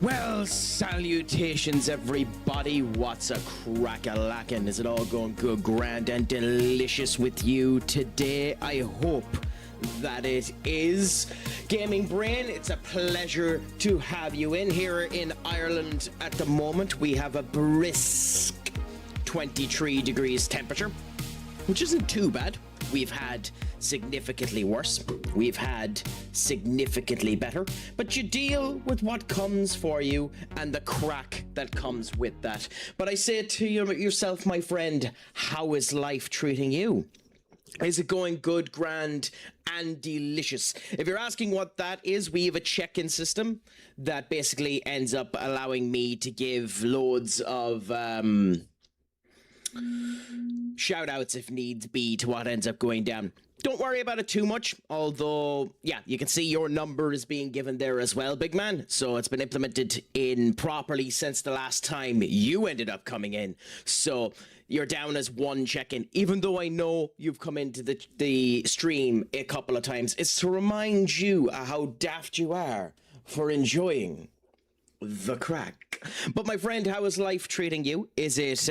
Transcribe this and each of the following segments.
Well, salutations everybody, what's a crack-a-lackin'? Is it all going good, grand and delicious with you today? I hope that it is. Gaming Brain, it's a pleasure to have you in here in Ireland at the moment. We have a brisk 23 degrees temperature, which isn't too bad. We've had significantly worse. We've had significantly better. But you deal with what comes for you and the crack that comes with that. But I say to yourself, my friend, how is life treating you? Is it going good, grand, and delicious? If you're asking what that is, we have a check-in system that basically ends up allowing me to give loads of shout-outs if needs be to what ends up going down. Don't worry about it too much, although, yeah, you can see your number is being given there as well, big man. So it's been implemented in properly since the last time you ended up coming in. So you're down as one check-in. Even though I know you've come into the stream a couple of times, it's to remind you how daft you are for enjoying the crack. But my friend, how is life treating you? Is it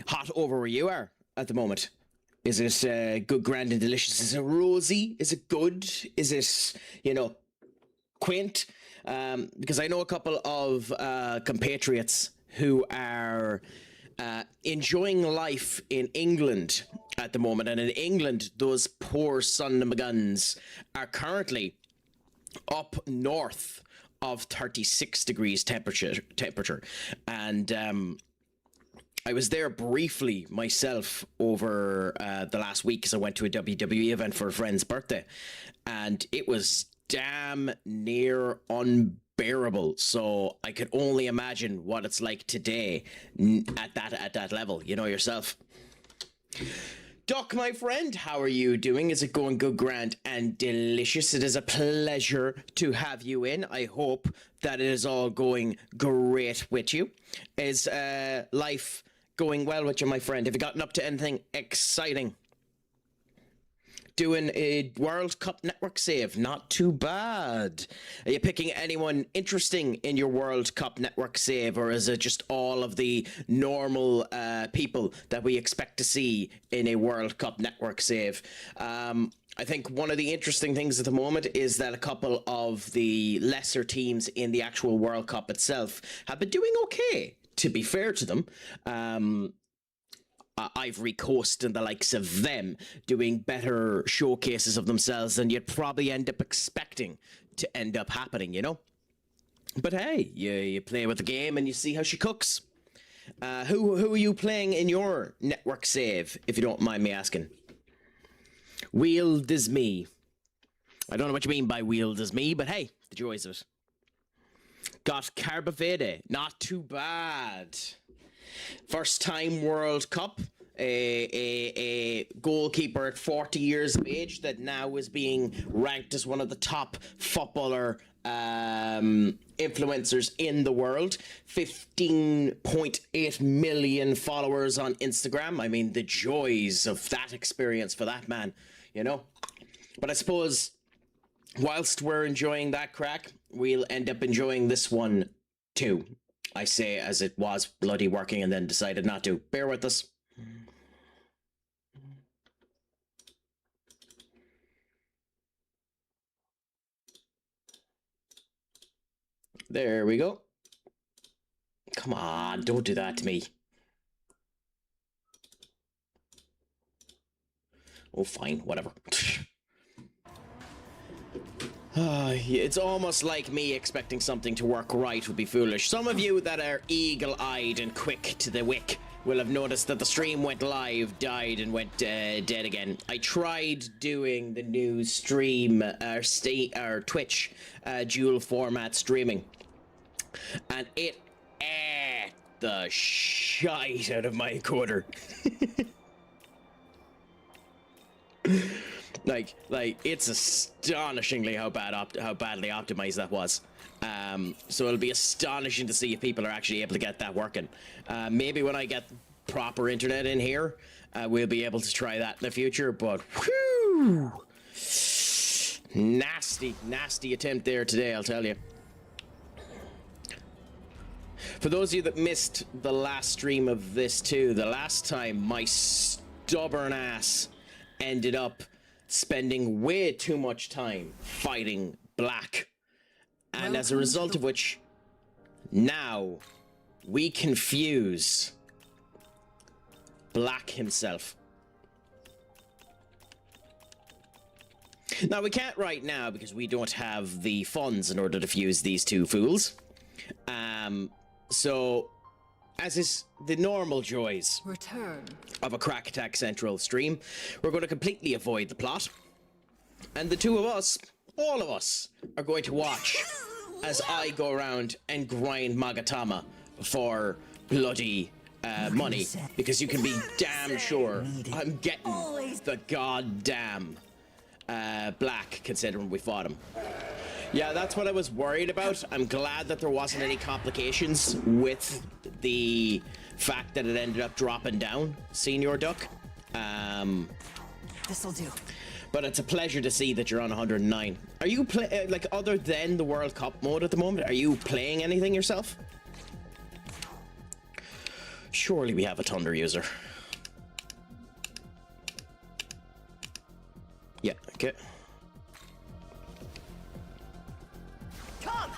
hot over where you are at the moment? Is it good, grand, and delicious? Is it rosy? Is it good? Is it, quaint? Because I know a couple of compatriots who are enjoying life in England at the moment. And in England, those poor son of a guns are currently up north of 36 degrees temperature. And I was there briefly myself over the last week because I went to a WWE event for a friend's birthday, and it was damn near unbearable. So I could only imagine what it's like today at that level. You know yourself. Doc, my friend, how are you doing? Is it going good, grand, and delicious? It is a pleasure to have you in. I hope that it is all going great with you. Is life going well with you, my friend? Have you gotten up to anything exciting? Doing a World Cup network save. Not too bad. Are you picking anyone interesting in your World Cup network save, or is it just all of the normal people that we expect to see in a World Cup network save? I think one of the interesting things at the moment is that a couple of the lesser teams in the actual World Cup itself have been doing okay, to be fair to them. Ivory Coast and the likes of them doing better showcases of themselves than you'd probably end up expecting to end up happening, you know? But hey, you play with the game and you see how she cooks. Who are you playing in your network save, if you don't mind me asking? Wield is me. I don't know what you mean by wield is me, but hey, the joys of it. Got Carbavede. Not too bad. First time World Cup. A goalkeeper at 40 years of age that now is being ranked as one of the top footballer influencers in the world. 15.8 million followers on Instagram. I mean, the joys of that experience for that man, you know? But I suppose whilst we're enjoying that crack, we'll end up enjoying this one too. I say as it was bloody working and then decided not to. Bear with us. There we go. Come on, don't do that to me. Oh, fine, whatever. It's almost like me expecting something to work right would be foolish. Some of you that are eagle-eyed and quick to the wick will have noticed that the stream went live, died, and went dead again. I tried doing the new stream, Twitch dual format streaming, and it ate the shite out of my encoder. Like it's astonishingly how badly optimized that was. So it'll be astonishing to see if people are actually able to get that working. Maybe when I get proper internet in here, we'll be able to try that in the future. But whew, nasty attempt there today, I'll tell you. For those of you that missed the last stream of this too, the last time my stubborn ass ended up spending way too much time fighting Black. And as a result of which, now we confuse Black himself. Now, we can't right now because we don't have the funds in order to fuse these two fools. So, as is the normal joys of a CraicAttackCentral stream, we're going to completely avoid the plot. And the two of us, all of us, are going to watch as I go around and grind Magatama for bloody money. Because you can be damn sure I'm getting the goddamn Black, considering we fought him. Yeah, that's what I was worried about. I'm glad that there wasn't any complications with the fact that it ended up dropping down, Senior Duck. This'll do. But it's a pleasure to see that you're on 109. Are you like, other than the World Cup mode at the moment, are you playing anything yourself? Surely we have a Thunder user. Yeah, okay. Come.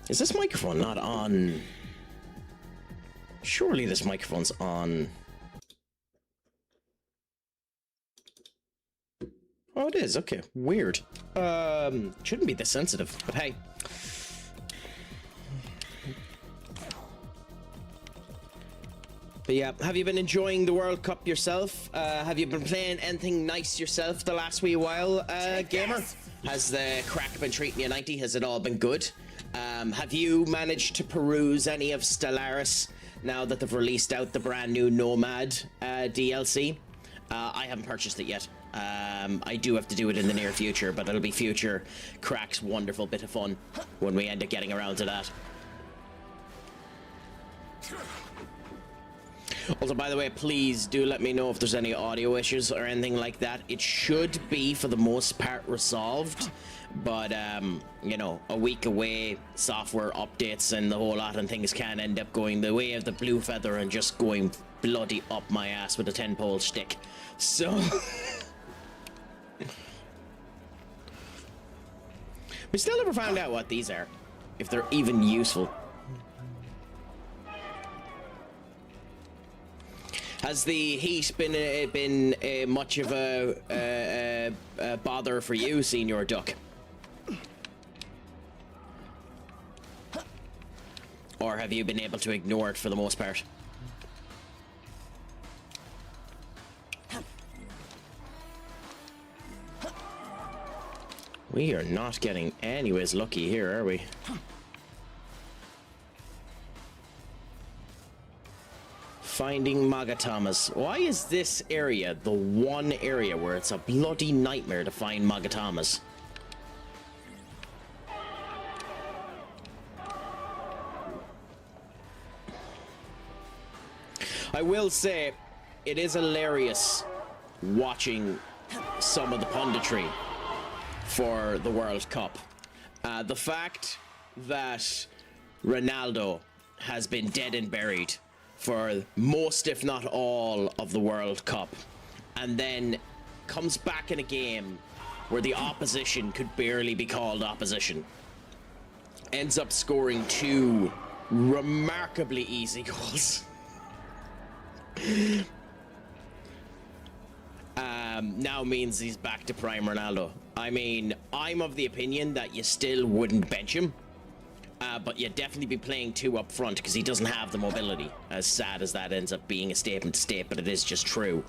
Is this microphone not on? Surely this microphone's on. Oh, it is. Okay, weird. Shouldn't be this sensitive, but hey. But yeah, have you been enjoying the World Cup yourself? Have you been playing anything nice yourself the last wee while, gamer? Has the Craic been treating you 90? Has it all been good? Have you managed to peruse any of Stellaris now that they've released out the brand new Nomad DLC? I haven't purchased it yet. I do have to do it in the near future, but it'll be future Craic's wonderful bit of fun when we end up getting around to that. Also, by the way, please do let me know if there's any audio issues or anything like that. It should be, for the most part, resolved. But, you know, a week away, software updates and the whole lot, and things can end up going the way of the blue feather and just going bloody up my ass with a 10-pole stick. So... we still never found out what these are, if they're even useful. Has the heat been much of a bother for you, Senior Duck? Or have you been able to ignore it for the most part? We are not getting anyways lucky here, are we? Finding Magatamas. Why is this area the one area where it's a bloody nightmare to find Magatamas? I will say, it is hilarious watching some of the punditry for the World Cup. The fact that Ronaldo has been dead and buried for most, if not all, of the World Cup, and then comes back in a game where the opposition could barely be called opposition, ends up scoring 2 remarkably easy goals. Now means he's back to prime Ronaldo. I mean, I'm of the opinion that you still wouldn't bench him, but you'd definitely be playing 2 up front because he doesn't have the mobility. As sad as that ends up being a statement to state, but it is just true.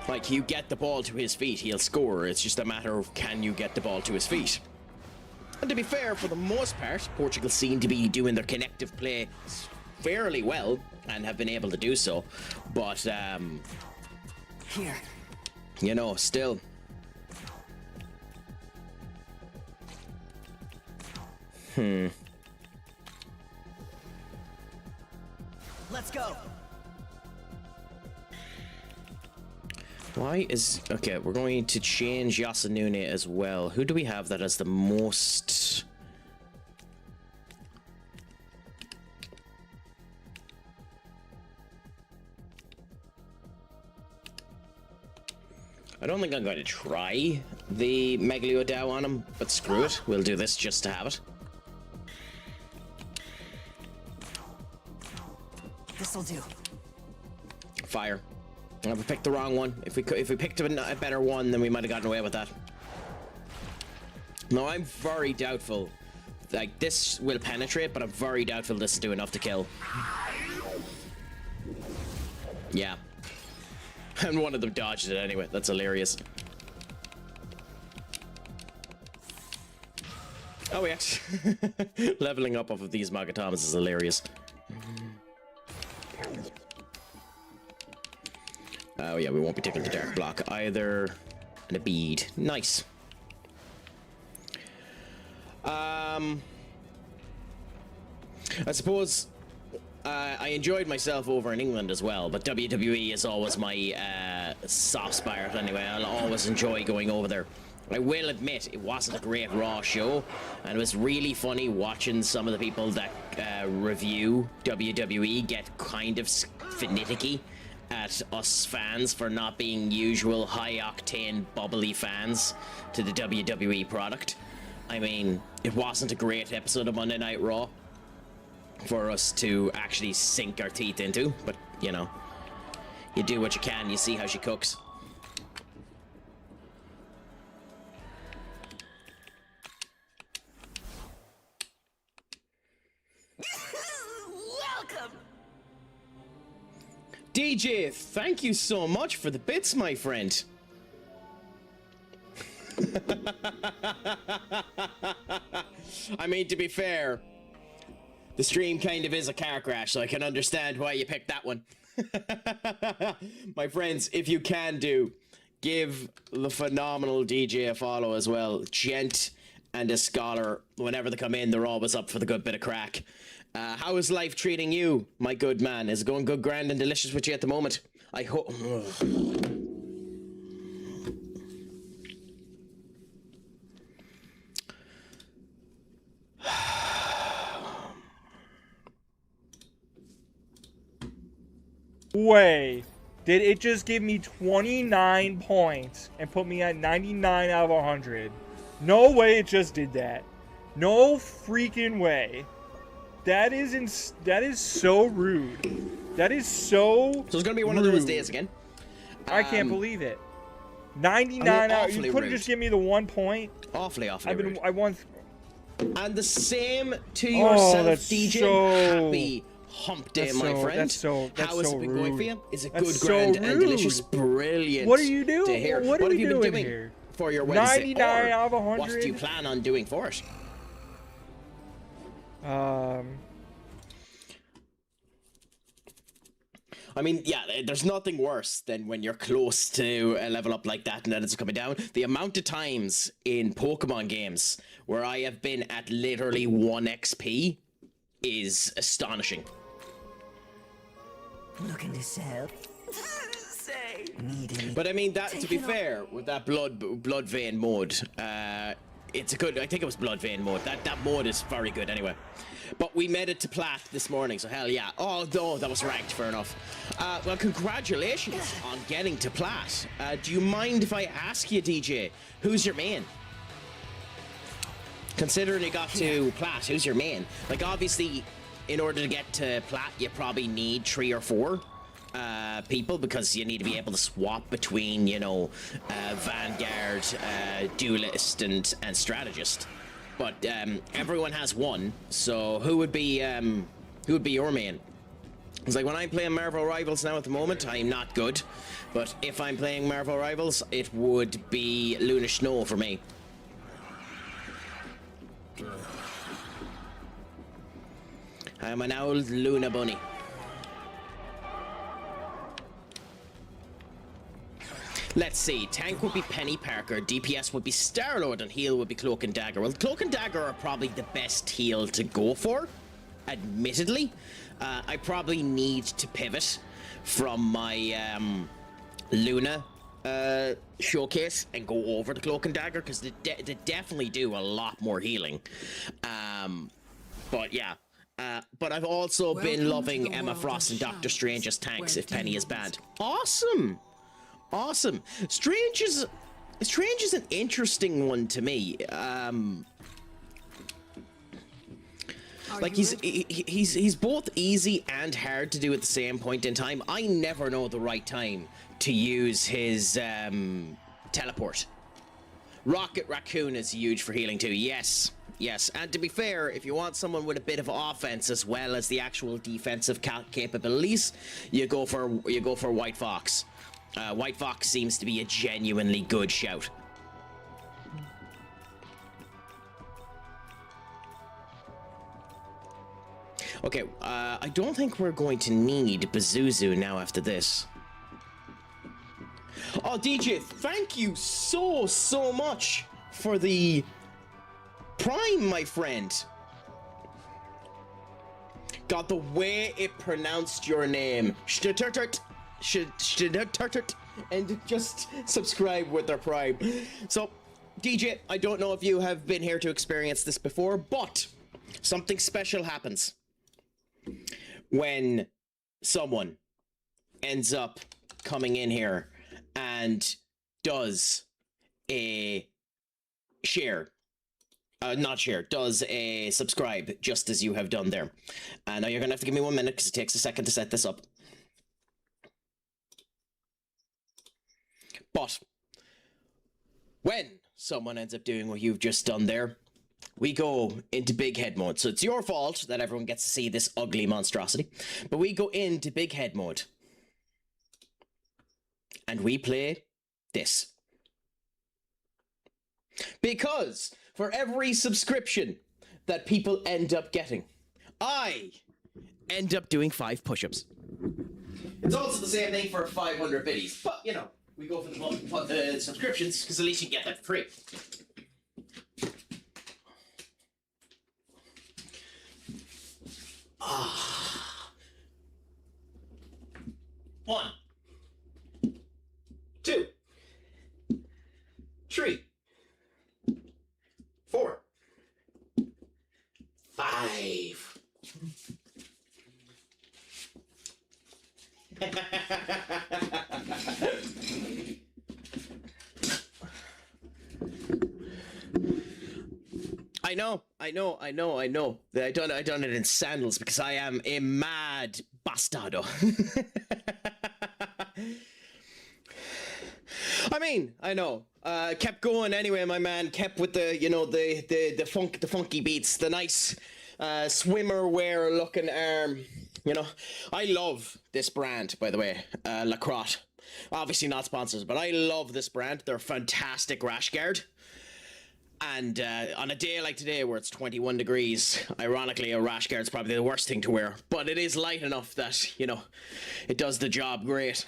Like, you get the ball to his feet, he'll score. It's just a matter of, can you get the ball to his feet? And to be fair, for the most part, Portugal seem to be doing their connective play fairly well and have been able to do so. But, Here. you know, still. Let's go. Why is... okay, we're going to change Yasunune as well. Who do we have that has the most... I don't think I'm going to try the Megalio on him, but screw it. We'll do this just to have it. This'll do. Fire. We picked the wrong one. If we picked a better one, then we might have gotten away with that. No, I'm very doubtful. Like, this will penetrate, but I'm very doubtful this will do enough to kill. Yeah. And one of them dodged it anyway. That's hilarious. Oh, we actually... Leveling up off of these Magatomas is hilarious. Oh yeah, we won't be taking the dark block either. And a bead. Nice. I suppose I enjoyed myself over in England as well, but WWE is always my soft spot anyway. I'll always enjoy going over there. I will admit, it wasn't a great Raw show, and it was really funny watching some of the people that review WWE get kind of finicky at us fans for not being usual high-octane, bubbly fans to the WWE product. I mean, it wasn't a great episode of Monday Night Raw for us to actually sink our teeth into, but, you know, you do what you can, you see how she cooks. Welcome! DJ, thank you so much for the bits, my friend. I mean, to be fair, the stream kind of is a car crash, so I can understand why you picked that one. My friends, if you can give the phenomenal DJ a follow as well. Gent and a scholar, whenever they come in, they're always up for the good bit of crack. How is life treating you, my good man? Is it going good, grand, and delicious with you at the moment? I hope... Way. Did it just give me 29 points and put me at 99 out of 100? No way it just did that. No freaking way. That is so rude. That is so So it's gonna be one of those days again. I can't believe it. 99 out. You couldn't just give me the 1 point. Awfully rude. I won. And the same to yourself, that's DJ. so... Happy hump day, my friend. That's How has so it been rude. going for you? Is it That's good, so grand, and rude. delicious? Brilliant. What are you doing? To hear. What are have you you been doing doing here? for your Wednesday? 99 Or out of 100. what do you plan on doing for it? I mean, yeah, there's nothing worse than when you're close to a level up like that and then it's coming down. The amount of times in Pokemon games where I have been at literally 1 XP is astonishing. Looking to sell? Say. But I mean, that to be fair, with that blood vein mode, it's a good. I think it was blood vein mode. That mode is very good anyway. But we made it to plat this morning, so hell yeah. Oh no, that was ranked. Fair enough. Well, congratulations on getting to plat. Do you mind if I ask you, DJ, who's your main? Considering you got to plat, who's your main? Like, obviously, in order to get to plat, you probably need 3 or 4 people, because you need to be able to swap between, you know, Vanguard, Duelist, and Strategist. But everyone has one, so who would be your main? It's like when I'm playing Marvel Rivals now at the moment, I'm not good. But if I'm playing Marvel Rivals, it would be Luna Snow for me. I'm an old Luna Bunny. Let's see, tank would be Penny Parker, DPS would be Star-Lord, and heal would be Cloak and Dagger. Well, Cloak and Dagger are probably the best heal to go for, admittedly. I probably need to pivot from my Luna showcase and go over to Cloak and Dagger, because they definitely do a lot more healing. But yeah. But I've also been loving Emma Frost and Doctor Strange as tanks if Penny is bad. Awesome! Awesome. Strange is an interesting one to me. Like he's both easy and hard to do at the same point in time. I never know the right time to use his teleport. Rocket Raccoon is huge for healing too. Yes, yes. And to be fair, if you want someone with a bit of offense as well as the actual defensive capabilities, you go for White Fox. White Fox seems to be a genuinely good shout. Okay, I don't think we're going to need Bazuzu now after this. Oh, DJ, thank you so much for the Prime, my friend. God, the way it pronounced your name. And just subscribe with their Prime. So, DJ, I don't know if you have been here to experience this before, but something special happens when someone ends up coming in here and does a does a subscribe just as you have done there. Now you're gonna have to give me 1 minute because it takes a second to set this up. But when someone ends up doing what you've just done there, we go into big head mode. So it's your fault that everyone gets to see this ugly monstrosity. But we go into big head mode. And we play this. Because for every subscription that people end up getting, I end up doing 5 push-ups. It's also the same thing for 500 biddies. But, you know, we go for the subscriptions because at least you can get that for free. One, 2, 3, 4, 5. I know. I done it in sandals because I am a mad bastardo. I mean, I know. Kept going anyway, my man. Kept with the, you know, the funky beats, the nice swimmer wear looking arm. You know, I love this brand, by the way, Lacrotte. Obviously not sponsors, but I love this brand. They're a fantastic rash guard. And on a day like today where it's 21 degrees, ironically, a rash guard's probably the worst thing to wear. But it is light enough that, you know, it does the job great.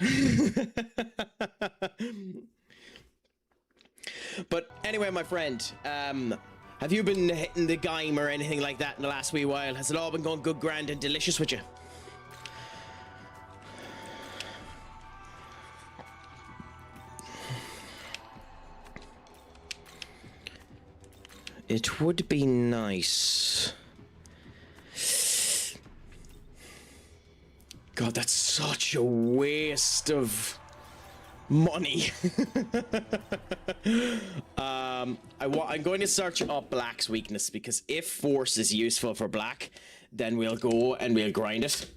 But anyway, my friend, have you been hitting the game or anything like that in the last wee while? Has it all been going good, grand, and delicious with you? It would be nice. God, that's such a waste of money. I'm going to search up Black's weakness because if Force is useful for Black, then we'll go and we'll grind it.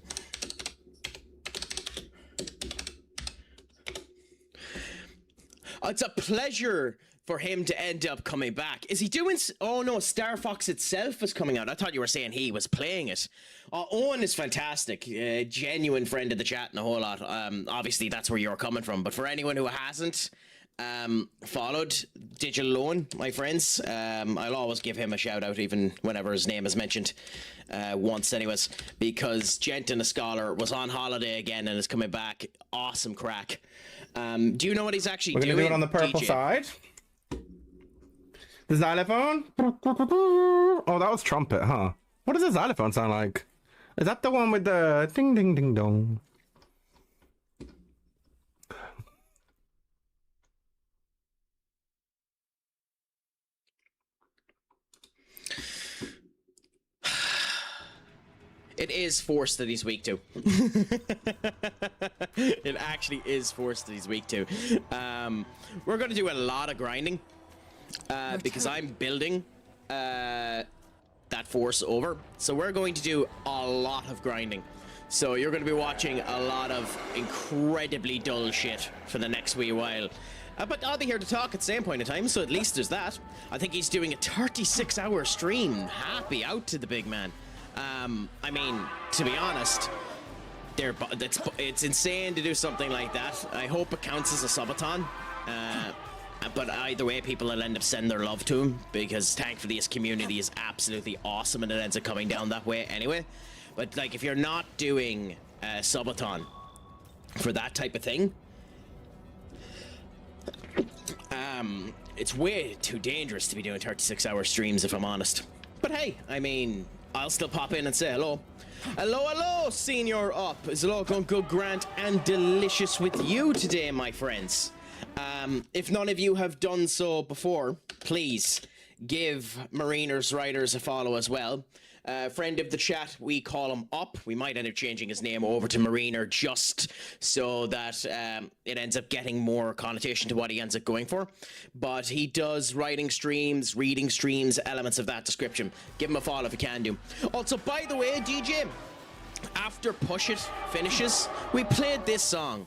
It's a pleasure for him to end up coming back. Is he doing... Oh no, Star Fox itself is coming out. I thought you were saying he was playing it. Owen is fantastic. Genuine friend of the chat and a whole lot. Obviously, that's where you're coming from. But for anyone who hasn't followed Digital Loan, my friends, I'll always give him a shout out even whenever his name is mentioned. Once anyways. Because Gent and a Scholar was on holiday again and is coming back. Awesome crack. Do you know what he's actually doing? We're gonna do it on the purple DJ? side. The xylophone? Oh, that was trumpet, huh? What does the xylophone sound like? Is that the one with the ding ding ding dong? It is forced that he's weak to. It actually is forced that he's weak to. We're going to do a lot of grinding because I'm building that force over. So we're going to do a lot of grinding. So you're going to be watching a lot of incredibly dull shit for the next wee while. But I'll be here to talk at the same point in time, so at least there's that. I think he's doing a 36-hour stream. Happy out to the big man. I mean, to be honest, it's insane to do something like that. I hope it counts as a subathon. But either way, people will end up sending their love to him because thankfully his community is absolutely awesome and it ends up coming down that way anyway. But like, if you're not doing a subathon for that type of thing, it's way too dangerous to be doing 36-hour streams, if I'm honest. But hey, I mean, I'll still pop in and say hello. Hello, hello, Senior Up. Is it all going good, Grant, and delicious with you today, my friends? If none of you have done so before, please give Mariners Riders a follow as well. Friend of the chat, we call him Up. We might end up changing his name over to Mariner just so that it ends up getting more connotation to what he ends up going for. But he does writing streams, reading streams, elements of that description. Give him a follow if you can do. Also, by the way, DJ, after Push It finishes, we played this song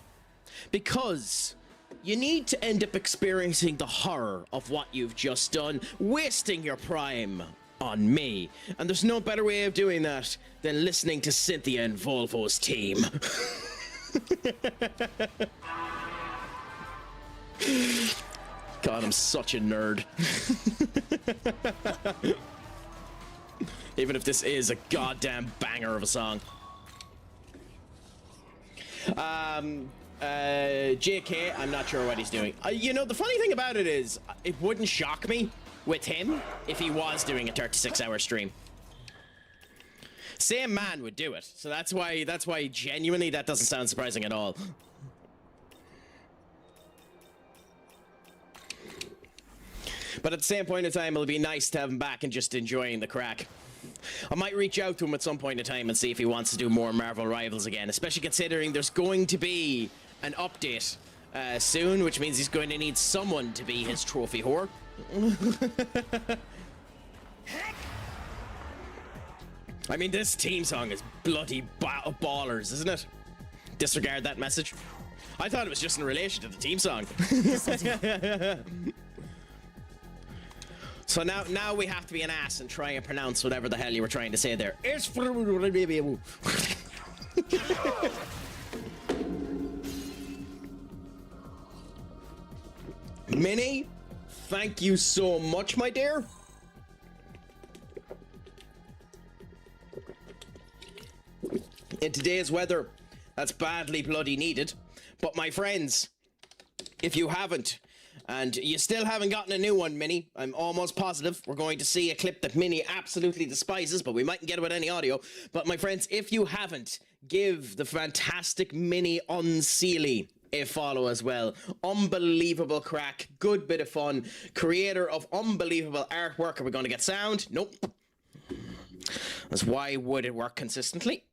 because you need to end up experiencing the horror of what you've just done, wasting your prime on me. And there's no better way of doing that than listening to Cynthia and Volvo's team. God, I'm such a nerd. Even if this is a goddamn banger of a song. JK, I'm not sure what he's doing. You know, the funny thing about it is, it wouldn't shock me with him if he was doing a 36-hour stream. Same man would do it, so that's why genuinely that doesn't sound surprising at all. But at the same point in time, it'll be nice to have him back and just enjoying the crack. I might reach out to him at some point in time and see if he wants to do more Marvel Rivals again, especially considering there's going to be an update soon, which means he's going to need someone to be his trophy whore. I mean, this team song is bloody ballers, isn't it? Disregard that message. I thought it was just in relation to the team song. So now we have to be an ass and try and pronounce whatever the hell you were trying to say there. Minnie, thank you so much, my dear. In today's weather, that's badly bloody needed. But my friends, if you haven't, and you still haven't gotten a new one, Minnie, I'm almost positive we're going to see a clip that Minnie absolutely despises, but we mightn't get it with any audio. But my friends, if you haven't, give the fantastic Minnie Unseelie a follow as well. Unbelievable crack, good bit of fun, creator of unbelievable artwork. Are we going to get sound? Nope. That's why would it work consistently?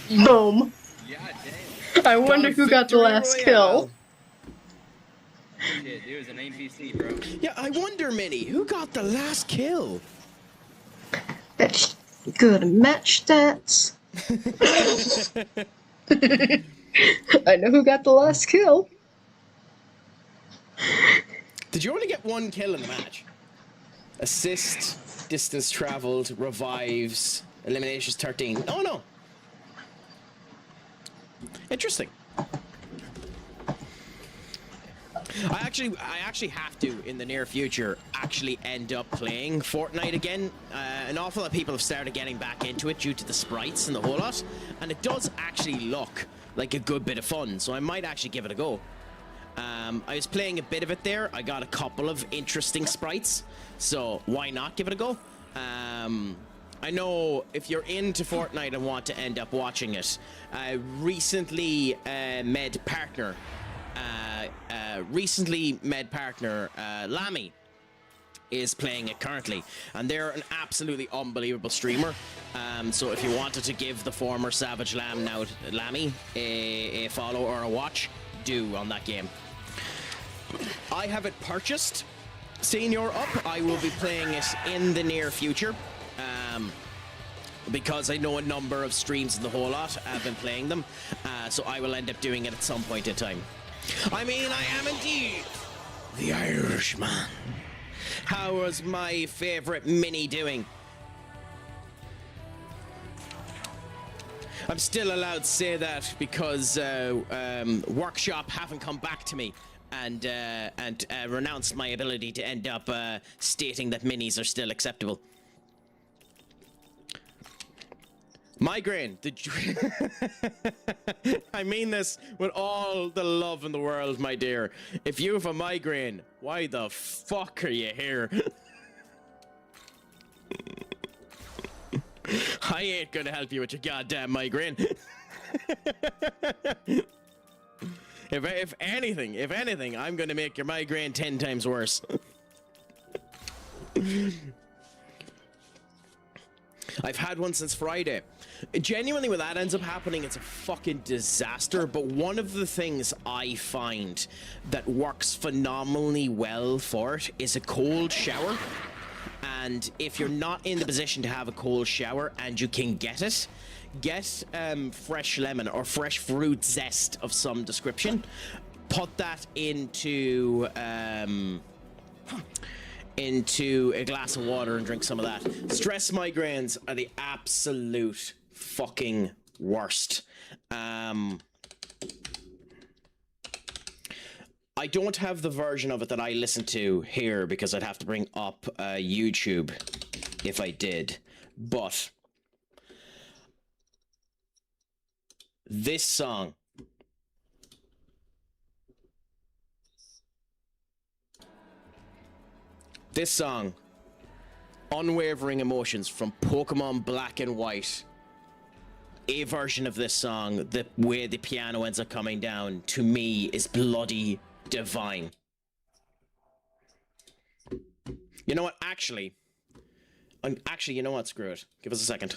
Boom. Yeah, damn. I wonder who got the last kill. Shit, dude, it was an NPC, bro. Yeah, I wonder, Minnie, who got the last kill? That's good match stats. I know who got the last kill. Did you only get one kill in the match? Assist, distance traveled, revives, eliminations 13. Oh no. Interesting. I actually have to, in the near future, actually end up playing Fortnite again. An awful lot of people have started getting back into it due to the sprites and the whole lot, and it does actually look like a good bit of fun, so I might actually give it a go. I was playing a bit of it there. I got a couple of interesting sprites, so why not give it a go? I know if you're into Fortnite and want to end up watching it, recently med partner Lamy is playing it currently, and they're an absolutely unbelievable streamer. So if you wanted to give the former Savage Lammy a follow or a watch, do on that game. I have it purchased. Senior up. I will be playing it in the near future. Because I know a number of streams in the whole lot have been playing them, so I will end up doing it at some point in time. I mean, I am indeed the Irishman. How was my favorite mini doing? I'm still allowed to say that because Workshop haven't come back to me and renounced my ability to end up stating that minis are still acceptable. Migraine. I mean this with all the love in the world, my dear. If you have a migraine, why the fuck are you here? I ain't gonna help you with your goddamn migraine. If anything, I'm gonna make your migraine 10 times worse. I've had one since Friday. Genuinely, when that ends up happening, it's a fucking disaster. But one of the things I find that works phenomenally well for it is a cold shower. And if you're not in the position to have a cold shower and you can get it, get fresh lemon or fresh fruit zest of some description. Put that into a glass of water and drink some of that. Stress migraines are the absolute fucking worst. I don't have the version of it that I listen to here because I'd have to bring up YouTube if I did. But this song, Unwavering Emotions from Pokemon Black and White, a version of this song, the way the piano ends up coming down, to me is bloody divine. You know what? Actually, you know what? Screw it. Give us a second.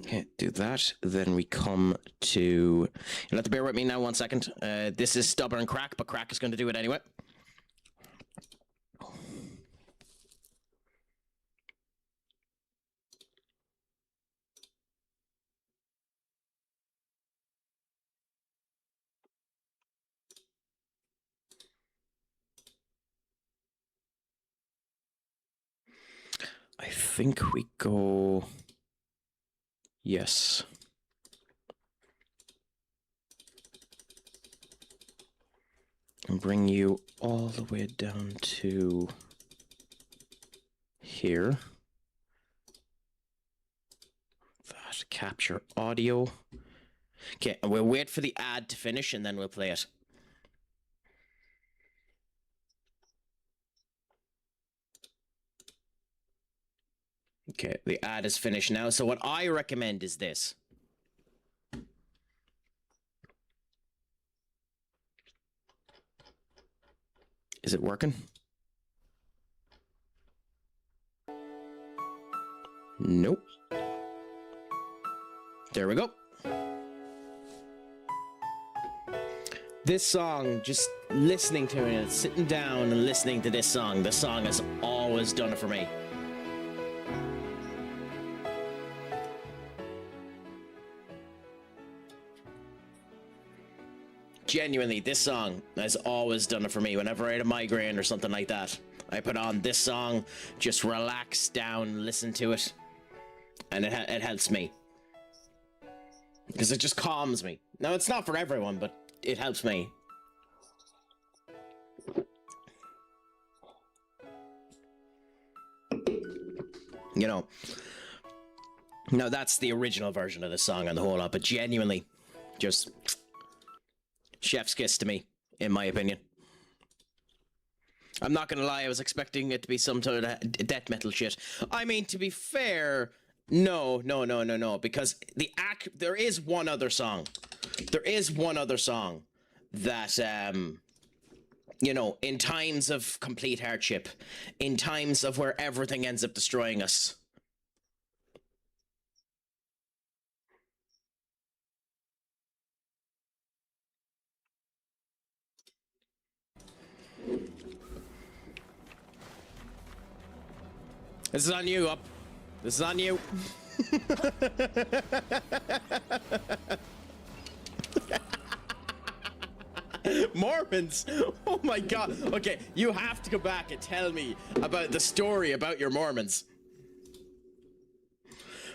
Okay, do that. Then we come to... You'll have to bear with me now 1 second. This is stubborn Craic, but Craic is going to do it anyway. I think we go... Yes. And bring you all the way down to here. That, capture audio. Okay, and we'll wait for the ad to finish and then we'll play it. Okay, the ad is finished now. So what I recommend is this. Is it working? Nope. There we go. This song, just listening to it, sitting down and listening to this song has always done it for me. Genuinely, this song has always done it for me. Whenever I had a migraine or something like that, I put on this song, just relax down, listen to it, and it helps me. Because it just calms me. Now, it's not for everyone, but it helps me. You know. No, that's the original version of the song and the whole lot, but genuinely, just... Chef's kiss to me, in my opinion. I'm not gonna lie, I was expecting it to be some sort of death metal shit. I mean, to be fair, no, because there is one other song. There is one other song that, you know, in times of complete hardship, in times of where everything ends up destroying us, this is on you, Up. This is on you. Mormons? Oh my god. Okay, you have to go back and tell me about the story about your Mormons.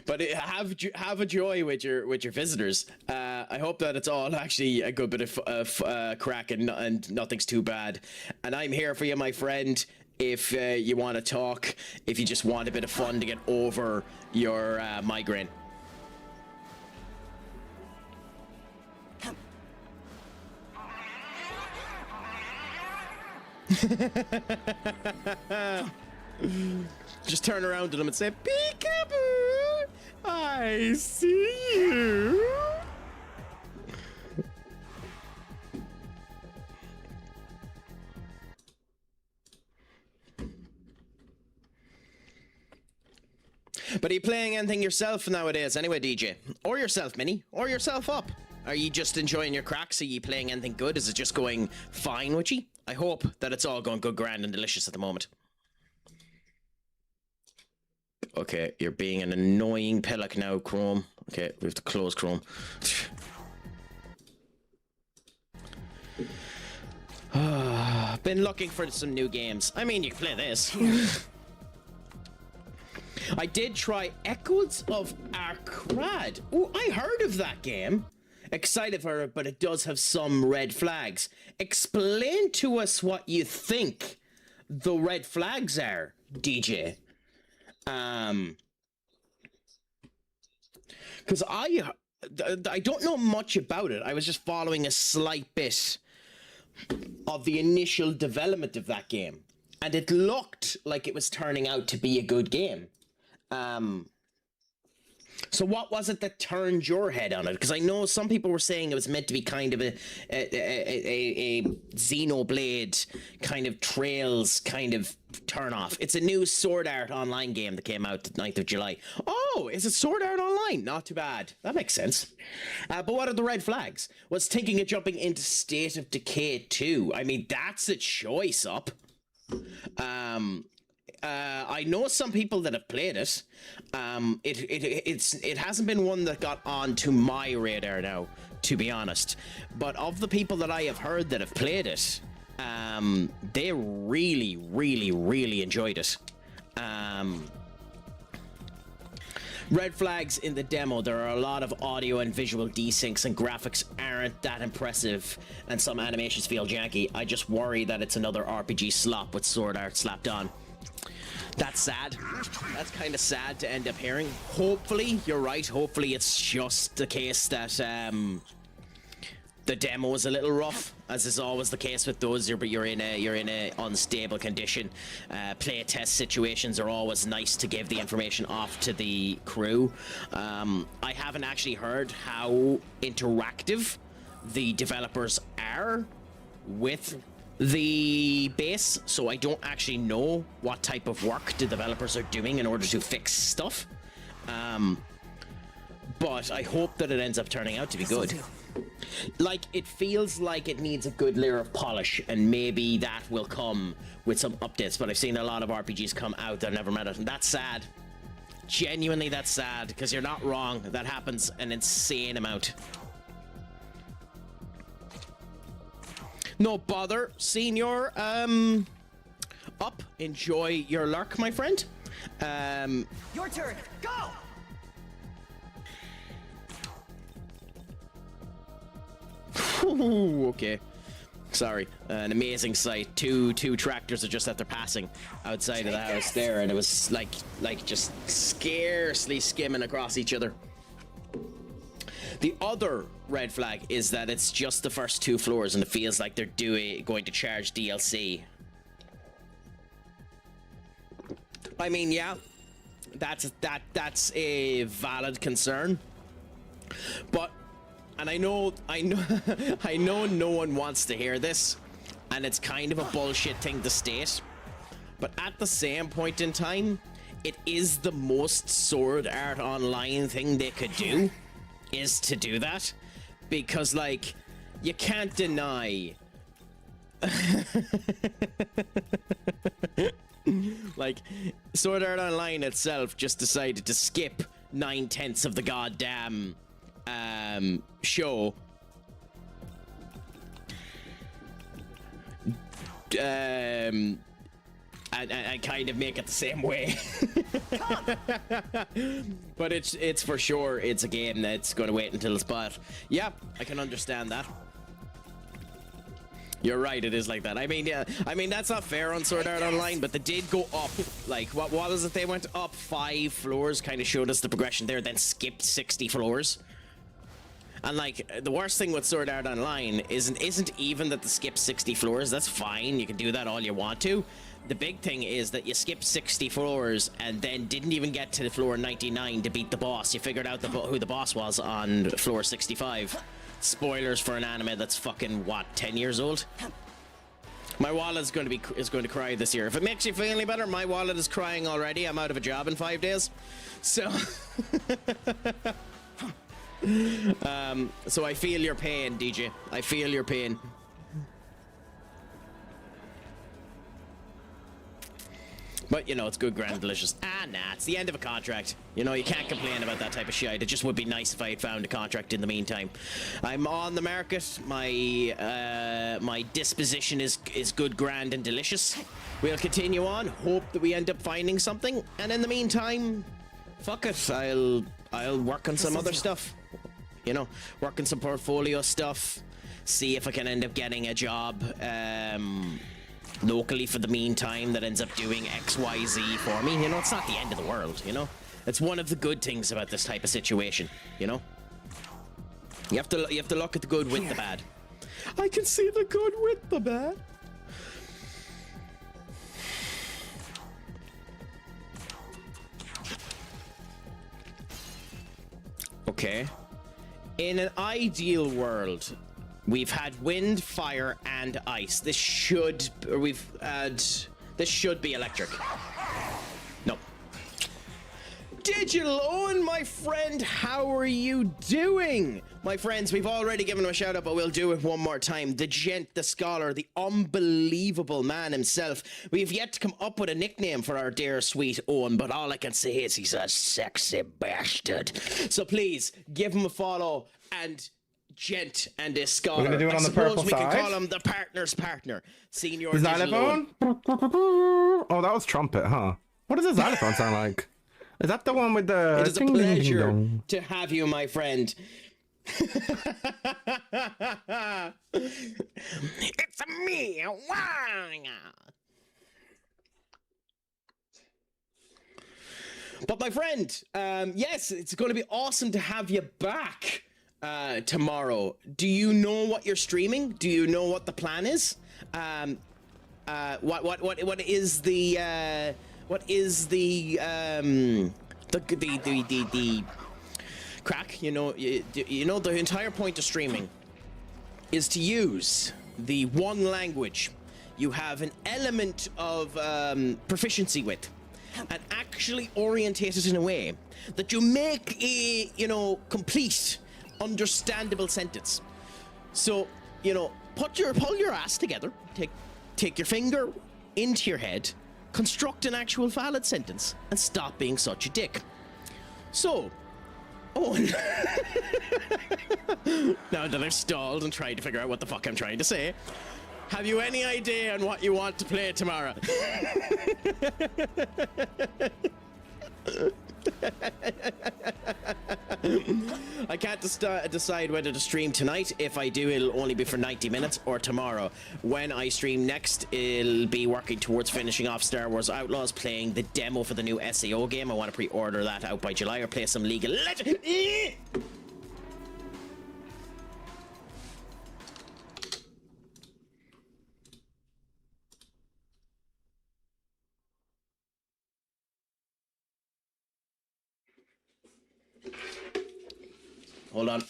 But have a joy with your visitors. I hope that it's all actually a good bit of crack and nothing's too bad. And I'm here for you, my friend. If you want to talk, if you just want a bit of fun to get over your migraine. Just turn around to them and say, "Peekaboo, I see you." But are you playing anything yourself nowadays anyway, DJ? Or yourself, Minnie? Or yourself, Up? Are you just enjoying your cracks? Are you playing anything good? Is it just going fine with you? I hope that it's all going good, grand and delicious at the moment. Okay, you're being an annoying pillock now, Chrome. Okay, we have to close Chrome. Been looking for some new games. I mean, you can play this. I did try Echoes of Arcrad. Oh, I heard of that game. Excited for it, but it does have some red flags. Explain to us what you think the red flags are, DJ. Because I don't know much about it. I was just following a slight bit of the initial development of that game, and it looked like it was turning out to be a good game. So what was it that turned your head on it? Because I know some people were saying it was meant to be kind of a Xenoblade kind of Trails kind of turn off. It's a new Sword Art Online game that came out the 9th of July. Oh, is it Sword Art Online? Not too bad. That makes sense. But what are the red flags? Was thinking of jumping into State of Decay 2. I mean, that's a choice, Up. I know some people that have played it. It hasn't been one that got onto my radar now, to be honest. But of the people that I have heard that have played it, they really, really, really enjoyed it. Red flags in the demo. There are a lot of audio and visual desyncs, and graphics aren't that impressive, and some animations feel janky. I just worry that it's another RPG slop with sword art slapped on. That's sad. That's kind of sad to end up hearing. Hopefully, you're right. Hopefully, it's just the case that the demo is a little rough, as is always the case with those. You're in a unstable condition. Play test situations are always nice to give the information off to the crew. I haven't actually heard how interactive the developers are with the base, so I don't actually know what type of work the developers are doing in order to fix stuff. But I hope that it ends up turning out to be good. Like, it feels like it needs a good layer of polish, and maybe that will come with some updates. But I've seen a lot of RPGs come out that I've never met it, and that's sad. Genuinely, that's sad, because you're not wrong. That happens an insane amount. No bother, Senior. Up. Enjoy your lurk, my friend. Your turn. Go. Ooh, okay. Sorry. An amazing sight. Two tractors are just after passing outside of the house there, and it was like just scarcely skimming across each other. The other red flag is that it's just the first 2 floors and it feels like they're going to charge DLC. I mean, yeah, that's a valid concern. But, and I know I know no one wants to hear this, and it's kind of a bullshit thing to state. But at the same point in time, it is the most Sword Art Online thing they could do, is to do that. Because, like, you can't deny... like, Sword Art Online itself just decided to skip 9/10 of the goddamn show. And kind of make it the same way. But it's for sure, it's a game that's going to wait until it's bought. Yeah, I can understand that. You're right, it is like that. I mean, yeah, I mean, that's not fair on Sword Art Online, but they did go up, like, what was it? They went up 5 floors, kind of showed us the progression there, then skipped 60 floors. And, like, the worst thing with Sword Art Online isn't even that they skip 60 floors. That's fine, you can do that all you want to. The big thing is that you skipped 60 floors and then didn't even get to floor 99 to beat the boss. You figured out who the boss was on floor 65. Spoilers for an anime that's fucking, what, 10 years old? My wallet is going to cry this year. If it makes you feel any better, my wallet is crying already. I'm out of a job in 5 days. So... so I feel your pain, DJ. I feel your pain. But, you know, it's good, grand, delicious. Ah, nah, it's the end of a contract. You know, you can't complain about that type of shit. It just would be nice if I had found a contract in the meantime. I'm on the market. My disposition is good, grand, and delicious. We'll continue on. Hope that we end up finding something. And in the meantime, fuck it. I'll work on some other stuff. You know, work on some portfolio stuff. See if I can end up getting a job, locally for the meantime that ends up doing XYZ for me. You know, it's not the end of the world, you know? It's one of the good things about this type of situation, you know? You have to look at the good with the bad. I can see the good with the bad. Okay. In an ideal world, we've had wind, fire, and ice. This should be electric. No. Digital Owen, my friend, how are you doing? My friends, we've already given him a shout out, but we'll do it one more time. The gent, the scholar, the unbelievable man himself. We've yet to come up with a nickname for our dear sweet Owen, but all I can say is he's a sexy bastard. So please, give him a follow, and gent and a scholar. We're gonna do it on the purple side. We can call him the partner's partner. Senior xylophone? Oh, that was trumpet, huh? What does a xylophone sound like? Is that the one with the... It is a pleasure to have you, my friend. It's me. But my friend, yes, it's going to be awesome to have you back tomorrow. Do you know what you're streaming? Do you know what the plan is? What is the crack? You know the entire point of streaming is to use the one language you have an element of proficiency with, and actually orientate it in a way that you make a, complete, understandable sentence. So, pull your ass together, take your finger into your head, construct an actual valid sentence, and stop being such a dick. So, Owen, now that I've stalled and tried to figure out what the fuck I'm trying to say, have you any idea on what you want to play tomorrow? I can't decide whether to stream tonight. If I do, it'll only be for 90 minutes, or tomorrow. When I stream next, it'll be working towards finishing off Star Wars Outlaws, playing the demo for the new SAO game. I want to pre-order that out by July, or play some League of Legends. Hold on.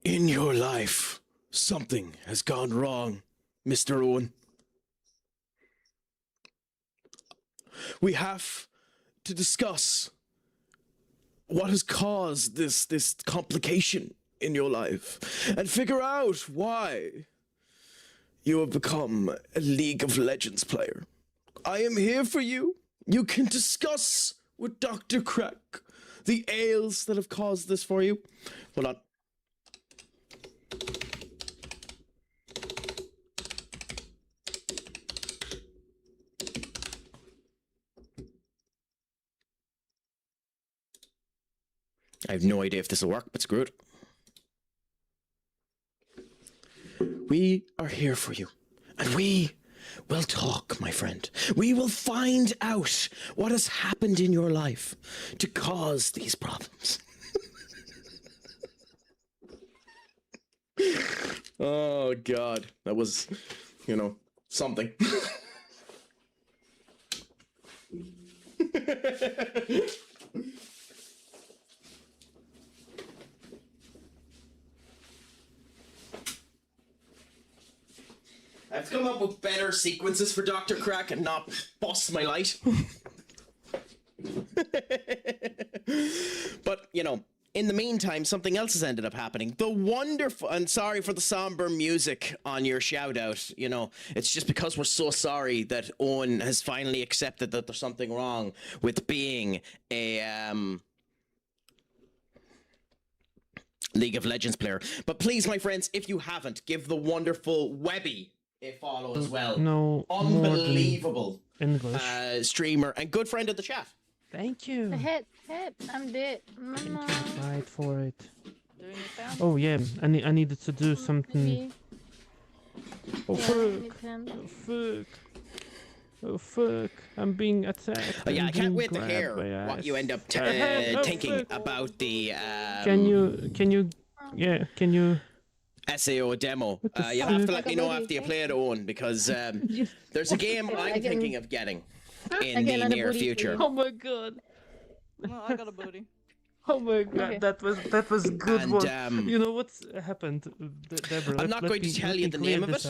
In your life, something has gone wrong, Mr. Owen. We have to discuss what has caused this complication in your life and figure out why you have become a League of Legends player. I am here for you. You can discuss with Dr. Craic the ails that have caused this for you. Hold on. I have no idea if this will work, but screw it. We are here for you, and we will talk, my friend. We will find out what has happened in your life to cause these problems. Oh, God. That was, something. I have to come up with better sequences for Dr. Craic and not bust my light. But, in the meantime, something else has ended up happening. The wonderful, and sorry for the somber music on your shout out, it's just because we're so sorry that Owen has finally accepted that there's something wrong with being a, League of Legends player. But please, my friends, if you haven't, give the wonderful Webby a follow as well. No, unbelievable English streamer and good friend of the chat. Thank you. Hit, I'm dead. Mama. Fight for it. Doing it down. Oh yeah, I needed to do something. Oh, Oh fuck. Oh fuck. I'm being attacked. Oh, yeah, I can't wait to grabbed hear by what ass. you end up thinking about the Can you SAO demo. What the You'll have to fuck? let me know after you play it, Owen, because there's a game I'm thinking of getting in the near future. Oh my god. Well, I got a booty. Oh my god, Okay. that was good And, one. You know what's happened, Deborah? I'm not going to tell you the name of it.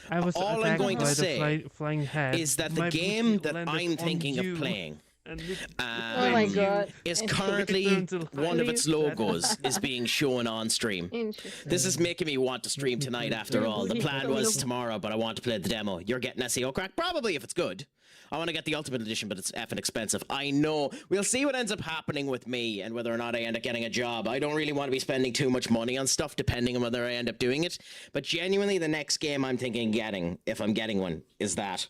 I was All I'm attacked going to by say the flying head. is that the My game booty that landed I'm on thinking you, of playing and it Oh my went god. is Interesting. currently Until one of its finally- logos is being shown on stream. Interesting. This is making me want to stream tonight after all. The plan was tomorrow, but I want to play the demo. You're getting SEO crack? Probably if it's good. I want to get the Ultimate Edition, but it's effing expensive. I know. We'll see what ends up happening with me and whether or not I end up getting a job. I don't really want to be spending too much money on stuff, depending on whether I end up doing it. But genuinely, the next game I'm thinking getting, if I'm getting one, is that.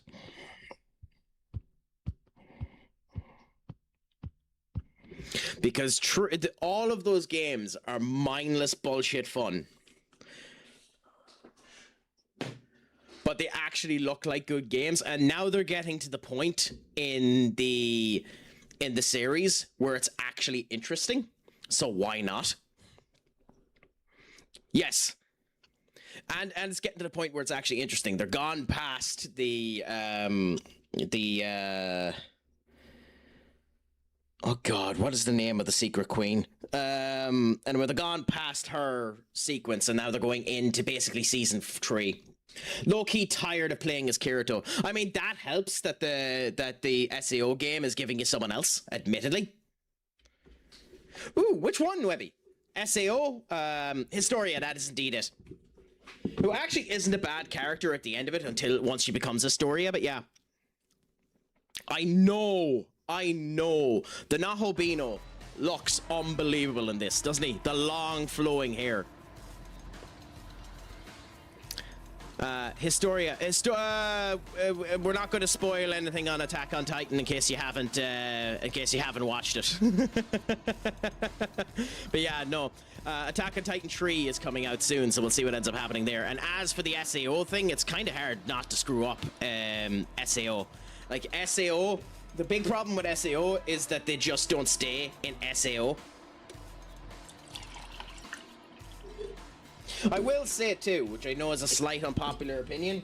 Because all of those games are mindless bullshit fun. But they actually look like good games, and now they're getting to the point in the series where it's actually interesting. So why not? Yes. And it's getting to the point where it's actually interesting. They're gone past oh god, what is the name of the secret queen? And where they're gone past her sequence, and now they're going into basically season 3. Low-key tired of playing as Kirito. I mean, that helps that the SEO game is giving you someone else, admittedly. Ooh, which one, Webby? SAO? Historia, that is indeed it. Who actually isn't a bad character at the end of it once she becomes Historia, but yeah. I know. The Nahobino looks unbelievable in this, doesn't he? The long flowing hair. Historia. We're not going to spoil anything on Attack on Titan in case you haven't watched it. But yeah, no. Attack on Titan 3 is coming out soon, so we'll see what ends up happening there. And as for the SAO thing, it's kind of hard not to screw up SAO. Like SAO, the big problem with SAO is that they just don't stay in SAO. I will say too, which I know is a slight unpopular opinion.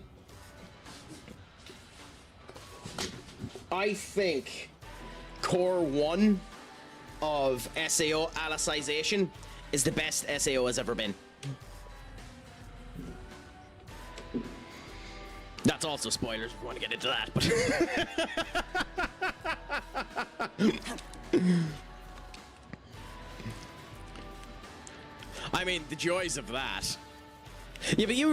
I think Core 1 of SAO Alicization is the best SAO has ever been. That's also spoilers if you want to get into that, but I mean, the joys of that. Yeah, but you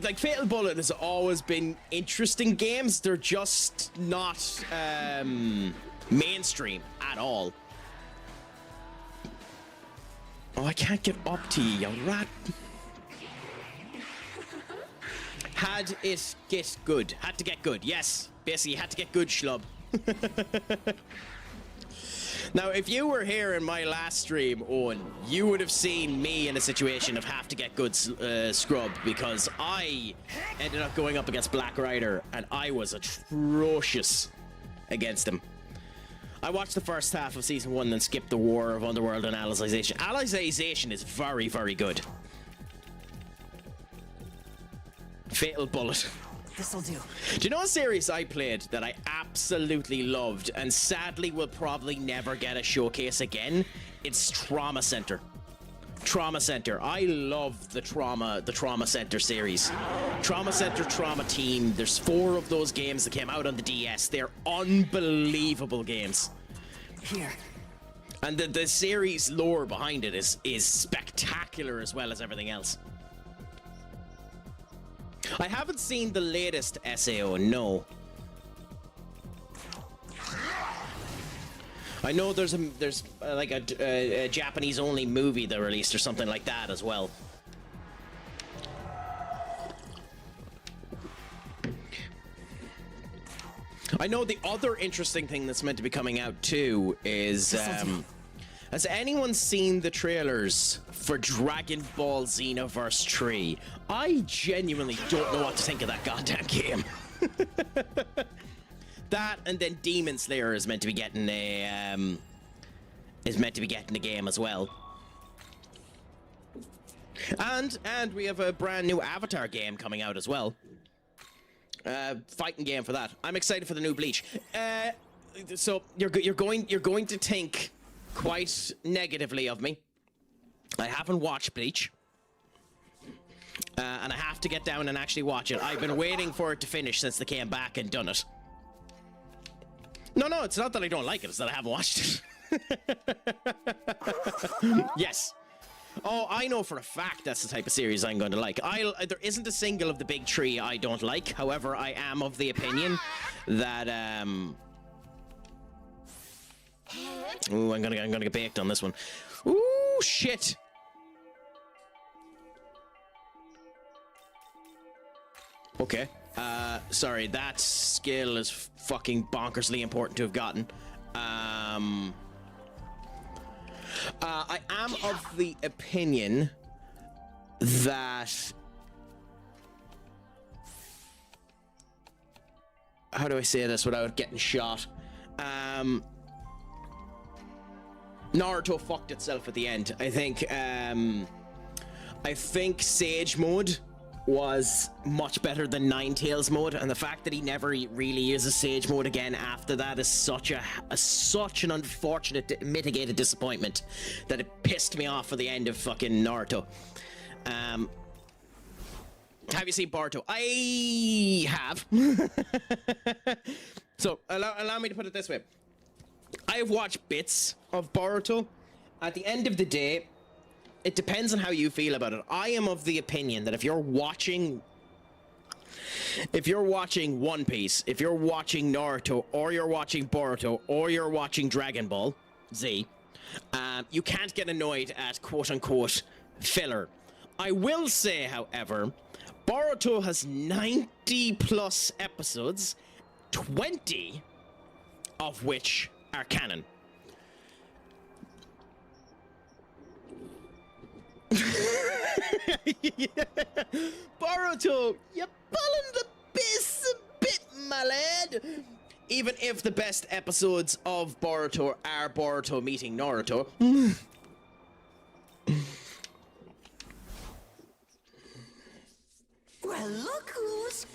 like Fatal Bullet has always been interesting games. They're just not mainstream at all. Oh, I can't get up to you, you rat. Had it get good. Had to get good. Yes. Basically, had to get good, schlub. Now, if you were here in my last stream, Owen, you would have seen me in a situation of have to get good scrub, because I ended up going up against Black Rider, and I was atrocious against him. I watched the first half of Season 1 and skipped the War of Underworld and Alicization. Alicization is very, very good. Fatal Bullet. This'll do. Do you know a series I played that I absolutely loved and sadly will probably never get a showcase again? It's Trauma Center. Trauma Center. I love the Trauma Center series. Trauma Center, Trauma Team. There's 4 of those games that came out on the DS. They're unbelievable games. Here. And the series lore behind it is spectacular as well as everything else. I haven't seen the latest SAO, no. I know there's like a Japanese only movie they released or something like that as well. I know the other interesting thing that's meant to be coming out too is has anyone seen the trailers for Dragon Ball Xenoverse 3? I genuinely don't know what to think of that goddamn game. That and then Demon Slayer is meant to be getting a game as well. And we have a brand new Avatar game coming out as well. Fighting game for that. I'm excited for the new Bleach. So you're going to think quite negatively of me. I haven't watched Bleach. And I have to get down and actually watch it. I've been waiting for it to finish since they came back and done it. No, it's not that I don't like it, it's that I haven't watched it. Yes. Oh, I know for a fact that's the type of series I'm going to like. There isn't a single of the big 3 I don't like. However, I am of the opinion that ooh, I'm gonna get baked on this one. Ooh, shit. Okay. Sorry, that skill is fucking bonkersly important to have gotten. I am of the opinion that... How do I say this without getting shot? Naruto fucked itself at the end. I think Sage mode was much better than Ninetales mode, and the fact that he never really uses Sage mode again after that is such an unfortunate mitigated disappointment that it pissed me off for the end of fucking Naruto. Have you seen Boruto? I have. So allow me to put it this way. I have watched bits of Boruto. At the end of the day, it depends on how you feel about it. I am of the opinion that if you're watching One Piece, if you're watching Naruto, or you're watching Boruto, or you're watching Dragon Ball Z, you can't get annoyed at quote-unquote filler. I will say, however, Boruto has 90 plus episodes, 20 of which are canon. Boruto, you're pulling the piss a bit, my lad. Even if the best episodes of Boruto are Boruto meeting Naruto. Well, look who's...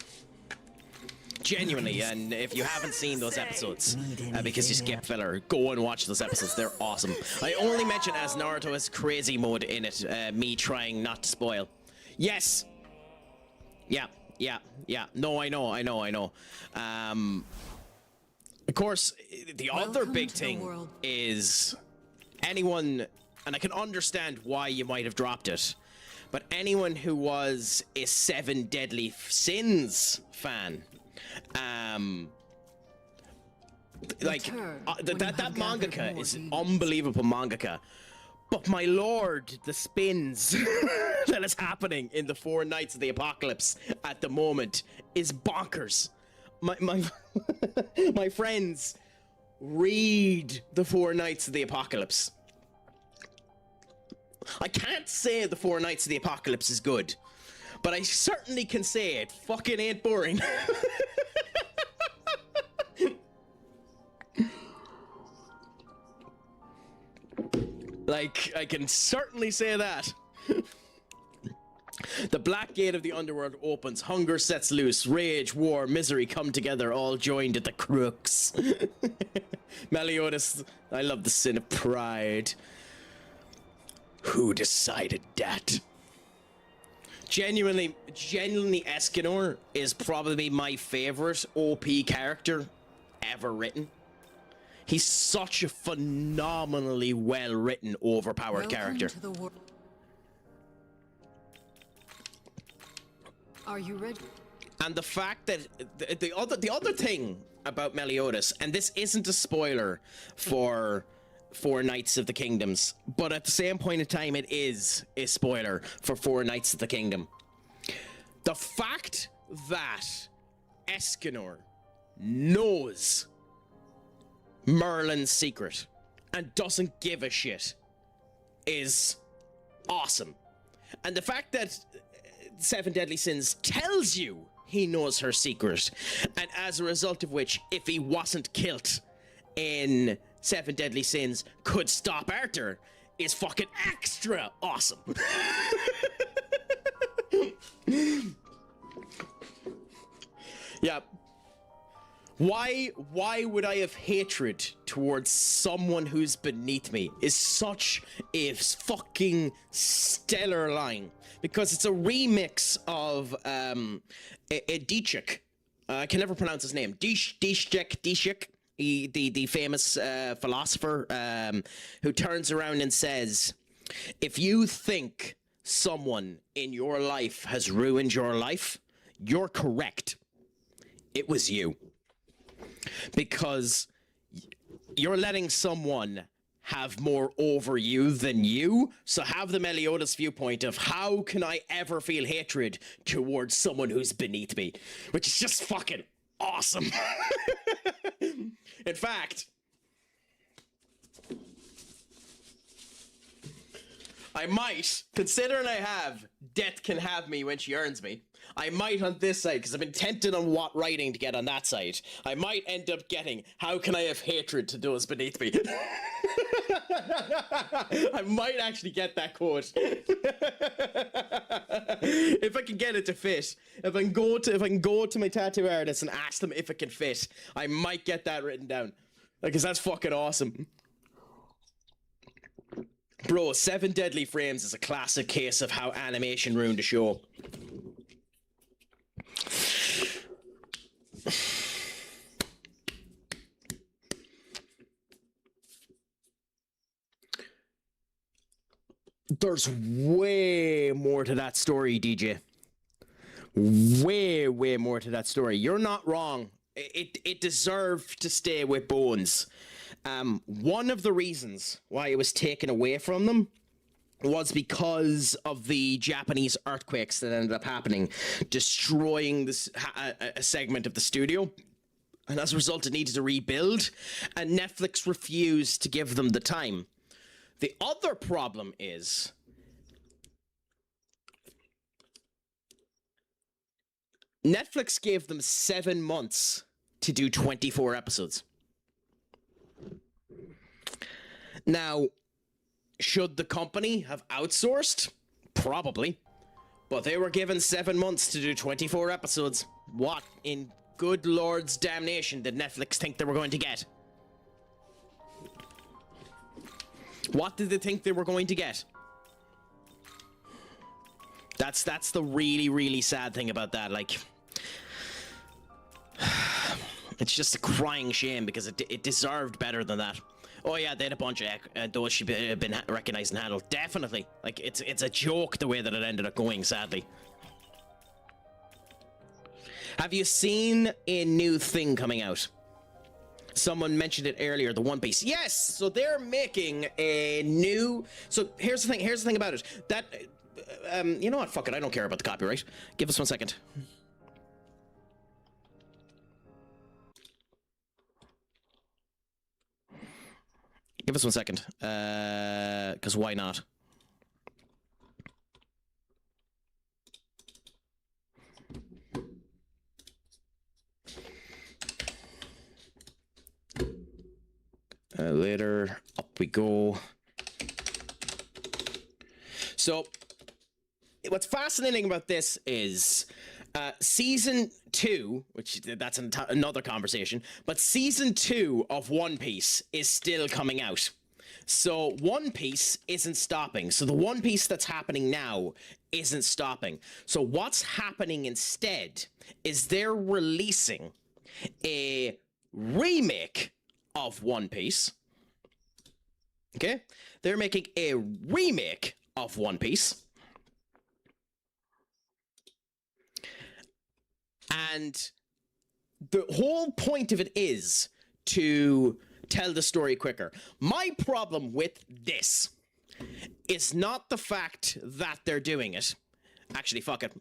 Genuinely, and if you haven't seen those episodes, because you skip filler, go and watch those episodes. They're awesome. I only mention as Naruto has crazy mode in it, me trying not to spoil. Yes. Yeah. No, I know. Of course, the other big thing is anyone, and I can understand why you might have dropped it, but anyone who was a Seven Deadly Sins fan, that mangaka is an unbelievable mangaka. But my lord, the spins that is happening in the Four Knights of the Apocalypse at the moment is bonkers. My friends, read the Four Knights of the Apocalypse. I can't say the Four Knights of the Apocalypse is good, but I certainly can say it fucking ain't boring. Like, I can certainly say that. The black gate of the underworld opens. Hunger sets loose. Rage, war, misery come together, all joined at the crux. Meliodas, I love the sin of pride. Who decided that? Genuinely, Escanor is probably my favorite OP character ever written. He's such a phenomenally well-written, overpowered character. Are you ready? And the fact that the other thing about Meliodas, and this isn't a spoiler for Four Knights of the Kingdoms, but at the same point in time, it is a spoiler for Four Knights of the Kingdom. The fact that Escanor knows Merlin's secret and doesn't give a shit is awesome. And the fact that Seven Deadly Sins tells you he knows her secret, and as a result of which, if he wasn't killed in Seven Deadly Sins, could stop Arthur, is fucking extra awesome. Yeah. Why would I have hatred towards someone who's beneath me is such a fucking stellar line, because it's a remix of a Dishik. I can never pronounce his name. Dishik, the famous philosopher who turns around and says, if you think someone in your life has ruined your life, you're correct. It was you. Because you're letting someone have more over you than you, so have the Meliodas viewpoint of how can I ever feel hatred towards someone who's beneath me, which is just fucking awesome. In fact, I might, considering I have Death Can Have Me When She Earns Me, I might on this side, because I've been tempted on what writing to get on that side, I might end up getting How Can I Have Hatred to Those Beneath Me? I might actually get that quote. If I can get it to fit. If I can go to my tattoo artist and ask them if it can fit, I might get that written down. Because that's fucking awesome. Bro, Seven Deadly Frames is a classic case of how animation ruined a show. There's way more to that story, DJ. Way more to that story. You're not wrong. It deserved to stay with Bones. One of the reasons why it was taken away from them was because of the Japanese earthquakes that ended up happening, destroying this a segment of the studio. And as a result, it needed to rebuild, and Netflix refused to give them the time. The other problem is Netflix gave them 7 months to do 24 episodes. Now, should the company have outsourced? Probably. But they were given 7 months to do 24 episodes. What in good Lord's damnation did Netflix think they were going to get? What did they think they were going to get? That's the really, really sad thing about that. Like, it's just a crying shame because it deserved better than that. Oh yeah, they had a bunch of those should have been recognized and handled. Definitely. Like, it's a joke the way that it ended up going, sadly. Have you seen a new thing coming out? Someone mentioned it earlier, the One Piece. Yes! So they're making a new... So here's the thing about it. That... you know what? Fuck it. I don't care about the copyright. Give us 1 second. Give us 1 second. Because why not? Later, up we go. So, what's fascinating about this is season 2, which that's another conversation, but season 2 of One Piece is still coming out. So One Piece isn't stopping. So the One Piece that's happening now isn't stopping. So what's happening instead is they're releasing a remake of One Piece. Okay? They're making a remake of One Piece. And the whole point of it is to tell the story quicker. My problem with this is not the fact that they're doing it. Actually, fuck it.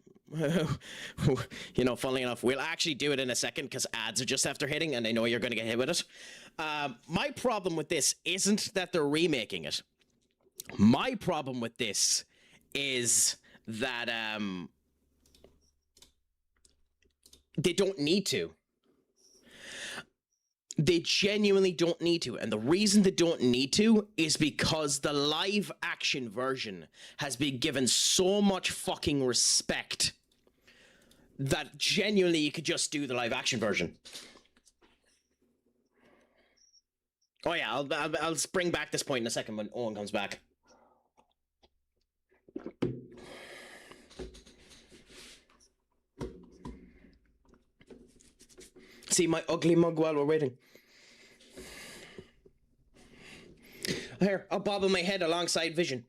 You know, funnily enough, we'll actually do it in a second because ads are just after hitting and I know you're going to get hit with it. My problem with this isn't that they're remaking it. My problem with this is that they don't need to. They genuinely don't need to. And the reason they don't need to is because the live action version has been given so much fucking respect that genuinely you could just do the live action version. Oh yeah, I'll bring back this point in a second when Owen comes back. See my ugly mug while we're waiting. Here, I'll bobble my head alongside Vision.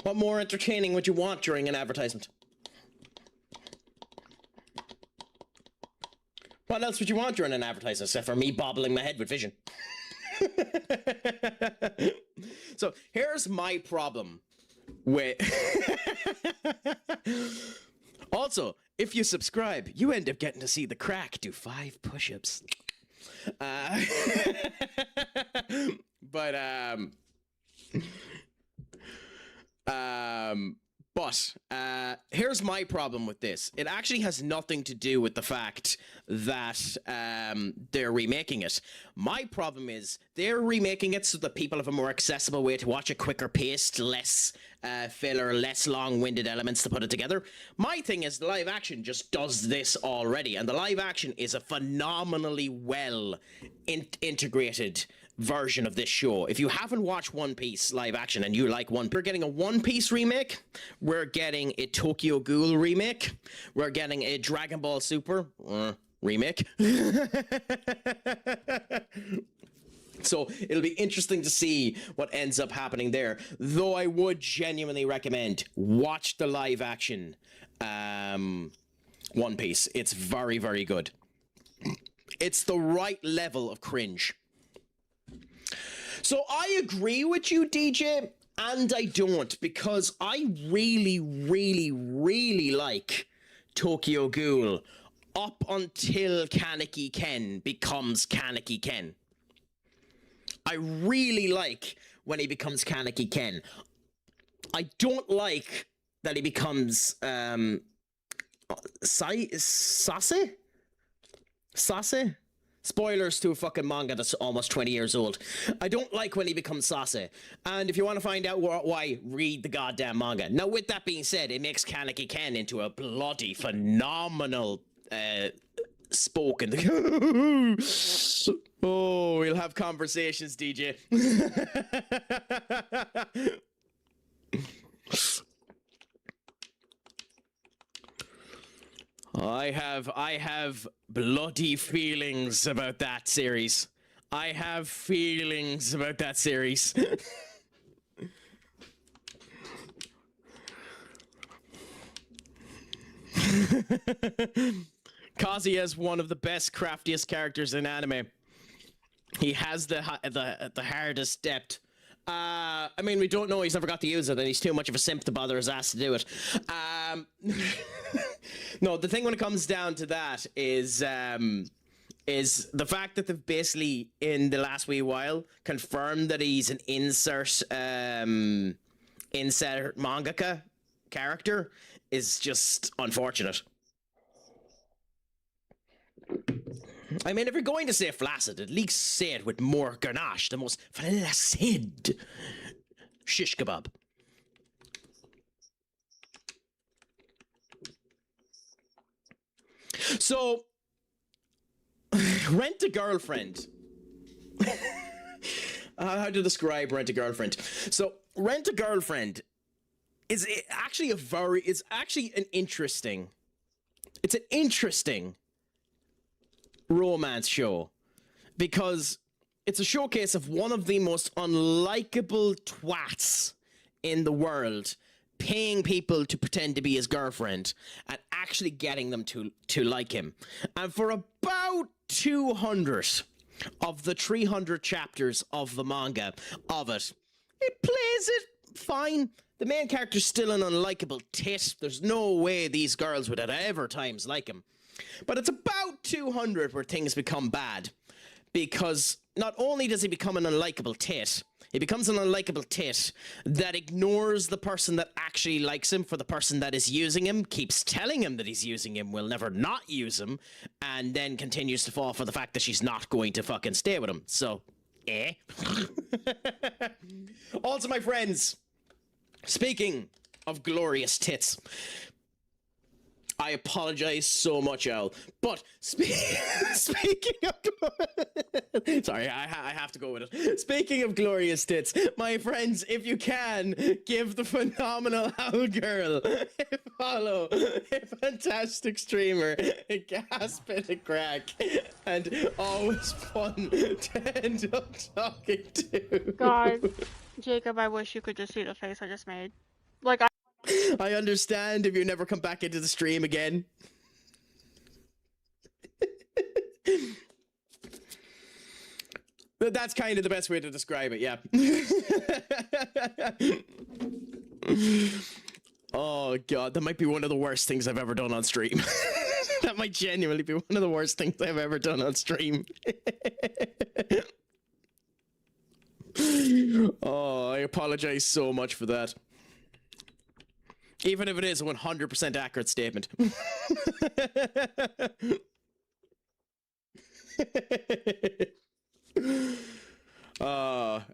What more entertaining would you want during an advertisement? What else would you want during an advertisement except for me bobbling my head with Vision? So here's my problem with... Also, if you subscribe, you end up getting to see the Craic do 5 push-ups. Here's my problem with this. It actually has nothing to do with the fact that they're remaking it. My problem is they're remaking it so that people have a more accessible way to watch it, quicker paced, less filler, less long-winded elements to put it together. My thing is the live action just does this already, and the live action is a phenomenally well integrated version of this show. If you haven't watched One Piece live action and you like One Piece, we're getting a One Piece remake, we're getting a Tokyo Ghoul remake, we're getting a Dragon Ball Super remake. So it'll be interesting to see what ends up happening there. Though I would genuinely recommend watch the live action One Piece. It's very, very good. It's the right level of cringe. So I agree with you, DJ, and I don't, because I really, really, really like Tokyo Ghoul up until Kaneki Ken becomes Kaneki Ken. I really like when he becomes Kaneki Ken. I don't like that he becomes Sase? Sase? Spoilers to a fucking manga that's almost 20 years old. I don't like when he becomes Sase. And if you want to find out why, read the goddamn manga. Now, with that being said, it makes Kaneki Ken into a bloody phenomenal spoken. Oh, we'll have conversations, DJ. I have bloody feelings about that series. I have feelings about that series. Kazuya is one of the best, craftiest characters in anime. He has the hardest depth. I mean, we don't know. He's never got to use it, and he's too much of a simp to bother his ass to do it. No, the thing when it comes down to that is the fact that they've basically, in the last wee while, confirmed that he's an insert mangaka character is just unfortunate. I mean, if you're going to say flaccid, at least say it with more ganache, the most flaccid shish kebab. So, Rent a Girlfriend. How to describe Rent a Girlfriend? So, Rent a Girlfriend is actually an interesting romance show, because it's a showcase of one of the most unlikable twats in the world paying people to pretend to be his girlfriend and actually getting them to like him. And for about 200 of the 300 chapters of the manga of it plays it fine. The main character's still an unlikable tit. There's no way these girls would at ever times like him. But it's about 200 where things become bad, because not only does he become an unlikable tit, he becomes an unlikable tit that ignores the person that actually likes him for the person that is using him, keeps telling him that he's using him, will never not use him, and then continues to fall for the fact that she's not going to fucking stay with him. So, Also, my friends, speaking of glorious tits, I apologize so much, Al. But speaking of... Sorry, I have to go with it. Speaking of glorious tits, my friends, if you can, give the phenomenal Owl Girl a follow. A fantastic streamer, a gasp and a crack, and always fun to end up talking to. God, Jacob, I wish you could just see the face I just made. Like, I understand if you never come back into the stream again. But that's kind of the best way to describe it, yeah. Oh god, that might be one of the worst things I've ever done on stream. That might genuinely be one of the worst things I've ever done on stream. Oh, I apologize so much for that. Even if it is a 100% accurate statement.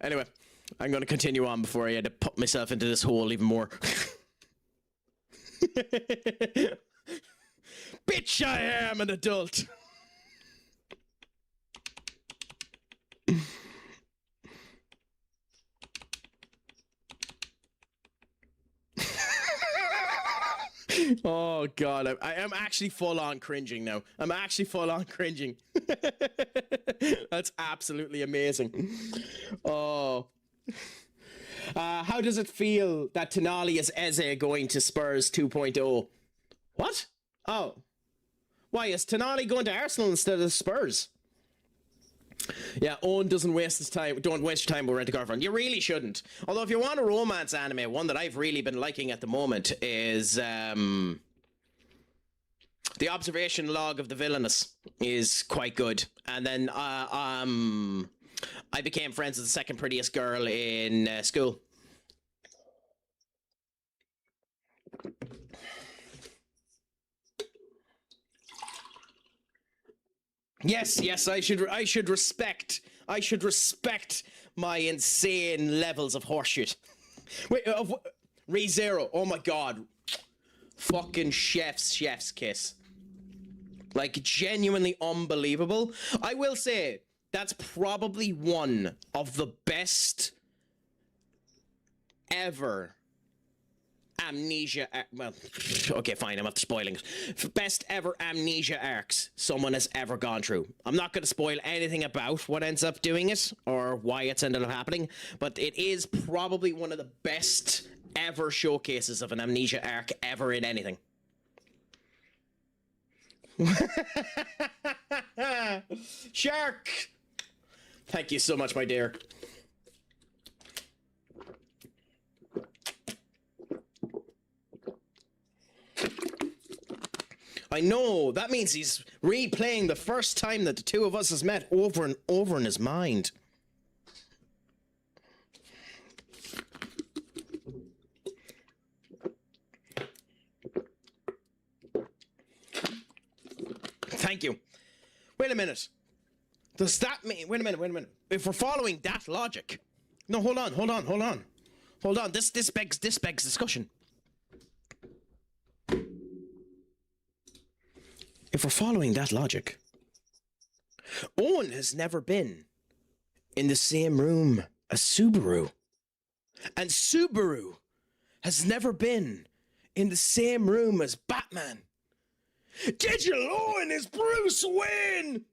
Anyway, I'm going to continue on before I had to put myself into this hole even more. Bitch, I am an adult. Oh god, I am actually full on cringing now. I'm actually full on cringing. That's absolutely amazing. Oh. How does it feel that Tonali is Eze going to Spurs 2.0? What? Oh. Why, is Tonali going to Arsenal instead of Spurs? Yeah, Owen doesn't waste his time. Don't waste your time with Rent-A-Girlfriend. You really shouldn't. Although, if you want a romance anime, one that I've really been liking at the moment is The Observation Log of the Villainous is quite good. And then I became friends with the second prettiest girl in school. Yes, I should respect my insane levels of horseshit. Wait, ReZero, oh my god. Fucking chef's kiss. Like, genuinely unbelievable. I will say, that's probably one of the best ever amnesia, well, okay, fine, I'm after spoiling it. Best ever amnesia arcs someone has ever gone through. I'm not going to spoil anything about what ends up doing it or why it's ended up happening, but it is probably one of the best ever showcases of an amnesia arc ever in anything. Shark! Thank you so much, my dear. I know, that means he's replaying the first time that the two of us has met over and over in his mind. Thank you. Wait a minute. Does that mean... Wait a minute. If we're following that logic... No, hold on. This begs discussion. If we're following that logic, Owen has never been in the same room as Subaru. And Subaru has never been in the same room as Batman. Digital Owen is Bruce Wayne!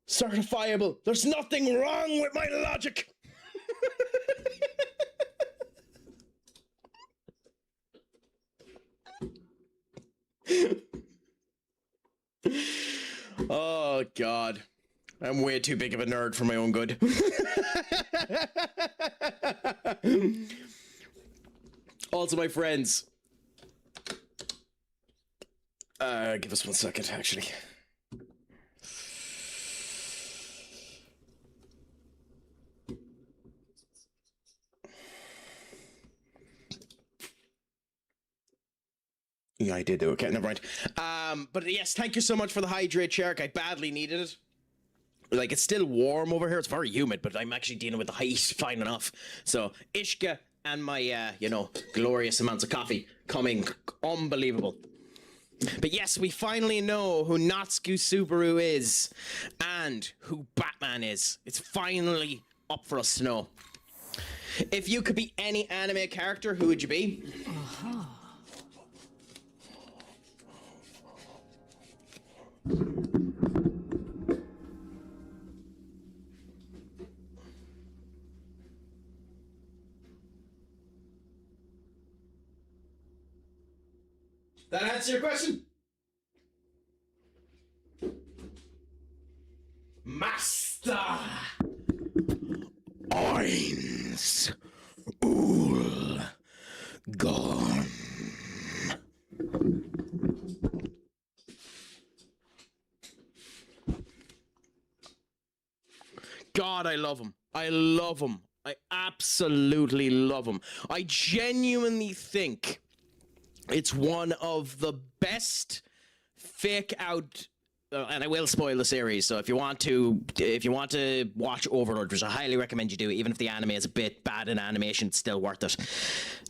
Certifiable. There's nothing wrong with my logic. Oh, God. I'm way too big of a nerd for my own good. Also, my friends. Give us 1 second, actually. Yeah, I did do. Okay, never mind. But yes, thank you so much for the hydrate, Shark. I badly needed it. Like, it's still warm over here. It's very humid, but I'm actually dealing with the heat fine enough. So, Ishka and my, glorious amounts of coffee coming. Unbelievable. But yes, we finally know who Natsuki Subaru is and who Batman is. It's finally up for us to know. If you could be any anime character, who would you be? That answer your question? Master Eins Ul Gone. God, I love him. I love him. I absolutely love him. I genuinely think it's one of the best fake out, and I will spoil the series. So if you want to watch Overlord, which I highly recommend you do, even if the anime is a bit bad in animation, it's still worth it.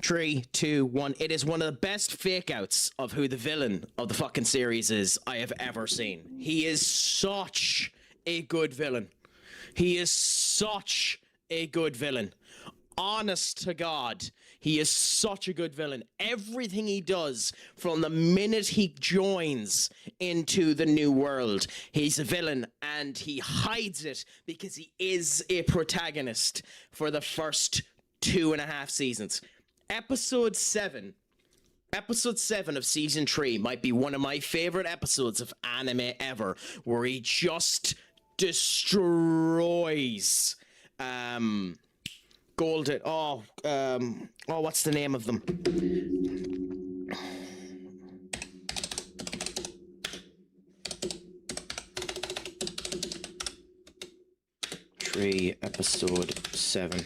3, 2, 1. It is one of the best fake outs of who the villain of the fucking series is I have ever seen. He is such a good villain. He is such a good villain. Honest to God, he is such a good villain. Everything he does from the minute he joins into the new world, he's a villain, and he hides it because he is a protagonist for the first 2.5 seasons. Episode 7 Episode 7 of season 3 might be one of my favorite episodes of anime ever, where he just destroys Golden. What's the name of them? Episode 7.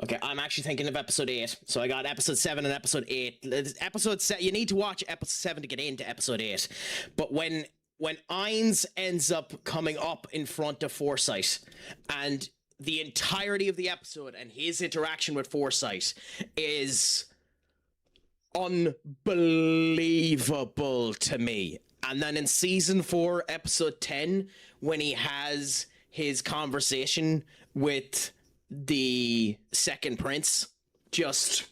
Okay, I'm actually thinking of episode 8. So I got episode 7 and episode 8. You need to watch episode 7 to get into episode 8. But when Ainz ends up coming up in front of Foresight, and the entirety of the episode and his interaction with Foresight is unbelievable to me. And then in season 4, episode 10, when he has his conversation with the second prince, just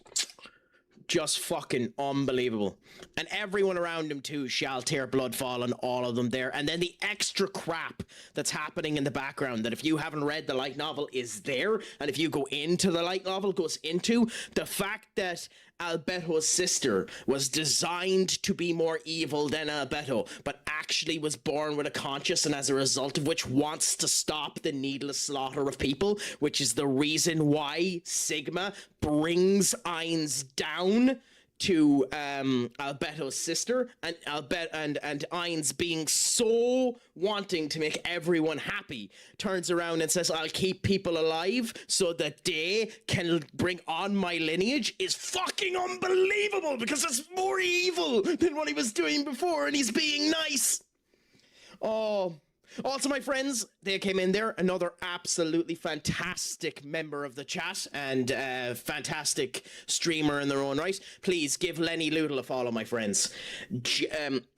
fucking unbelievable. And everyone around him too, Shaltir, Bloodfall, and all of them there. And then the extra crap that's happening in the background that if you haven't read the light novel is there, and if you go into the light novel, goes into the fact that Albeto's sister was designed to be more evil than Albeto, but actually was born with a conscience, and as a result of which wants to stop the needless slaughter of people, which is the reason why Sigma brings Ainz down to Albeto's sister, and and Ainz being so wanting to make everyone happy turns around and says, I'll keep people alive so that they can bring on my lineage, is fucking unbelievable, because it's more evil than what he was doing before, and he's being nice. Oh. Also, my friends, they came in there. Another absolutely fantastic member of the chat and fantastic streamer in their own right. Please give Lenny Loodle a follow, my friends.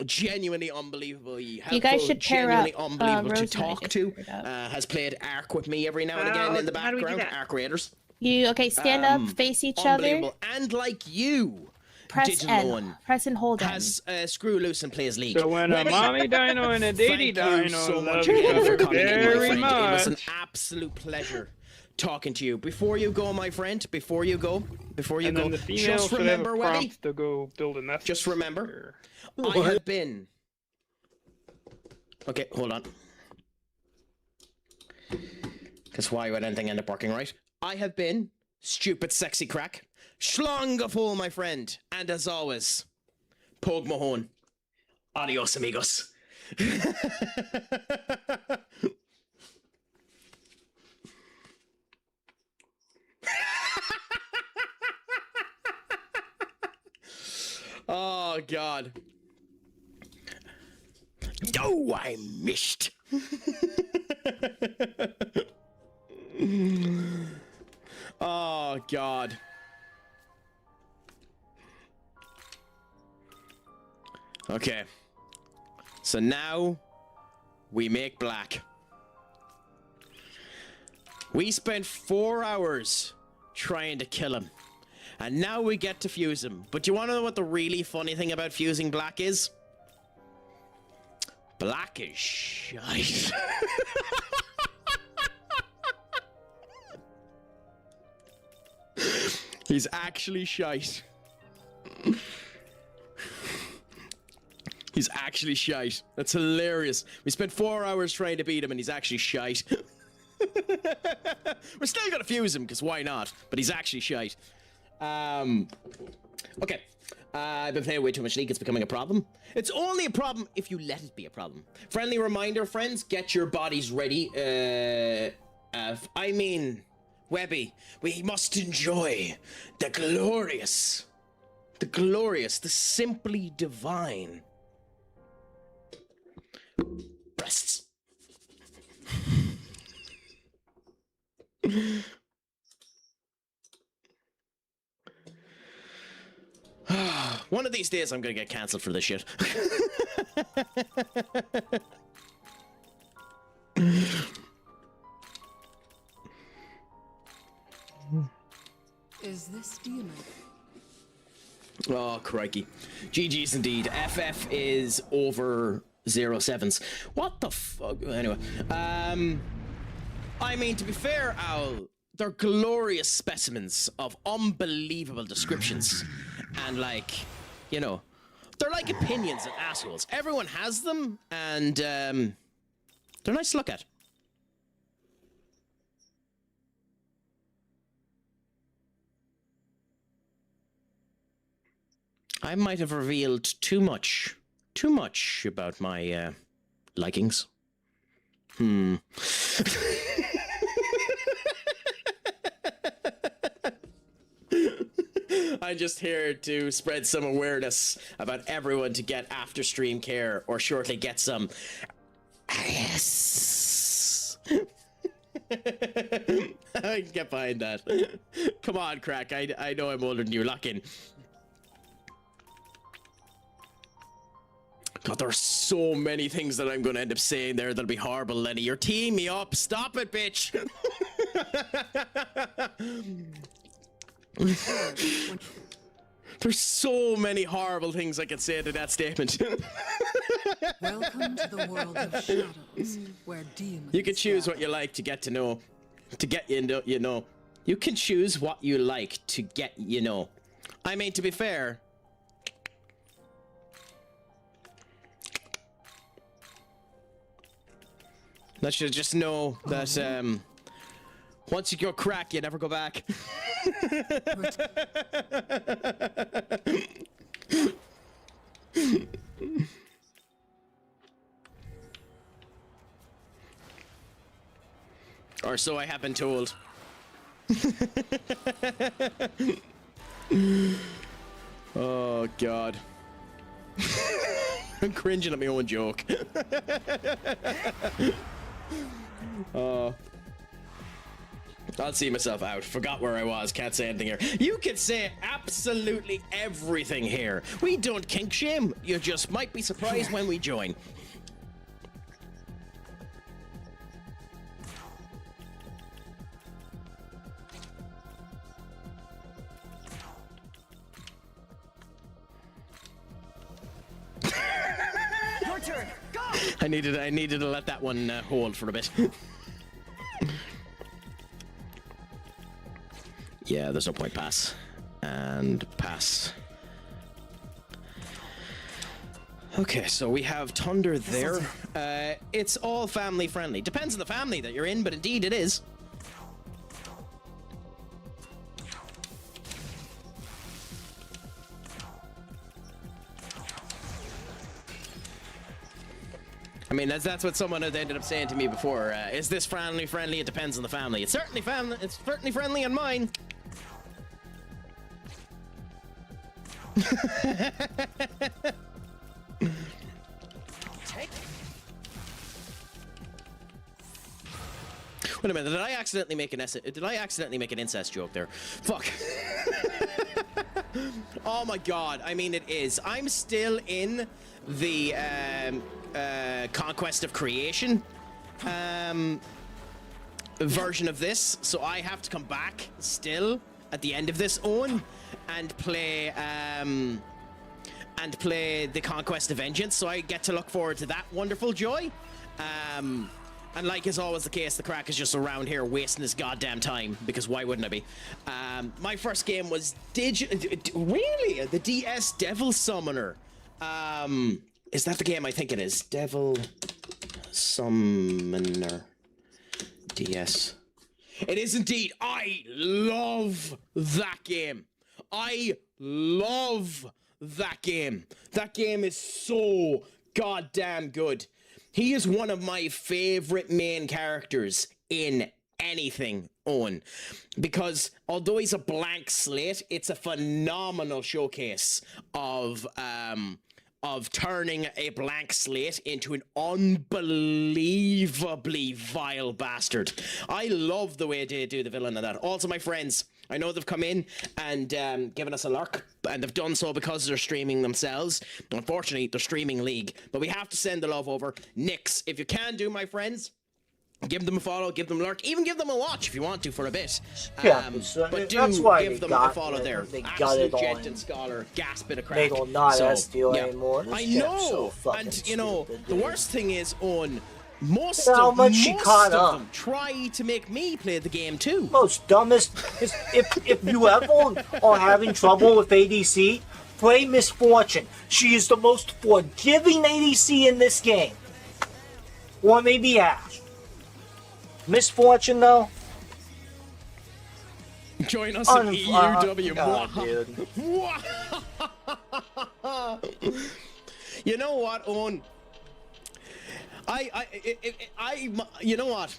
Genuinely unbelievable. You guys should pair genuinely up. unbelievable to Rosemary talk just to. figured out. Has played Ark with me every now and again in the How do we do background. that? Ark Raiders. You stand up, face each other, Unbelievable. And like you, press Digital N, One press and hold N. has Screw Loose and plays League. So when a Which- mommy dino and a daddy Thank you dino so love much each again for other coming in, my very friend. It was an much. absolute pleasure talking to you. Before you go, my friend, before you go, And then the female just should have a remember, Webby, prompt to go build a nest. just remember, I have been... Okay, hold on. Because why would anything end up working right? I have been Stupid Sexy Crack, Schlongafol, my friend, and as always, Pogue Mahone. Adios, amigos. Oh, God. Oh, I missed. Oh, God. Okay. So now we make black. We spent 4 hours trying to kill him. And now we get to fuse him. But do you want to know what the really funny thing about fusing black is? Black is shite. He's actually shite. He's actually shite. That's hilarious. We spent 4 hours trying to beat him and he's actually shite. We're still gonna fuse him, because why not? But he's actually shite. Okay. I've been playing way too much League. It's becoming a problem. It's only a problem if you let it be a problem. Friendly reminder, friends, get your bodies ready. I mean, Webby, we must enjoy the glorious, the simply divine breasts. One of these days I'm gonna get cancelled for this shit. Is this demon? Oh, crikey. GG's indeed. FF is over 07s. What the fuck? Anyway. I mean, to be fair, Owl, they're glorious specimens of unbelievable descriptions. And, like, you know, they're like opinions and assholes. Everyone has them, and they're nice to look at. I might have revealed too much about my likings. I'm just here to spread some awareness about everyone to get after stream care or shortly get some yes. I can get behind that. Come on, Craic. I know I'm older than you. Lock in. God, there are so many things that I'm going to end up saying there that'll be horrible, Lenny. You're teeing me up. Stop it, bitch. There's so many horrible things I could say to that statement. Welcome to the world of shadows, where demons. You can choose what you like to get to know. To get you know. You can choose what you like to get you know. I mean, to be fair, let you just know that once you go Craic, you never go back. Or so I have been told. Oh God. I'm cringing at my own joke. I'll see myself out. Forgot where I was. Can't say anything here. You can say absolutely everything here. We don't kink shame. You just might be surprised when we join. Your turn. Go. I needed to let that one hold for a bit. Yeah, there's no point. Pass. And pass. Okay, so we have Thunder there. It's all family friendly. Depends on the family that you're in, but indeed it is. I mean, that's what someone had ended up saying to me before. Is this family friendly? It depends on the family. It's certainly friendly on mine. Wait a minute, did I accidentally make an incest joke there? Fuck. Oh my God, I mean it is. I'm still in the Conquest of Creation version of this, so I have to come back still at the end of this own and play the Conquest of Vengeance, so I get to look forward to that wonderful joy. And like is always the case, the Craic is just around here wasting his goddamn time, because why wouldn't I be? My first game was really the DS Devil Summoner. Is that the game I think it is? Devil Summoner DS. It is indeed. I love that game. I love that game. That game is so goddamn good. He is one of my favorite main characters in anything on, because although he's a blank slate, it's a phenomenal showcase of turning a blank slate into an unbelievably vile bastard. I love the way they do the villain of that. Also, my friends, I know they've come in and given us a lurk, and they've done so because they're streaming themselves. Unfortunately, they're streaming League, but we have to send the love over. Nix, if you can do, my friends, give them a follow, give them a lurk, even give them a watch if you want to for a bit. Yeah, but do that's why give them a follow there. They got Absolute it gent on. and scholar, gasp bit of They Craic. will not so, SDO yeah. anymore. This I chap's know, so fucking and you know, stupid, the dude. worst thing is, Most Look how of, much she most caught of up. them try to make me play the game too. Most dumbest is if you ever are having trouble with ADC, play Misfortune. She is the most forgiving ADC in this game. Or maybe Ash. Misfortune though. Join us in EUW. Dude. You know what, Owen? You know what?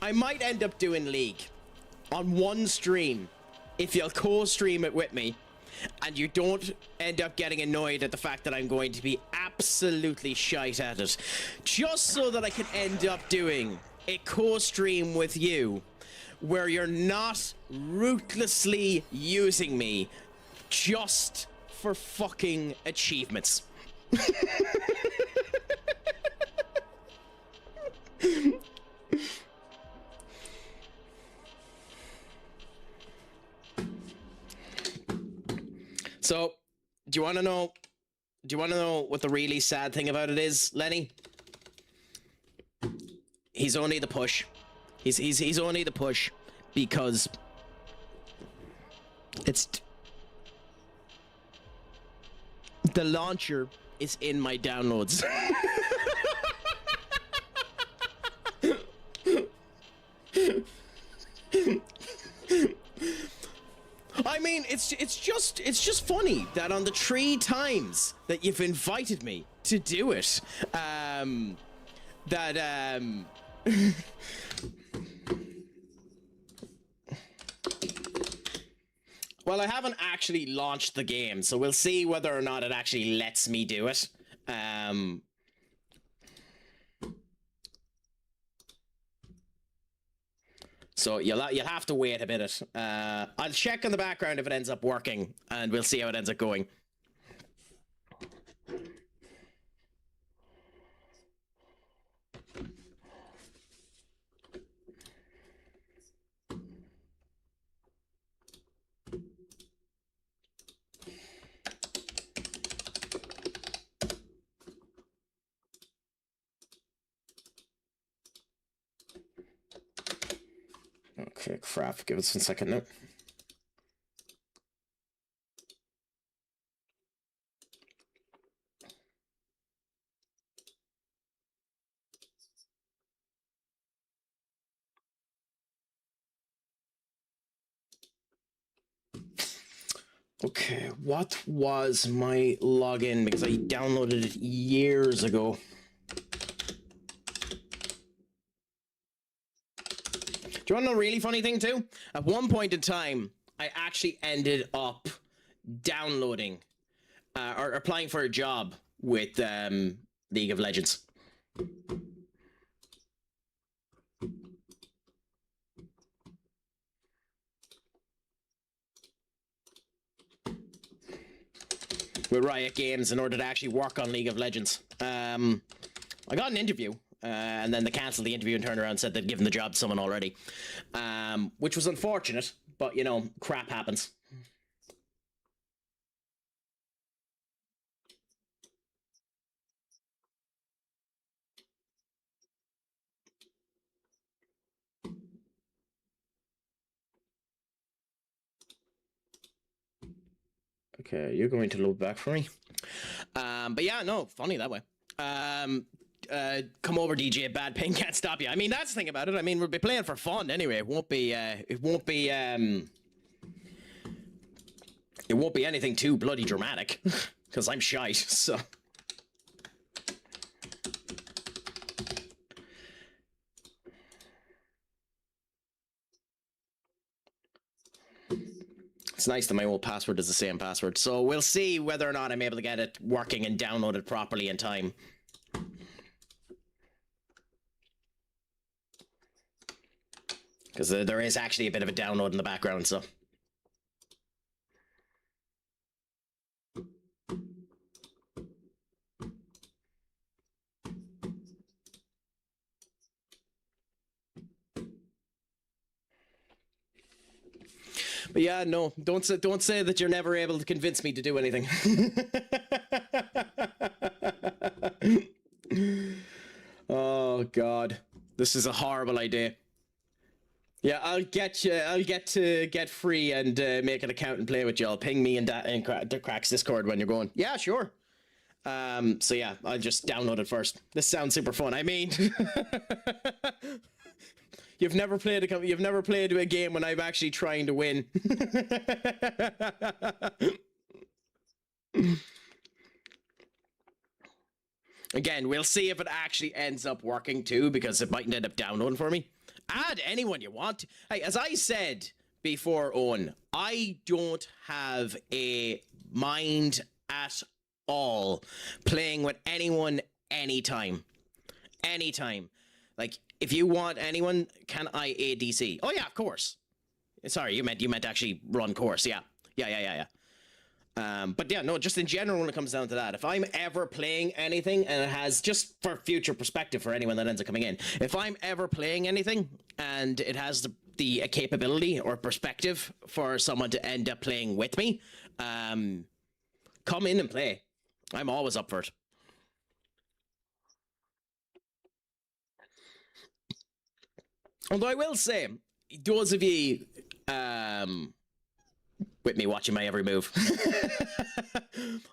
I might end up doing League on one stream if you'll co-stream it with me, and you don't end up getting annoyed at the fact that I'm going to be absolutely shite at it, just so that I can end up doing a co-stream with you where you're not ruthlessly using me just for fucking achievements. So, do you want to know what the really sad thing about it is, Lenny? He's only the push. He's only the push because it's the launcher is in my downloads. I mean, it's just funny that on the 3 times that you've invited me to do it, well, I haven't actually launched the game, so we'll see whether or not it actually lets me do it. So you'll have to wait a minute. I'll check in the background if it ends up working, and we'll see how it ends up going. Okay, crap. Give us a second now. Okay, what was my login? Because I downloaded it years ago. Do you want to know a really funny thing too? At one point in time, I actually ended up downloading or applying for a job with League of Legends. With Riot Games in order to actually work on League of Legends. I got an interview. And then they cancelled the interview and turned around and said they'd given the job to someone already. Which was unfortunate, but, you know, crap happens. Okay, you're going to load back for me. But yeah, no, funny that way. Come over, DJ. Bad pain can't stop you. I mean, that's the thing about it. I mean, we'll be playing for fun anyway. It won't be anything too bloody dramatic, because I'm shite. So. It's nice that my old password is the same password. So we'll see whether or not I'm able to get it working and download it properly in time. Because there is actually a bit of a download in the background, so. But yeah, no, don't say that you're never able to convince me to do anything. Oh God. This is a horrible idea. Yeah, I'll get to get free and make an account and play with y'all. Ping me in Craic's Discord when you're going. Yeah, sure. So yeah, I'll just download it first. This sounds super fun. I mean, you've never played a game when I'm actually trying to win. Again, we'll see if it actually ends up working too, because it might end up downloading for me. Add anyone you want. Hey, as I said before, Owen, I don't have a mind at all playing with anyone anytime. Anytime. Like, if you want anyone, can I ADC? Oh yeah, of course. Sorry, you meant actually run course. Yeah. But yeah, no, just in general when it comes down to that, if I'm ever playing anything, and it has, just for future perspective for anyone that ends up coming in, if I'm ever playing anything and it has the capability or perspective for someone to end up playing with me, come in and play. I'm always up for it. Although I will say, those of you with me watching my every move.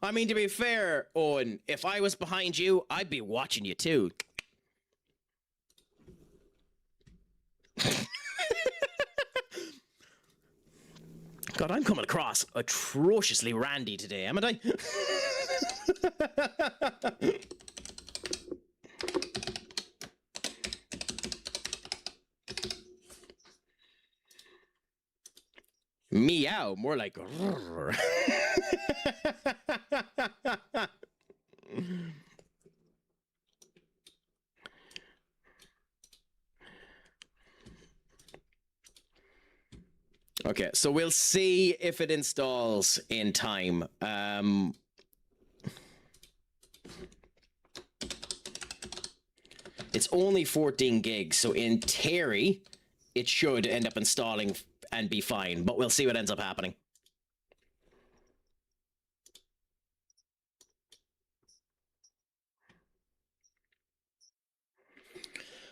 I mean, to be fair, Owen, if I was behind you, I'd be watching you too. God, I'm coming across atrociously randy today, haven't I? Meow, more like roar. Okay, so we'll see if it installs in time. It's only 14 gigs, so in theory, it should end up installing and be fine, but we'll see what ends up happening.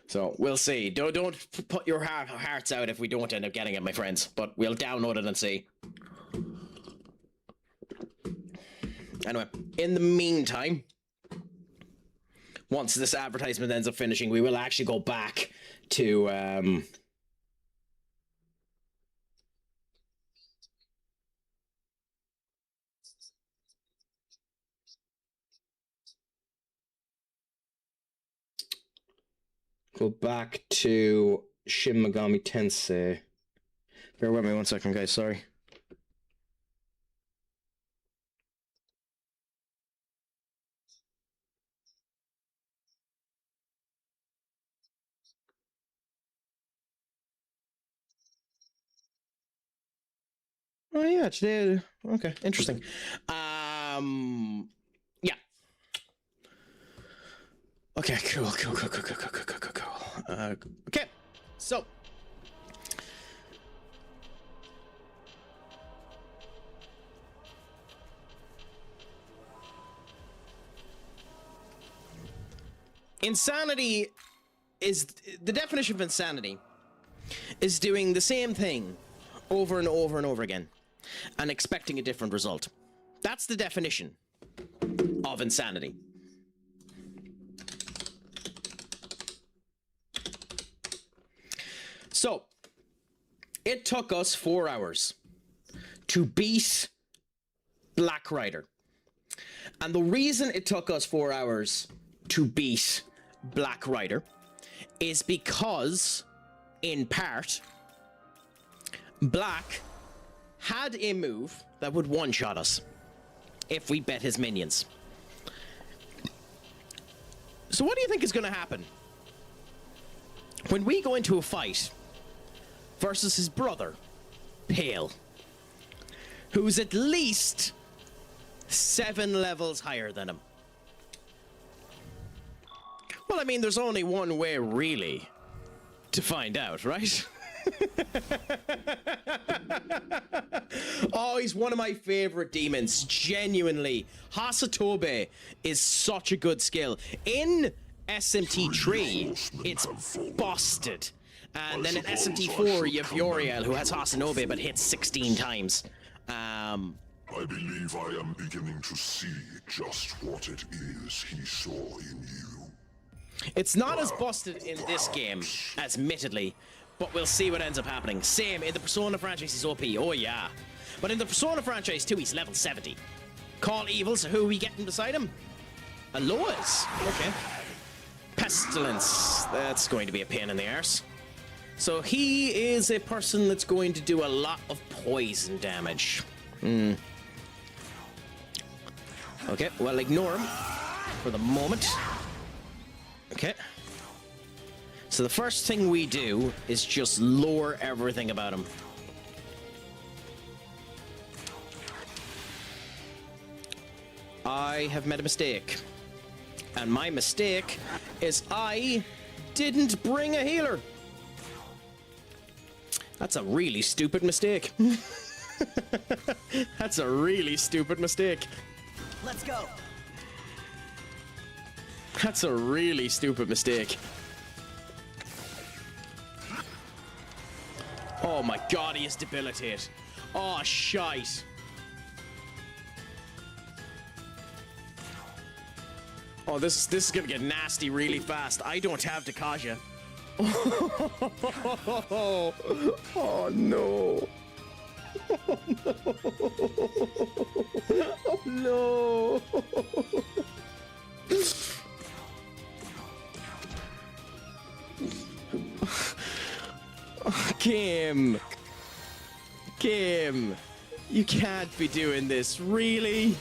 So we'll see. Don't put your hearts out if we don't end up getting it, my friends, but we'll download it and see. Anyway, in the meantime, once this advertisement ends up finishing, we will actually go back to Shin Megami Tensei. Bear with me 1 second, guys, sorry. Oh yeah, today. Okay, interesting. Yeah. Okay, cool. Okay, so insanity is the definition of insanity is doing the same thing over and over and over again and expecting a different result. That's the definition of insanity. So, it took us 4 hours to beat Black Rider. And the reason it took us 4 hours to beat Black Rider is because, in part, Black had a move that would one-shot us if we bet his minions. So what do you think is going to happen when we go into a fight versus his brother, Pale, who's at least 7 levels higher than him? Well, I mean, there's only one way, really, to find out, right? Oh, he's one of my favorite demons, genuinely. Hasatobe is such a good skill. In SMT3, it's busted. And then in SMT4, you have Uriel, who has Hasanobe, but hits 16 times. I believe I am beginning to see just what it is he saw in you. It's not as busted in this game, admittedly, but we'll see what ends up happening. Same, in the Persona franchise, he's OP, oh yeah. But in the Persona franchise too, he's level 70. Call Evil, so who are we getting beside him? Alois, okay. Pestilence, that's going to be a pain in the arse. So he is a person that's going to do a lot of poison damage. Okay, well, ignore him for the moment. Okay. So the first thing we do is just lower everything about him. I have made a mistake. And my mistake is I didn't bring a healer. That's a really stupid mistake. That's a really stupid mistake. Let's go. That's a really stupid mistake. Oh my god, he is debilitated. Oh, shite. Oh, this is gonna get nasty really fast. I don't have Dekaja. Oh no. Oh no. Oh no. Kim. Kim. You can't be doing this, really?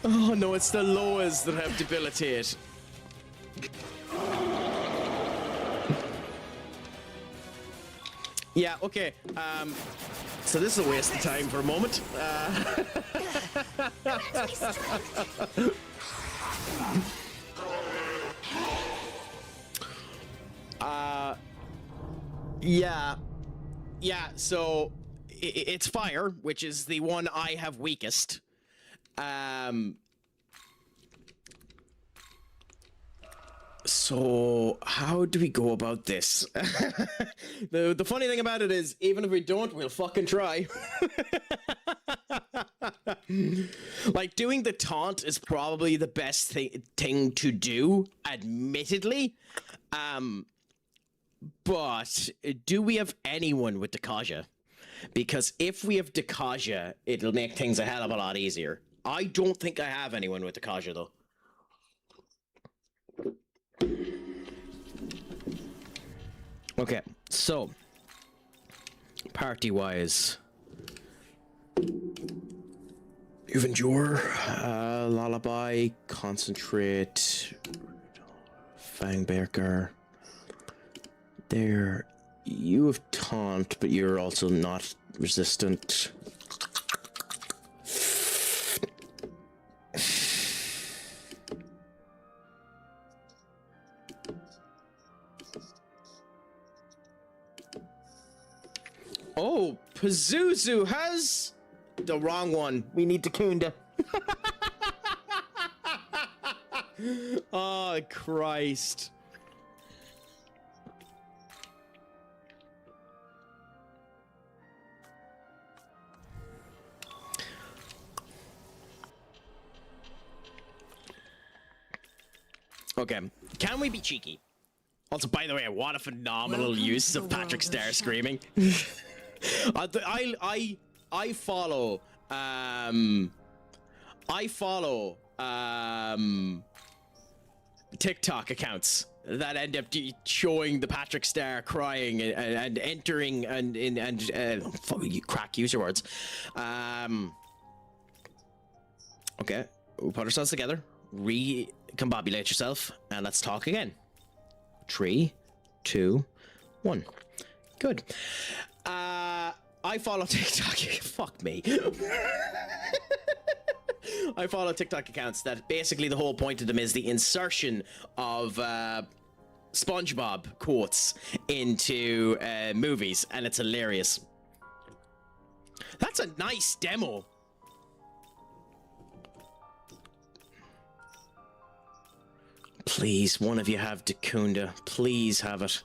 Oh no, it's the Loas that have debilitate. Yeah, okay. So this is a waste of time for a moment. Yeah, so it's fire, which is the one I have weakest. So how do we go about this? The funny thing about it is, even if we don't, we'll fucking try. Like, doing the taunt is probably the best thing to do, admittedly. But do we have anyone with Dekaja? Because if we have Dekaja, it'll make things a hell of a lot easier. I don't think I have anyone with Dekaja, though. Okay, so party-wise, you've endure, lullaby, concentrate, Fangbearer. There, you have taunt, but you're also not resistant. Oh, Pazuzu has the wrong one. We need Takunda. Oh, Christ. Okay, can we be cheeky? Also, by the way, what a phenomenal use of Patrick Star screaming. I follow TikTok accounts that end up showing the Patrick Star crying and entering and fuck you, crack, use your words. Okay, we'll put ourselves together, recombobulate yourself, and let's talk again. 3, 2, 1. Good. I follow TikTok. Fuck me. I follow TikTok accounts that basically the whole point of them is the insertion of SpongeBob quotes into movies, and it's hilarious. That's a nice demo. Please, one of you have Dakunda. Please have it.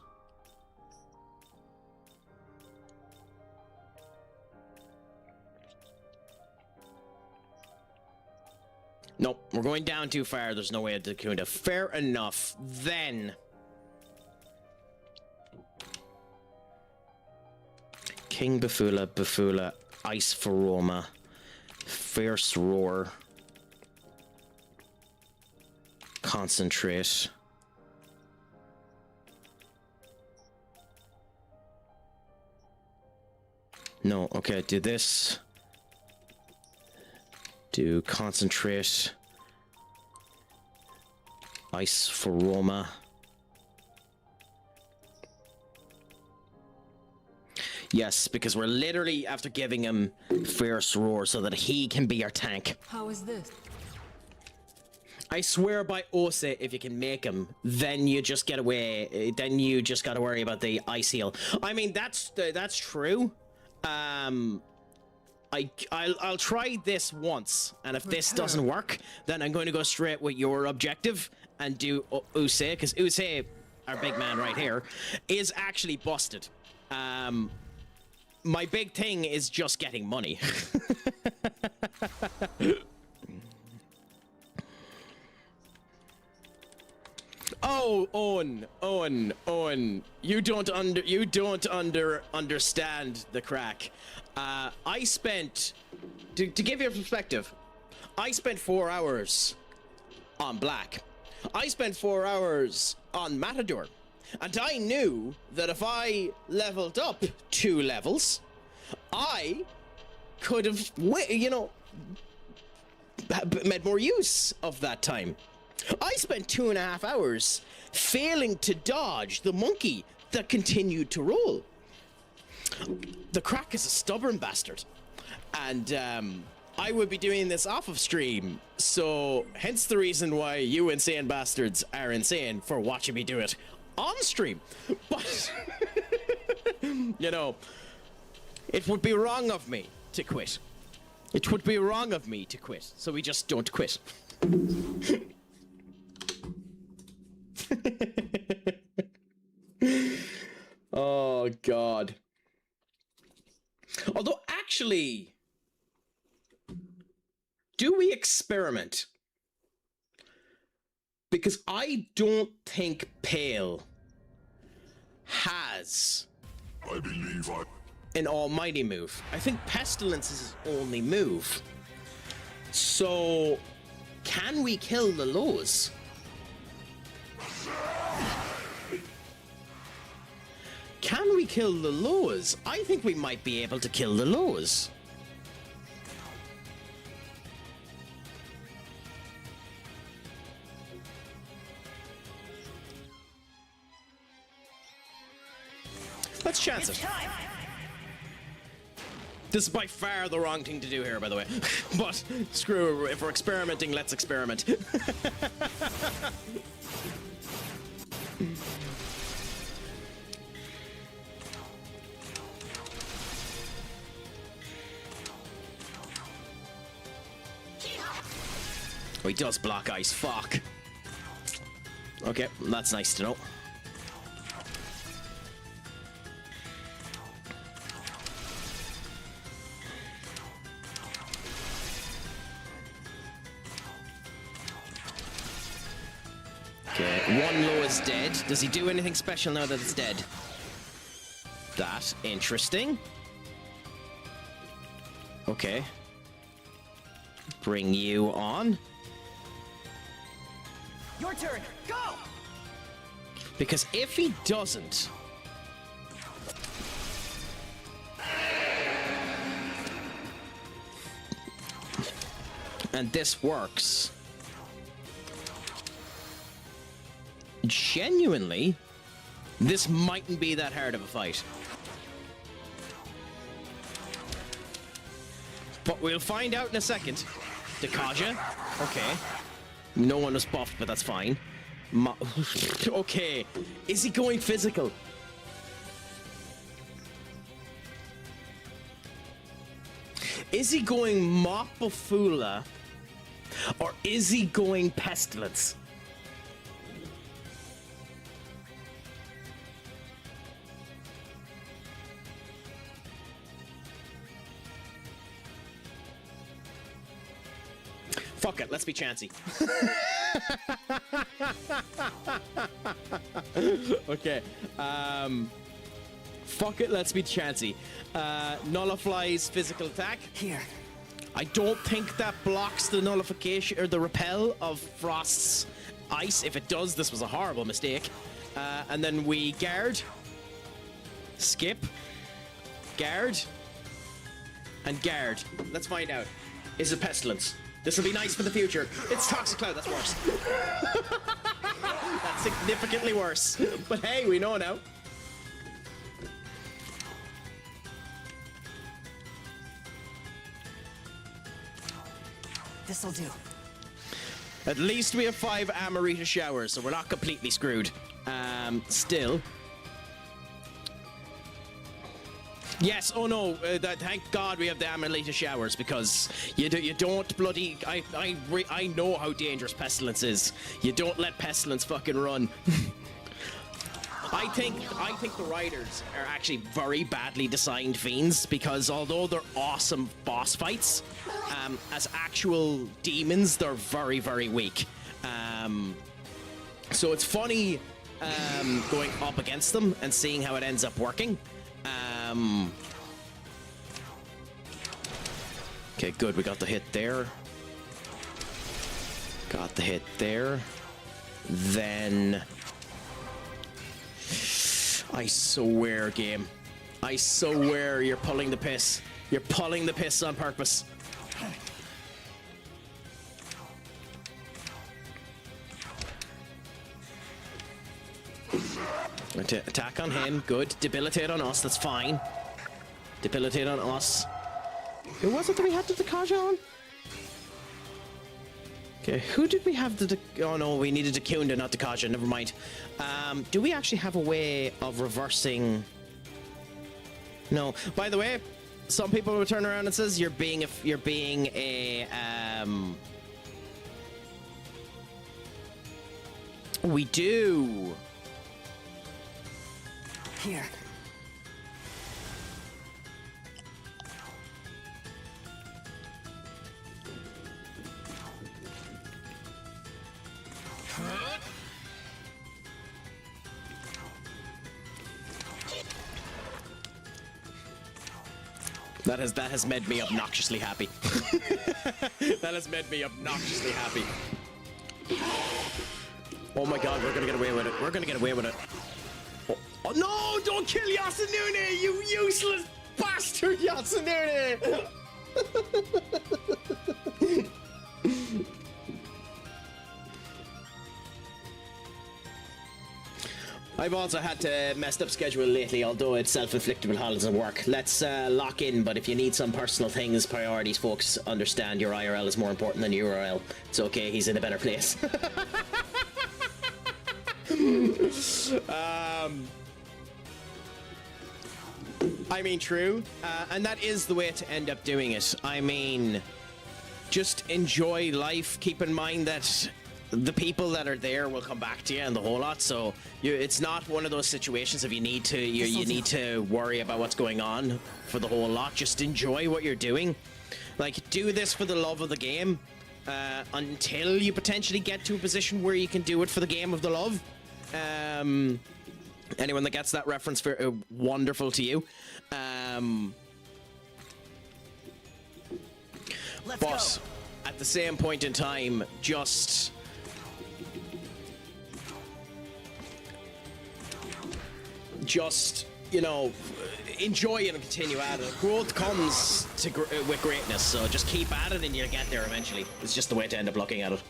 Nope, we're going down too far. There's no way at Dakunda. Fair enough. Then. King Bafula, Bafula, Ice Feroma, Fierce Roar, Concentrate. No, okay, do this. Do Concentrate, Ice Feroma. Yes, because we're literally after giving him Fierce Roar so that he can be our tank. How is this? I swear by Ose, if you can make him, then you just get away. Then you just got to worry about the ice heal. I mean, that's true. I'll try this once, and if this doesn't work, then I'm going to go straight with your objective and do Use, because Use, our big man right here, is actually busted. My big thing is just getting money. Oh, Owen, you don't understand the crack. I spent, to give you a perspective, I spent 4 hours on Black. I spent 4 hours on Matador. And I knew that if I leveled up 2 levels, I could have, made more use of that time. I spent 2.5 hours failing to dodge the monkey that continued to roll. The crack is a stubborn bastard. And I would be doing this off of stream, so hence the reason why you insane bastards are insane for watching me do it on stream. But, it would be wrong of me to quit. It would be wrong of me to quit, so we just don't quit. Oh, God. Although, actually, do we experiment? Because I don't think Pale has an almighty move. I think Pestilence is his only move. So, can we kill the lows? Can we kill the lows? I think we might be able to kill the lows. Let's chance it. This is by far the wrong thing to do here, by the way. But screw it, if we're experimenting, let's experiment. Oh, he does block ice, fuck. Okay, that's nice to know. Okay, one low is dead. Does he do anything special now that it's dead? That's interesting. Okay. Bring you on. Your turn, go! Because if he doesn't... and this works... genuinely, this mightn't be that hard of a fight. But we'll find out in a second. Dekaja, okay. No one was buffed, but that's fine. Okay, is he going physical? Is he going Mopafula, or is he going Pestilence? Fuck it, let's be chancy. Okay. Fuck it, let's be chancy. Nullifies physical attack. Here. I don't think that blocks the nullification or the repel of Frost's ice. If it does, this was a horrible mistake. And then we guard, skip, guard, and guard. Let's find out. Is it pestilence? This will be nice for the future. It's toxic cloud. That's worse. That's significantly worse. But hey, we know now. This'll do. At least we have 5 Amarita showers, so we're not completely screwed. Still. Yes, oh no, thank God we have the Amarita showers, because you don't bloody... I know how dangerous Pestilence is. You don't let Pestilence fucking run. I think the riders are actually very badly designed fiends, because although they're awesome boss fights, as actual demons, they're very, very weak. So it's funny going up against them and seeing how it ends up working. Okay, good. We got the hit there. Got the hit there. Then... I swear, game. I swear you're pulling the piss. You're pulling the piss on purpose. Attack on him, good. Debilitate on us, that's fine. Debilitate on us. Who was it that we had the Dakaja on? Okay, who did we have the... Oh no, we needed the Kunda, not Dakaja, never mind. Do we actually have a way of reversing... No. By the way, some people will turn around and says you're being a We do. Here. That has made me obnoxiously happy. That has made me obnoxiously happy. Oh my god, we're gonna get away with it. We're gonna get away with it. Oh no! Don't kill Yasunune, you useless bastard, Yasunune! I've also had to messed up schedule lately, although it's self-inflicted with holidays and work. Let's lock in, but if you need some personal things, priorities, folks, understand your IRL is more important than your URL. It's okay, he's in a better place. I mean, true. And that is the way to end up doing it. I mean, just enjoy life. Keep in mind that the people that are there will come back to you and the whole lot. So it's not one of those situations if you need to you need to worry about what's going on for the whole lot. Just enjoy what you're doing. Like, do this for the love of the game until you potentially get to a position where you can do it for the game of the love. Anyone that gets that reference, for wonderful to you. But at the same point in time, just you know, enjoy it and continue at it. Growth comes to with greatness, so just keep at it and you'll get there eventually. It's just the way to end up looking at it.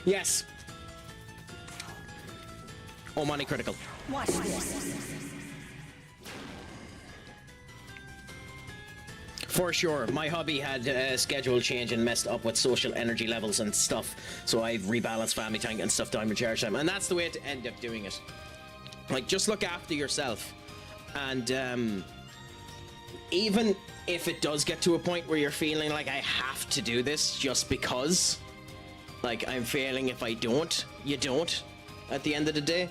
Yes. Oh, money critical. Watch this. For sure, my hobby had a schedule change and messed up with social energy levels and stuff, so I've rebalanced family time and stuff down with charge time, and that's the way to end up doing it. Like, just look after yourself, and even if it does get to a point where you're feeling like I have to do this just because, like, I'm failing if I don't, you don't, at the end of the day.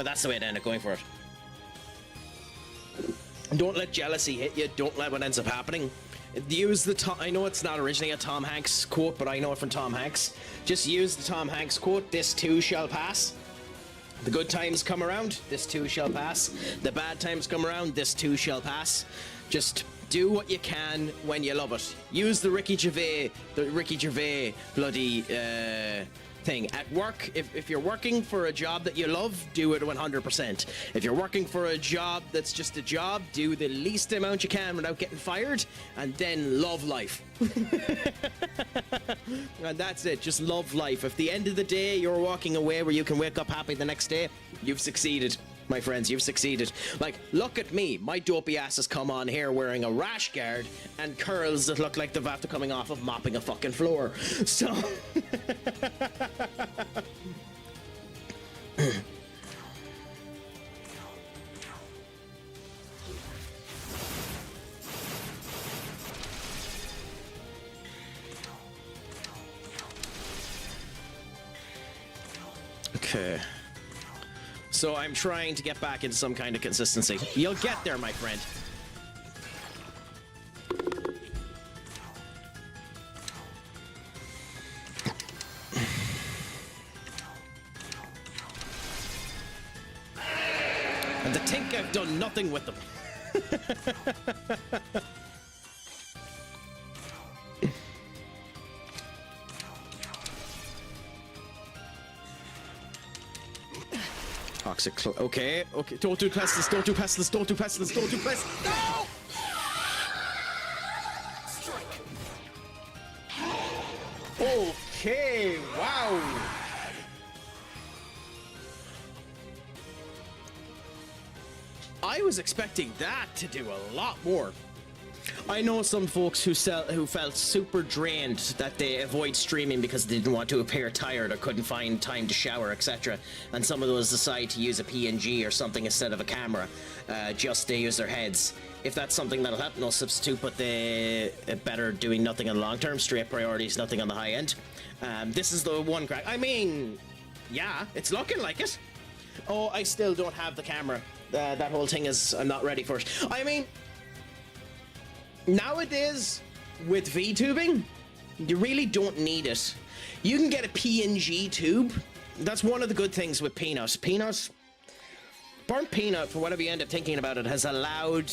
But that's the way to end up going for it. Don't let jealousy hit you. Don't let what ends up happening. Use the I know it's not originally a Tom Hanks quote, but I know it from Tom Hanks. Just use the Tom Hanks quote, "This too shall pass." The good times come around, this too shall pass. The bad times come around, this too shall pass. Just do what you can when you love it. Use the Ricky Gervais bloody thing. At work, if you're working for a job that you love, do it 100%. If you're working for a job that's just a job, do the least amount you can without getting fired, and then love life. And that's it, just love life. If the end of the day you're walking away where you can wake up happy the next day, you've succeeded. My friends, you've succeeded. Like, look at me. My dopey ass has come on here wearing a rash guard and curls that look like they've after coming off of mopping a fucking floor. So... Okay. So I'm trying to get back into some kind of consistency. You'll get there, my friend. And to think I've done nothing with them. Toxic. Okay, okay. Don't do pestilence. Don't do pestilence. Don't do pestilence. Don't do pestilence. No! Okay. Wow. I was expecting that to do a lot more. I know some folks who felt super drained that they avoid streaming because they didn't want to appear tired or couldn't find time to shower, etc. And some of those decide to use a PNG or something instead of a camera, just to use their heads. If that's something that'll help, no substitute, but they better doing nothing on the long term. Straight priorities, nothing on the high end. This is the one crack. I mean, yeah, it's looking like it. Oh, I still don't have the camera. That whole thing is, I'm not ready for it. I mean, nowadays, with VTubing, you really don't need it. You can get a PNG tube. That's one of the good things with Peanut. Burnt Peanut, for whatever you end up thinking about it, has allowed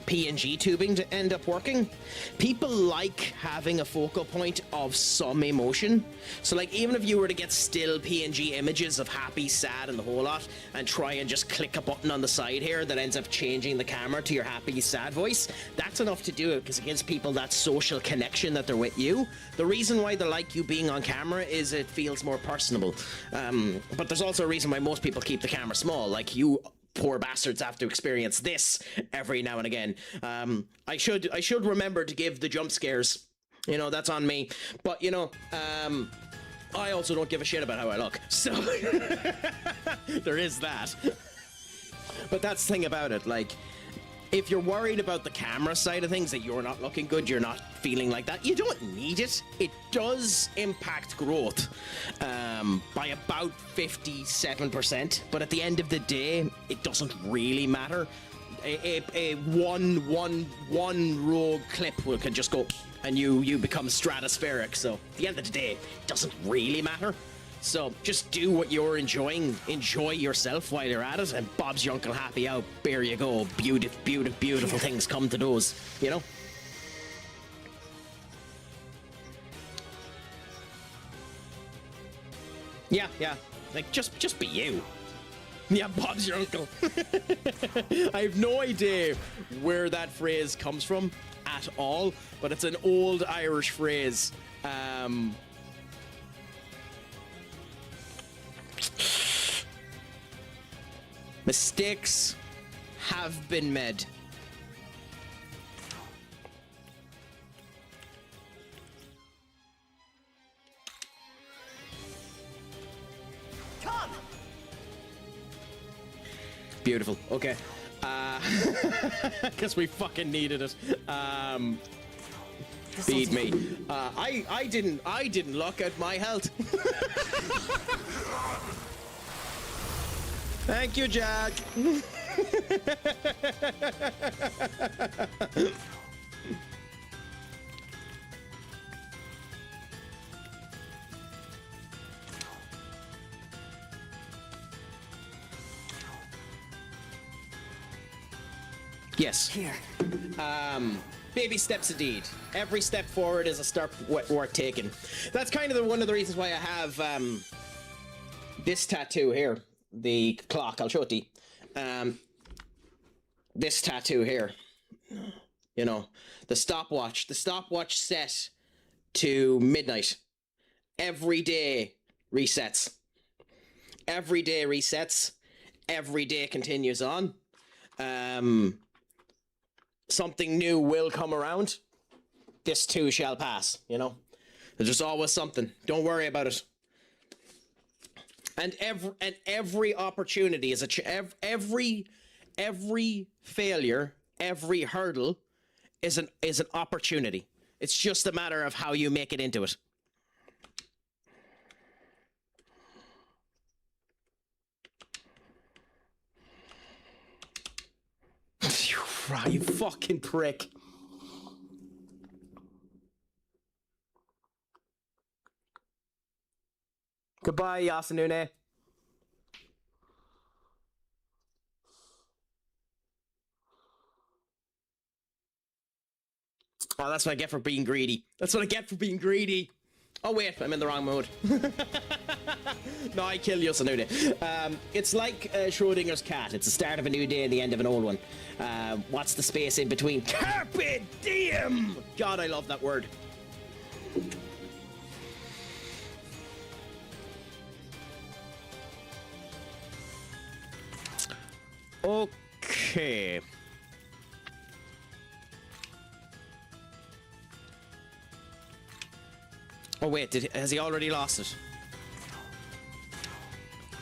PNG tubing to end up working. People like having a focal point of some emotion. So like, even if you were to get still PNG images of happy, sad, and the whole lot, and try and just click a button on the side here that ends up changing the camera to your happy, sad voice, that's enough to do it, because it gives people that social connection that they're with you. The reason why they like you being on camera is it feels more personable. But there's also a reason why most people keep the camera small. Like, you poor bastards have to experience this every now and again. I should remember to give the jump scares. You know, that's on me. But, you know, I also don't give a shit about how I look. So, there is that. But that's the thing about it. Like, if you're worried about the camera side of things, that you're not looking good, you're not feeling like that, you don't need it. It does impact growth by about 57%, but at the end of the day, it doesn't really matter. A one rogue clip can just go, and you become stratospheric. So at the end of the day, it doesn't really matter. So just do what you're enjoying. Enjoy yourself while you're at it, and Bob's your uncle happy out. There you go. Beautiful things come to those, you know? Yeah. Like, just be you. Yeah, Bob's your uncle. I have no idea where that phrase comes from at all, but it's an old Irish phrase. Mistakes have been made. Come! Beautiful. Okay. Guess we fucking needed it. Feed me. I didn't look at my health. Thank you, Jack. Yes. Here. Baby steps indeed. Every step forward is a step worth taking. That's kind of one of the reasons why I have this tattoo here. The clock. I'll show it to you. This tattoo here. You know, the stopwatch. The stopwatch set to midnight. Every day resets. Every day resets. Every day continues on. Something new will come around. This too shall pass, you know? There's always something. Don't worry about it. And every opportunity is every failure, every hurdle is an opportunity. It's just a matter of how you make it into it. You fucking prick. Goodbye, Yasunune. Oh, that's what I get for being greedy. That's what I get for being greedy. Oh wait, I'm in the wrong mode. No, I kill Yasunune. It's like Schrodinger's cat. It's the start of a new day and the end of an old one. What's the space in between? Carpe diem! God, I love that word. Okay. Oh wait, has he already lost it?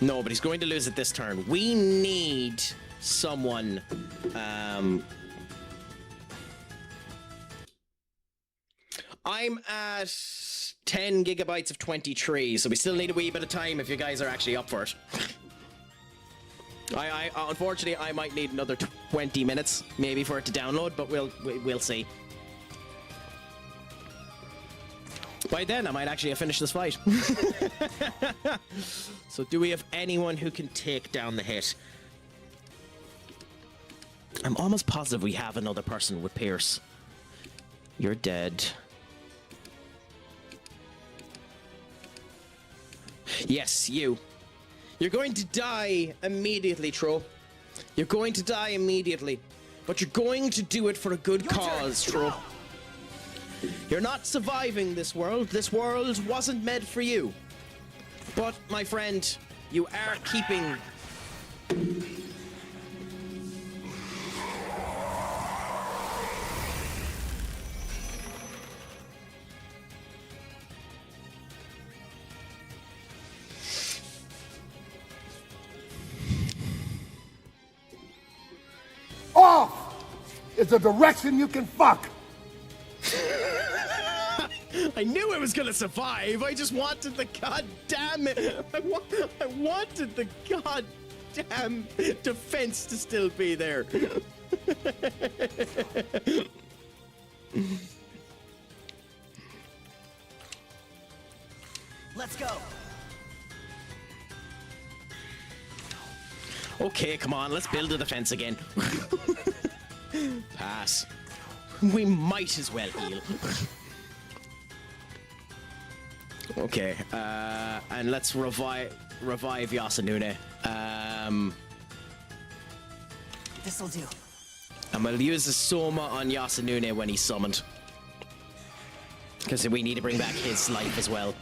No, but he's going to lose it this turn. We need someone. I'm at 10 gigabytes of 23, so we still need a wee bit of time if you guys are actually up for it. I unfortunately, I might need another 20 minutes maybe for it to download, but we'll see. By then, I might actually have finished this fight. So do we have anyone who can take down the hit? I'm almost positive we have another person with Pierce. You're dead. Yes, you. You're going to die immediately, Tro. You're going to die immediately. But you're going to do it for a good cause, Tro. You're not surviving this world. This world wasn't meant for you. But, my friend, you are keeping... Off is a direction you can fuck. I knew it was gonna survive. I just wanted the goddamn it. I wanted the goddamn defense to still be there. Let's go. Okay, come on, let's build a defense again. Pass. We might as well heal. Okay, and let's revive Yasunune. This'll do. I'm gonna use the Soma on Yasunune when he's summoned. Because we need to bring back his life as well.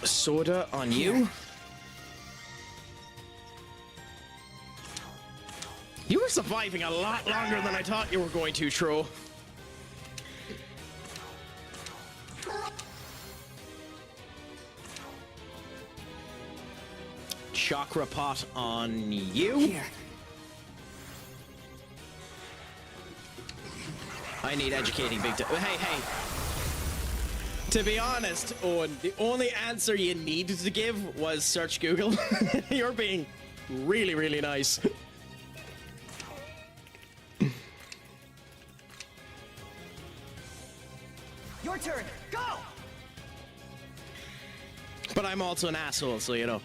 Soda on you. You were surviving a lot longer than I thought you were going to, Tro. Chakra pot on you. Here. I need educating big time. Hey, hey. To be honest, Owen, the only answer you needed to give was search Google. You're being really, really nice. Your turn. Go. But I'm also an asshole, so you know.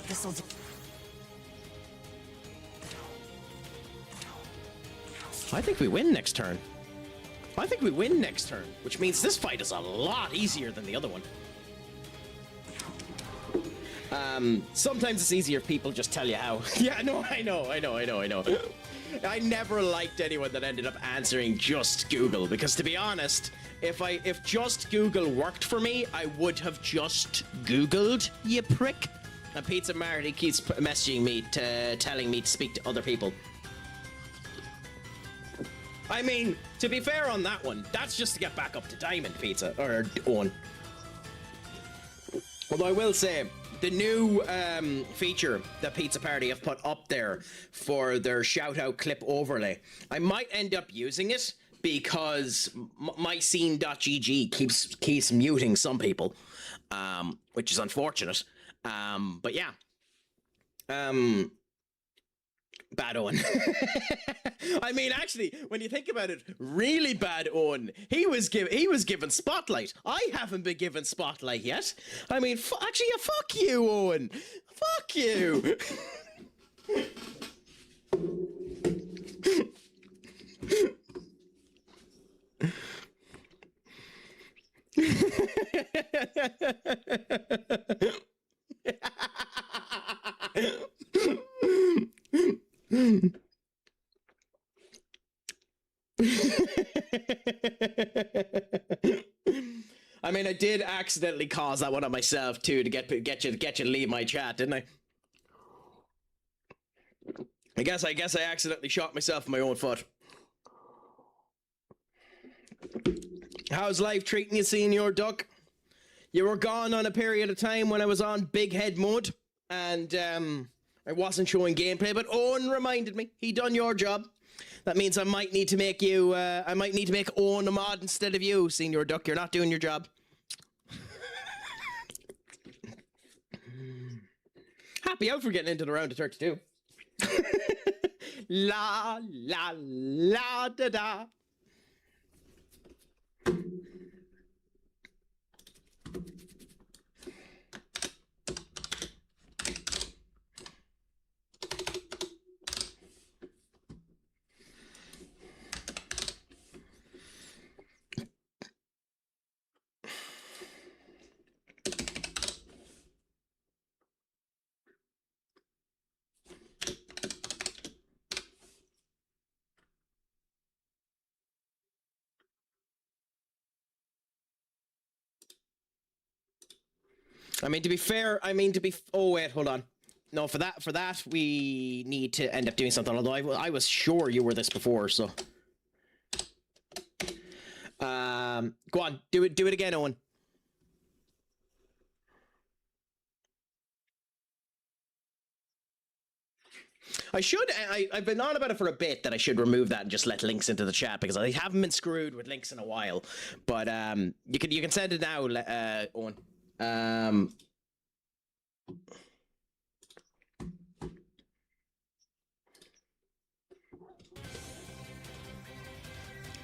This'll do. I think we win next turn. I think we win next turn, which means this fight is a lot easier than the other one. Sometimes it's easier if people just tell you how. Yeah, no, I know. I never liked anyone that ended up answering just Google, because to be honest, if just Google worked for me, I would have just Googled, you prick. And Pizza Marty keeps messaging me, telling me to speak to other people. I mean, to be fair on that one, that's just to get back up to Diamond, Pizza, or Owen. Although I will say, the new feature that Pizza Party have put up there for their shout-out clip overlay, I might end up using it because myscene.gg keeps muting some people, which is unfortunate. But yeah. Bad Owen. I mean, actually, when you think about it, really bad Owen. He was given spotlight. I haven't been given spotlight yet. I mean, actually, yeah, fuck you, Owen. Fuck you. I mean, I did accidentally cause that one on myself too to get you to leave my chat, didn't I? I guess I accidentally shot myself in my own foot. How's life treating you, Senior Duck? You were gone on a period of time when I was on big head mode, and I wasn't showing gameplay, but Owen reminded me. He done your job. That means I might need to make you, I might need to make Owen a mod instead of you, Senior Duck. You're not doing your job. Happy out for getting into the round of 32. La, la, la, da, da. I mean, to be fair, oh wait, hold on. No, for that, we need to end up doing something, although I was sure you were this before, so. Go on, do it again, Owen. I've been on about it for a bit that I should remove that and just let links into the chat, because I haven't been screwed with links in a while. But you can send it now, Owen.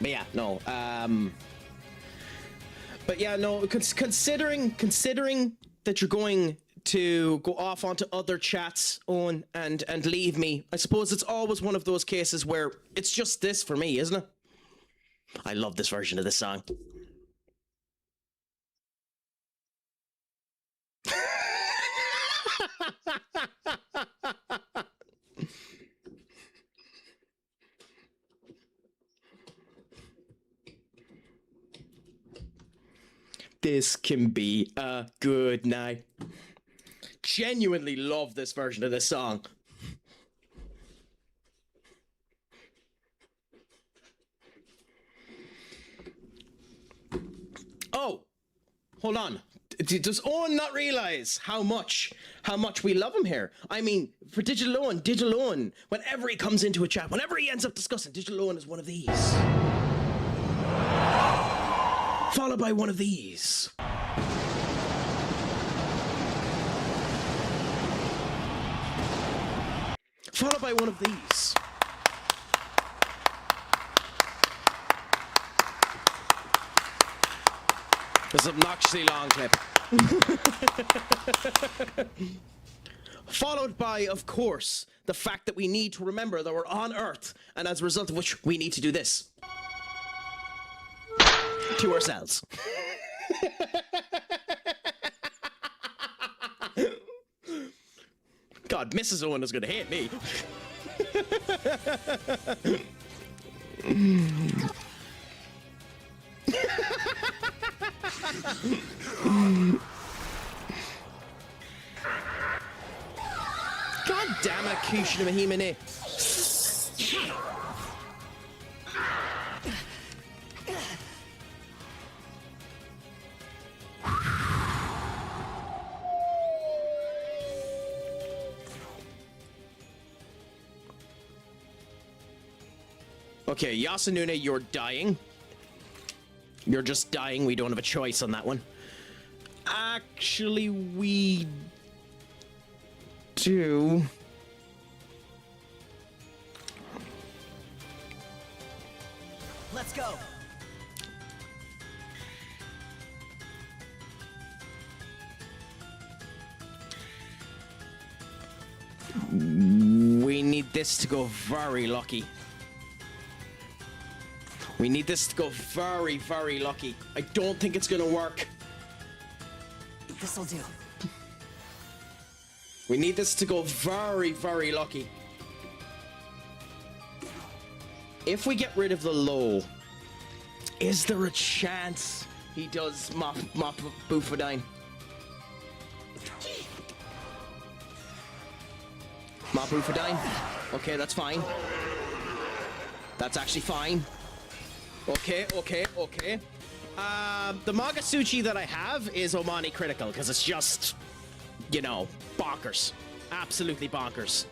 But yeah, no. But yeah, no. Considering that you're going to go off onto other chats, Owen, and leave me, I suppose it's always one of those cases where it's just this for me, isn't it? I love this version of this song. This can be a good night. Genuinely love this version of this song. Oh, hold on. Does Owen not realize how much we love him here? I mean, for Digital Owen, whenever he comes into a chat, whenever he ends up discussing, Digital Owen is one of these. Followed by one of these. Followed by one of these. This obnoxiously long clip. Followed by, of course, the fact that we need to remember that we're on Earth, and as a result of which we need to do this. To ourselves. God, Mrs. Owen is gonna hate me. God damn it, Kushina Mahimane. Okay, Yasunune, you're dying. You're just dying. We don't have a choice on that one. Actually, we do. Let's go. We need this to go very lucky. We need this to go very, very lucky. I don't think it's gonna work. This'll do. We need this to go very, very lucky. If we get rid of the low, is there a chance he does mop Bufadine? Mop Bufadine? Okay, that's fine. That's actually fine. Okay. The Magasuchi that I have is Omani Critical, because it's just, you know, bonkers. Absolutely bonkers.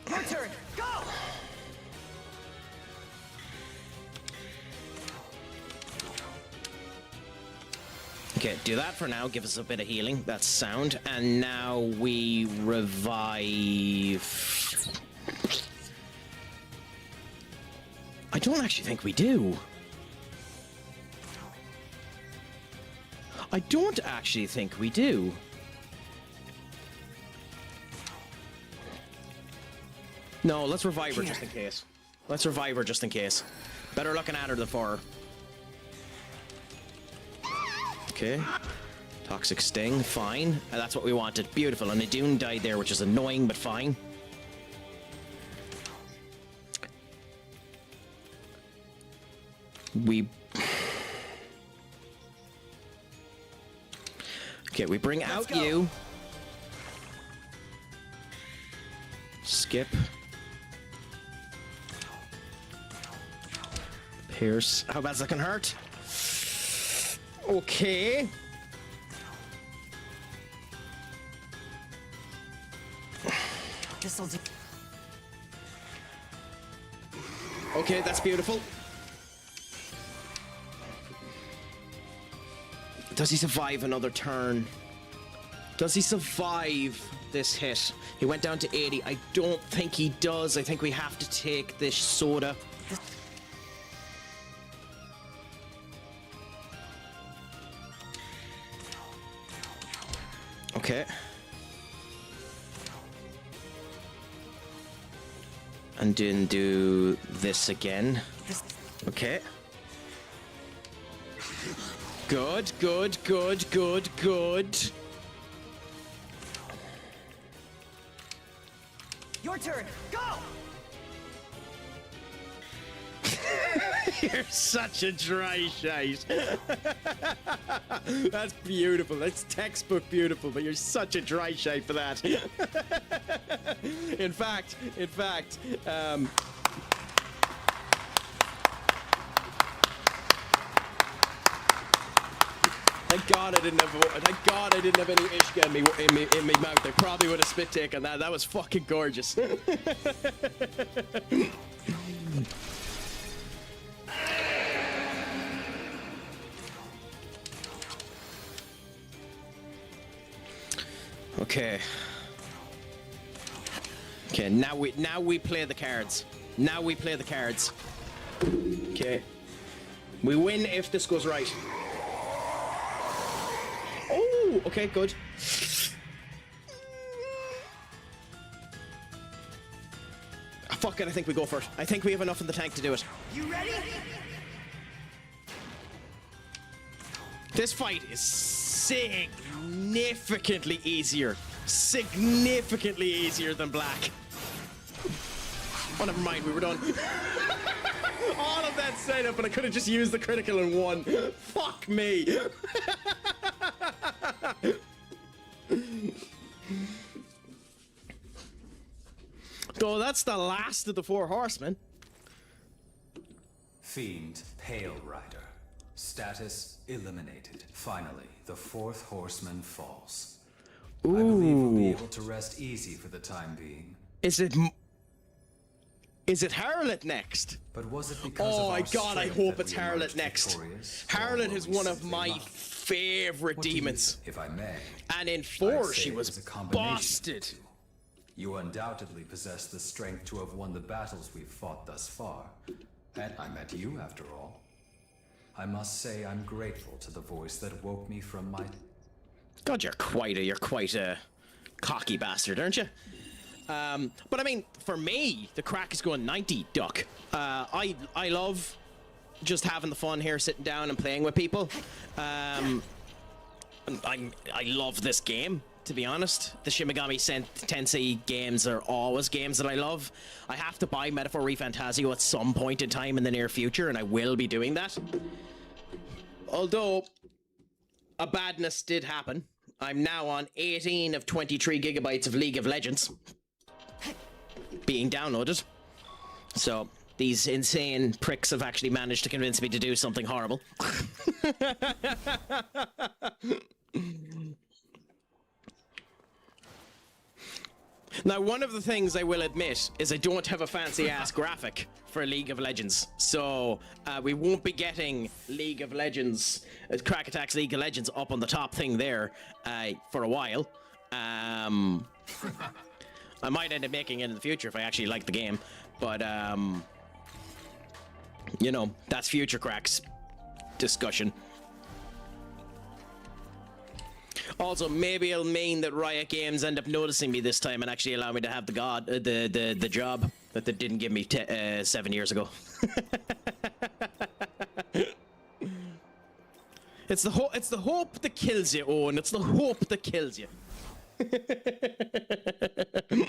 Your turn. Go. Okay, do that for now. Give us a bit of healing. That's sound. And now we revive. I don't actually think we do. I don't actually think we do. No, let's revive her just in case. Let's revive her just in case. Better looking at her than for her. Okay. Toxic Sting, fine. That's what we wanted. Beautiful. And Idun died there, which is annoying, but fine. Okay, we bring out you. Skip. Pierce. How bad's that can hurt? Okay. This'll do. Okay, that's beautiful. Does he survive another turn? Does he survive this hit? He went down to 80. I don't think he does. I think we have to take this soda. Okay. And then do this again. Okay. Good. Your turn. Go. You're such a dry shite. That's beautiful. That's textbook beautiful, but you're such a dry shite for that. In fact, Thank God I didn't have any ishka in me mouth. I probably would have spit take on that. That was fucking gorgeous. Okay. Okay, now we play the cards. Now we play the cards. Okay. We win if this goes right. Oh, okay, good. Fuck it, I think we go for it. I think we have enough in the tank to do it. You ready? This fight is significantly easier. Significantly easier than black. Oh, never mind, we were done. All of that setup, and I could have just used the critical and won. Fuck me. So that's the last of the 4 horsemen. Fiend, Pale Rider. Status eliminated. Finally, the 4th horseman falls. Ooh. I believe we'll be able to rest easy for the time being. Is it Harlot next? But was it because oh of my our god, I strength hope that it's we Harlot emerged next. victorious, Harlot or is were we one of simply my lucky? favorite What do you demons. think, if I may? And in I'd 4, say she it was a combination of busted. the two. You undoubtedly possess the strength to have won the battles we've fought thus far. And I met you, after all. I must say I'm grateful to the voice that woke me from my... God, you're quite a cocky bastard, aren't you? But I mean, for me, the Craic is going 90, duck. I love just having the fun here, sitting down and playing with people. I love this game, to be honest. The Shin Megami Tensei games are always games that I love. I have to buy Metaphor ReFantazio at some point in time in the near future, and I will be doing that. Although, a badness did happen. I'm now on 18 of 23 gigabytes of League of Legends being downloaded. So, these insane pricks have actually managed to convince me to do something horrible. Now, one of the things I will admit is I don't have a fancy-ass graphic for League of Legends. So, we won't be getting League of Legends, CraicAttack's League of Legends up on the top thing there for a while. I might end up making it in the future if I actually like the game. But, you know, that's future Craic's discussion. Also, maybe it'll mean that Riot Games end up noticing me this time and actually allow me to have the job that they didn't give me 7 years ago. It's the hope that kills you, Owen. It's the hope that kills you.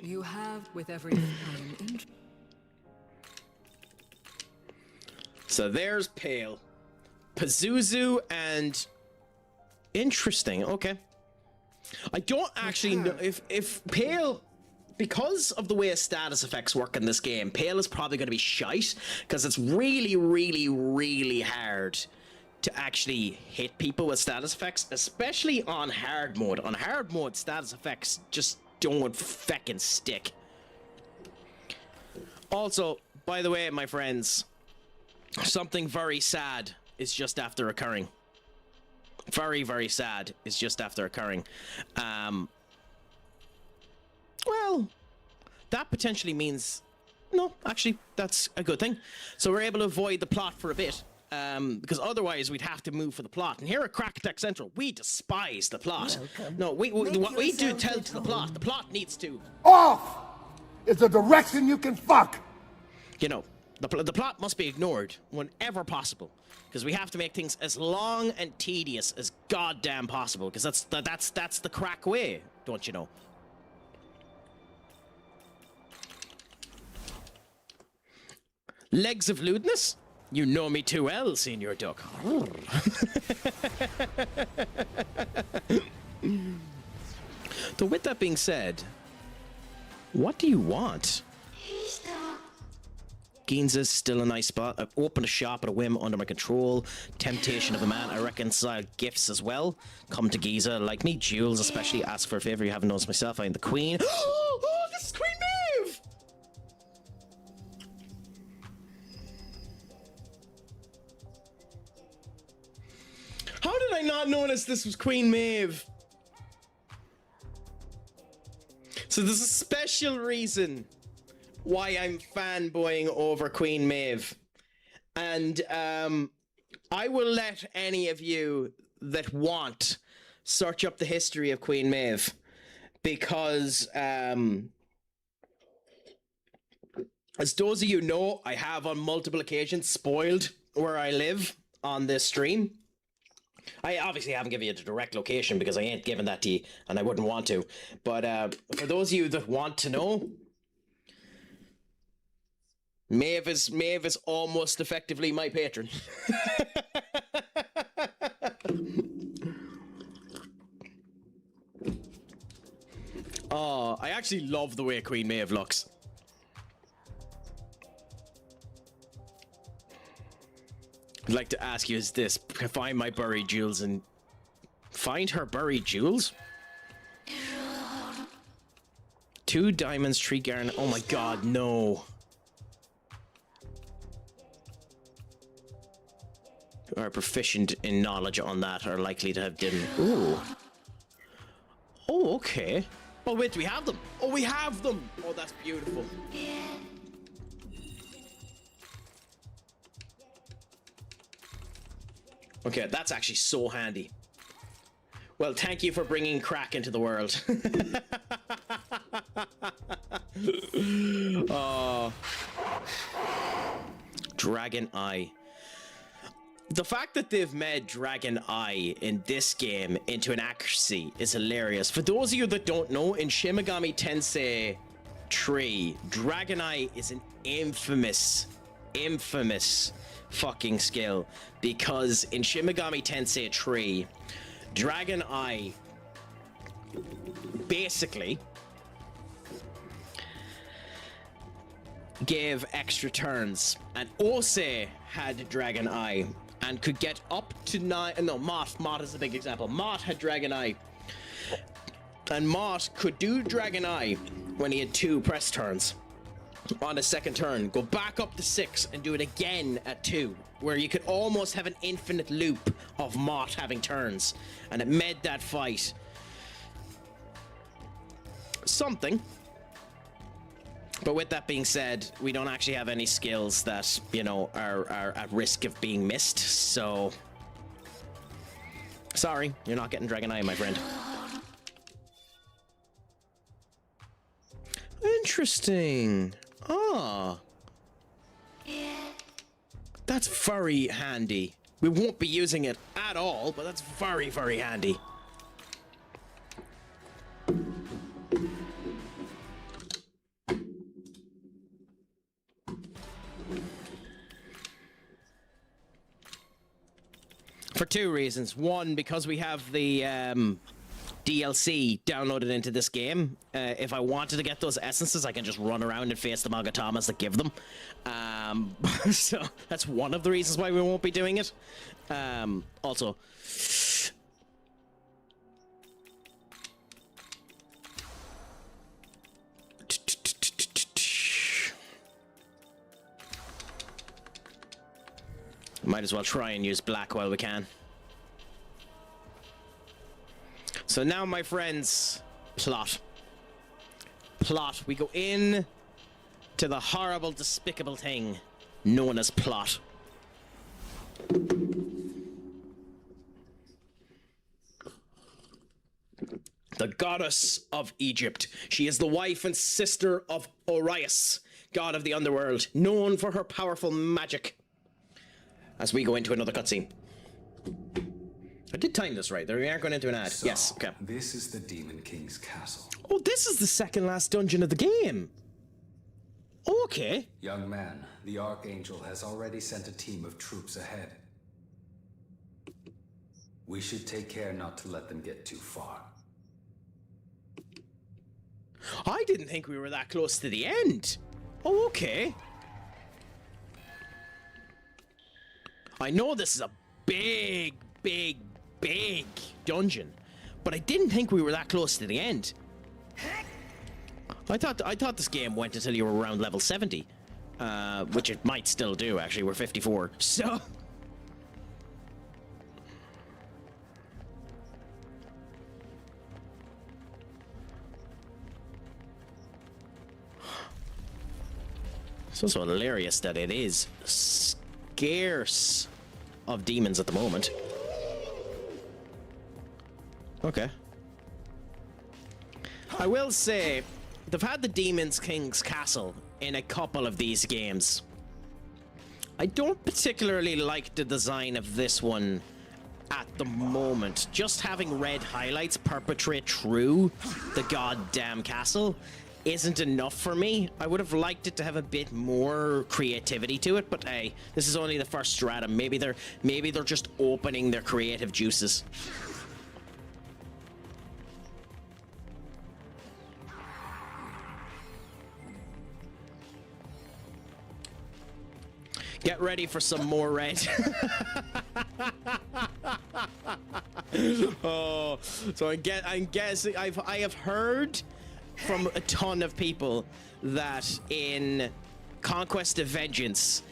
You have with everything I am in. So there's Pale, Pazuzu, and interesting. Okay. I don't actually know if Pale, because of the way status effects work in this game, Pale is probably going to be shite, because it's really, really, really hard to actually hit people with status effects, especially on hard mode. On hard mode, status effects just don't feckin' stick. Also, by the way, my friends, something very sad is just after occurring. Very, very sad is just after occurring. Well, that potentially means... No, actually, that's a good thing. So we're able to avoid the plot for a bit. Because otherwise we'd have to move for the plot. And here at CraicAttackCentral, we despise the plot. No, what we do tell to the plot needs to... Off! It's a direction you can fuck! You know, the plot must be ignored whenever possible. Because we have to make things as long and tedious as goddamn possible. Because that's the Craic way, don't you know? Legs of lewdness? You know me too well, Senior Duck. So with that being said, what do you want? Ginza's still a nice spot. I've opened a shop at a whim under my control. Temptation of a man. I reconcile gifts as well. Come to Giza. Like me, Jules especially. Ask for a favor you haven't noticed myself. I am the queen. Oh, this is Queen Maeve! How did I not notice this was Queen Maeve? So there's a special reason why I'm fanboying over Queen Maeve. And I will let any of you that want search up the history of Queen Maeve. Because as those of you know, I have on multiple occasions spoiled where I live on this stream. I obviously haven't given you the direct location because I ain't giving that to you and I wouldn't want to. But for those of you that want to know, Maeve is almost effectively my patron. Oh, I actually love the way Queen Maeve looks. I'd like to ask you is this: find my buried jewels and find her buried jewels? 2 diamonds, 3 garnet. Oh my god, no. Who are proficient in knowledge on that are likely to have done. Ooh. Oh, okay. Oh wait, do we have them? Oh, we have them! Oh, that's beautiful. Okay, that's actually so handy. Well, thank you for bringing Craic into the world. Oh. Dragon Eye. The fact that they've made Dragon Eye in this game into an accuracy is hilarious. For those of you that don't know, in Shin Megami Tensei V, Dragon Eye is an infamous fucking skill, because in Shin Megami Tensei 3, Dragon Eye basically gave extra turns, and Ose had Dragon Eye and could get up to 9. No, Mott is a big example. Mott had Dragon Eye, and Mott could do Dragon Eye when he had 2 press turns. On a second turn, go back up to 6 and do it again at 2, where you could almost have an infinite loop of Mott having turns, and it made that fight something. But with that being said, we don't actually have any skills that, you know, are at risk of being missed, so sorry, you're not getting Dragon Eye, my friend. Interesting. Ah. That's very handy. We won't be using it at all, but that's very, very handy. For 2 reasons. One, because we have the DLC downloaded into this game. If I wanted to get those essences, I can just run around and face the Magatamas that give them. So that's one of the reasons why we won't be doing it. Also, might as well try and use black while we can. So now, my friends, plot. Plot. We go in to the horrible, despicable thing known as plot. The goddess of Egypt. She is the wife and sister of Orius, god of the underworld, known for her powerful magic. As we go into another cutscene. I did time this right. We aren't going into an ad. So, yes, okay. This is the Demon King's castle. Oh, this is the second last dungeon of the game. Oh, okay. Young man, the Archangel has already sent a team of troops ahead. We should take care not to let them get too far. I didn't think we were that close to the end. Oh, okay. I know this is a big, big, big dungeon, but I didn't think we were that close to the end. I thought this game went until you were around level 70, which it might still do. Actually, we're 54, so. It's also hilarious that it is scarce of demons at the moment. Okay. I will say, they've had the Demon's King's Castle in a couple of these games. I don't particularly like the design of this one at the moment. Just having red highlights perpetrate through the goddamn castle isn't enough for me. I would have liked it to have a bit more creativity to it, but hey, this is only the first stratum. Maybe they're just opening their creative juices. Get ready for some more red. Oh, so I'm guessing I have heard from a ton of people that in Conquest of Vengeance,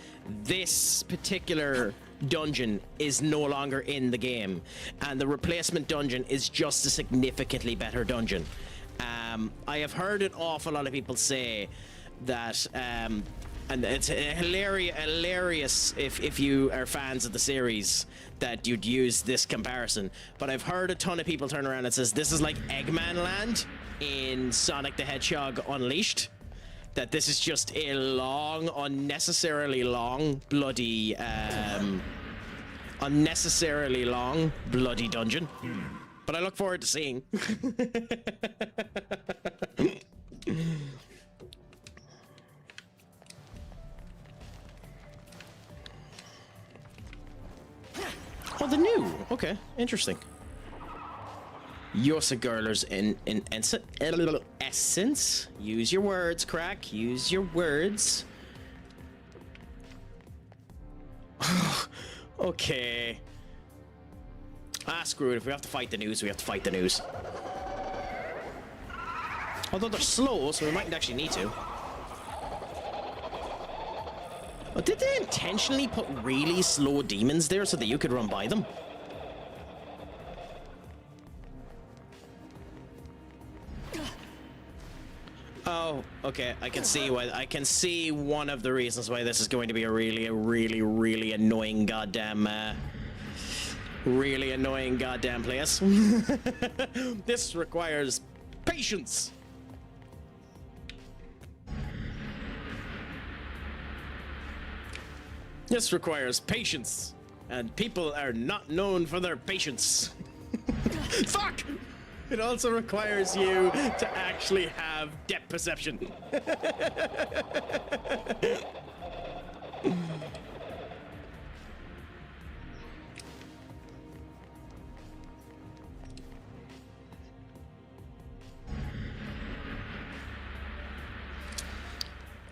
this particular dungeon is no longer in the game, and the replacement dungeon is just a significantly better dungeon. I have heard an awful lot of people say that, and it's hilarious if you are fans of the series that you'd use this comparison, but I've heard a ton of people turn around and says this is like Eggman Land in Sonic the Hedgehog Unleashed, that this is just a long, unnecessarily long bloody dungeon, but I look forward to seeing. Oh, the new. Okay, interesting. Yosa Girlers in essence. Use your words, Craic. Use your words. Okay. Ah, screw it. If we have to fight the news, we have to fight the news. Although they're slow, so we mightn't actually need to. Oh, did they intentionally put really slow demons there so that you could run by them? Oh, okay. I can see why. I can see one of the reasons why this is going to be a really annoying goddamn, place. This requires patience. This requires patience, and people are not known for their patience. Fuck! It also requires you to actually have depth perception.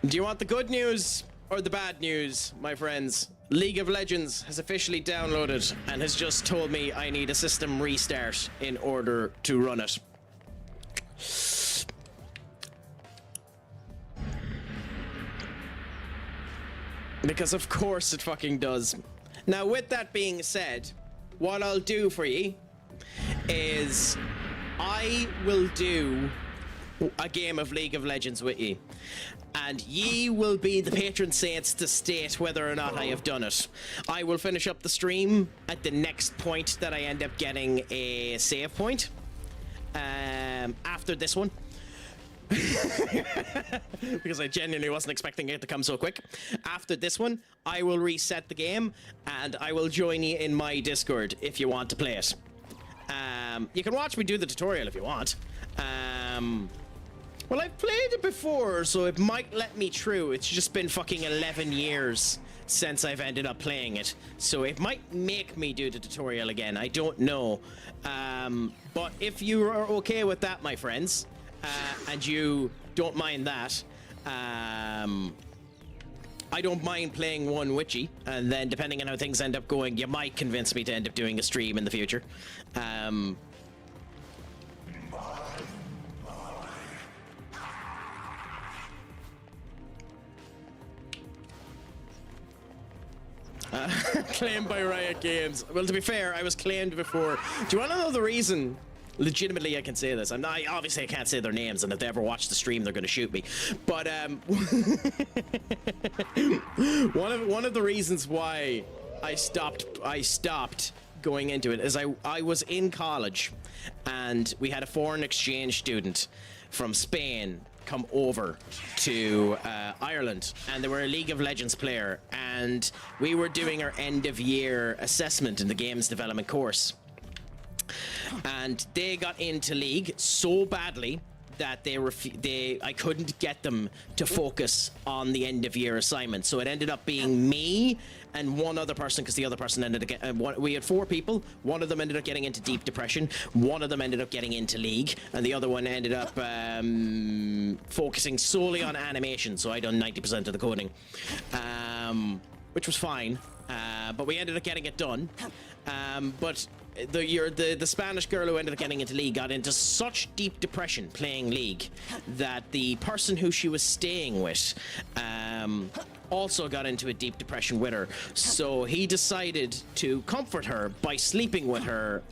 Do you want the good news or the bad news, my friends? League of Legends has officially downloaded and has just told me I need a system restart in order to run it. Because of course it fucking does. Now, with that being said, what I'll do for ye is I will do a game of League of Legends with ye, and ye will be the patron saints to state whether or not I have done it. I will finish up the stream at the next point that I end up getting a save point, after this one. Because I genuinely wasn't expecting it to come so quick. After this one, I will reset the game, and I will join you in my Discord if you want to play it. You can watch me do the tutorial if you want. Well, I've played it before, so it might let me through. It's just been fucking 11 years since I've ended up playing it, so it might make me do the tutorial again. I don't know. But if you are okay with that, my friends, and you don't mind that, I don't mind playing one witchy, and then depending on how things end up going, you might convince me to end up doing a stream in the future. Claimed by Riot Games. Well, to be fair, I was claimed before. Do you want to know the reason? Legitimately, I can say this. Obviously, I can't say their names, and if they ever watch the stream, they're going to shoot me. But one of the reasons why I stopped going into it is I was in college, and we had a foreign exchange student from Spain come over to Ireland, and they were a League of Legends player, and we were doing our end of year assessment in the games development course, and they got into League so badly that I couldn't get them to focus on the end of year assignment, so it ended up being me and one other person, because the other person ended up getting, we had 4 people. One of them ended up getting into deep depression, one of them ended up getting into League, and the other one ended up focusing solely on animation, so I done 90% of the coding, which was fine, but we ended up getting it done. But the Spanish girl who ended up getting into League got into such deep depression playing League that the person who she was staying with also got into a deep depression with her. So he decided to comfort her by sleeping with her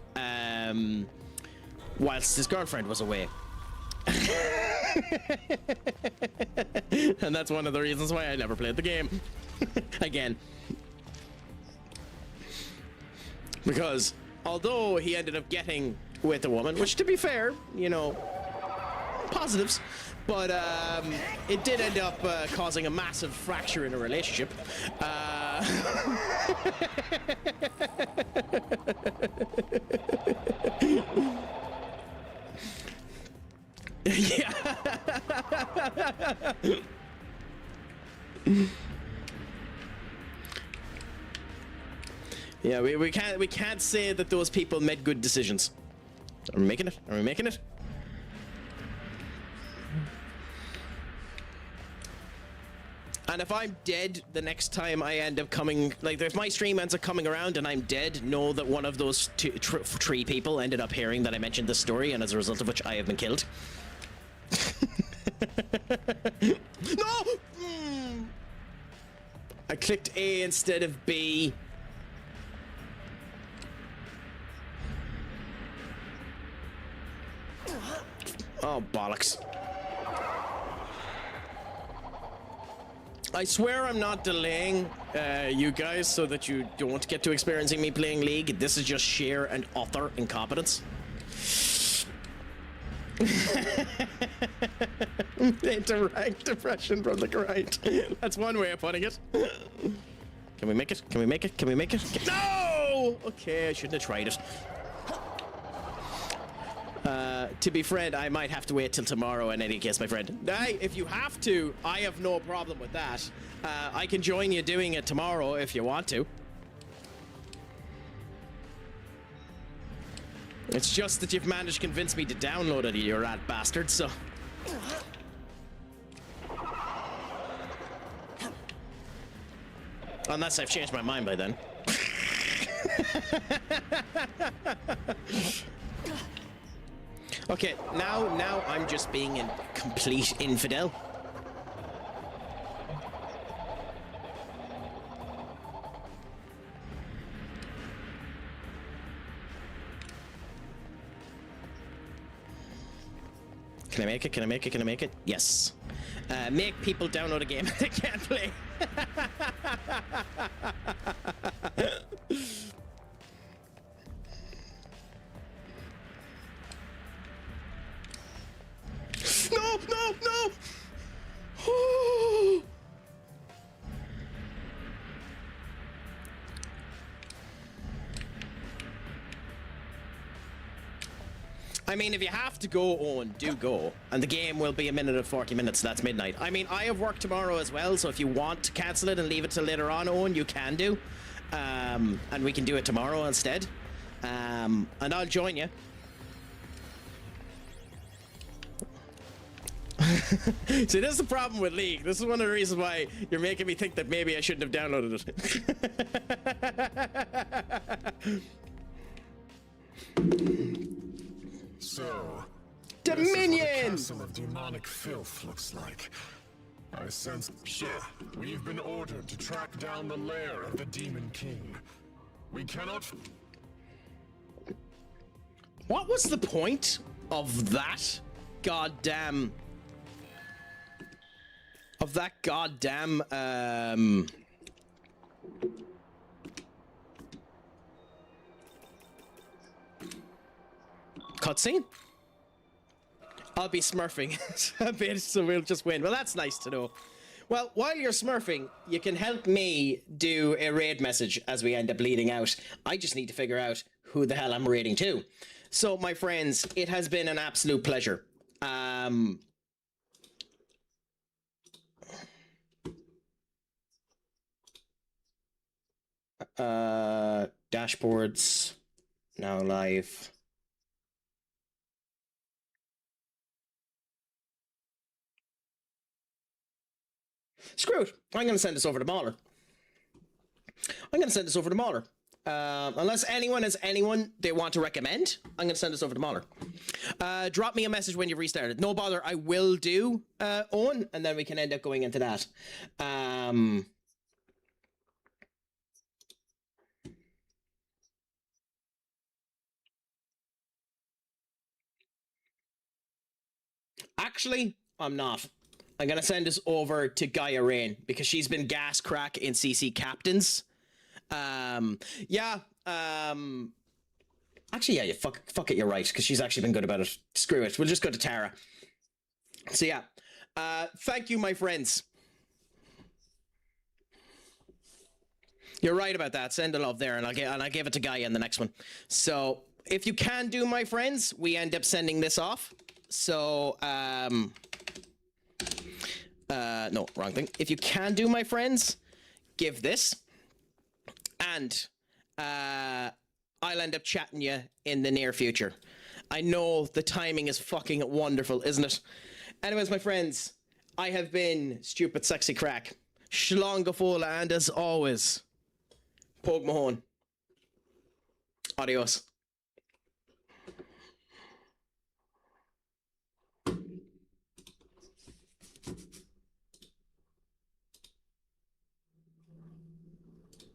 whilst his girlfriend was away. And that's one of the reasons why I never played the game again. Because although he ended up getting with a woman, which to be fair, you know, positives, but it did end up causing a massive fracture in a relationship. Yeah. Yeah, we can't say that those people made good decisions. Are we making it? Are we making it? And if I'm dead the next time I end up coming, like if my stream ends up coming around and I'm dead, know that one of those 3 people ended up hearing that I mentioned this story, and as a result of which I have been killed. No! I clicked A instead of B. Oh, bollocks. I swear I'm not delaying you guys so that you don't get to experiencing me playing League. This is just sheer and utter incompetence. Interact depression from the grind. That's one way of putting it. Can we make it? Can we make it? Can we make it? No! Okay, I shouldn't have tried it. To be frank, I might have to wait till tomorrow in any case, my friend. Hey, if you have to, I have no problem with that. I can join you doing it tomorrow if you want to. It's just that you've managed to convince me to download it, you rat bastard, so... Unless I've changed my mind by then. Okay, now I'm just being a complete infidel. Can I make it? Can I make it? Can I make it? Yes. Make people download a game they can't play. No, no, no! I mean, if you have to go, Owen, do go. And the game will be 1 minute and 40 minutes, so that's midnight. I mean, I have work tomorrow as well, so if you want to cancel it and leave it till later on, Owen, you can do. And we can do it tomorrow instead. And I'll join you. See, this is the problem with League. This is one of the reasons why you're making me think that maybe I shouldn't have downloaded it. So, Dominion! This is what the castle of demonic filth looks like. I sense, sir, we've been ordered to track down the lair of the Demon King. We cannot. What was the point of that goddamn cutscene? I'll be smurfing a bit, so we'll just win. Well, that's nice to know. Well, while you're smurfing, you can help me do a raid message as we end up bleeding out. I just need to figure out who the hell I'm raiding to. So, my friends, it has been an absolute pleasure. Dashboards, now live. Screw it. I'm going to send this over to Mauler. Unless anyone has anyone they want to recommend, I'm going to send this over to Mauler. Drop me a message when you've restarted. No bother, I will do Owen, and then we can end up going into that. Actually, I'm not. I'm going to send this over to Gaia Rain because she's been gas crack in CC Captains. Actually, yeah, fuck it, you're right, because she's actually been good about it. Screw it. We'll just go to Tara. So yeah, thank you, my friends. You're right about that. Send the love there, and I'll give it to Gaia in the next one. So if you can do, my friends, we end up sending this off. So no, wrong thing. If you can do, my friends, give this. And I'll end up chatting you in the near future. I know the timing is fucking wonderful, isn't it? Anyways, my friends, I have been Stupid Sexy Craic. Shlong Gafola, and as always, Pog Mahone. Adios.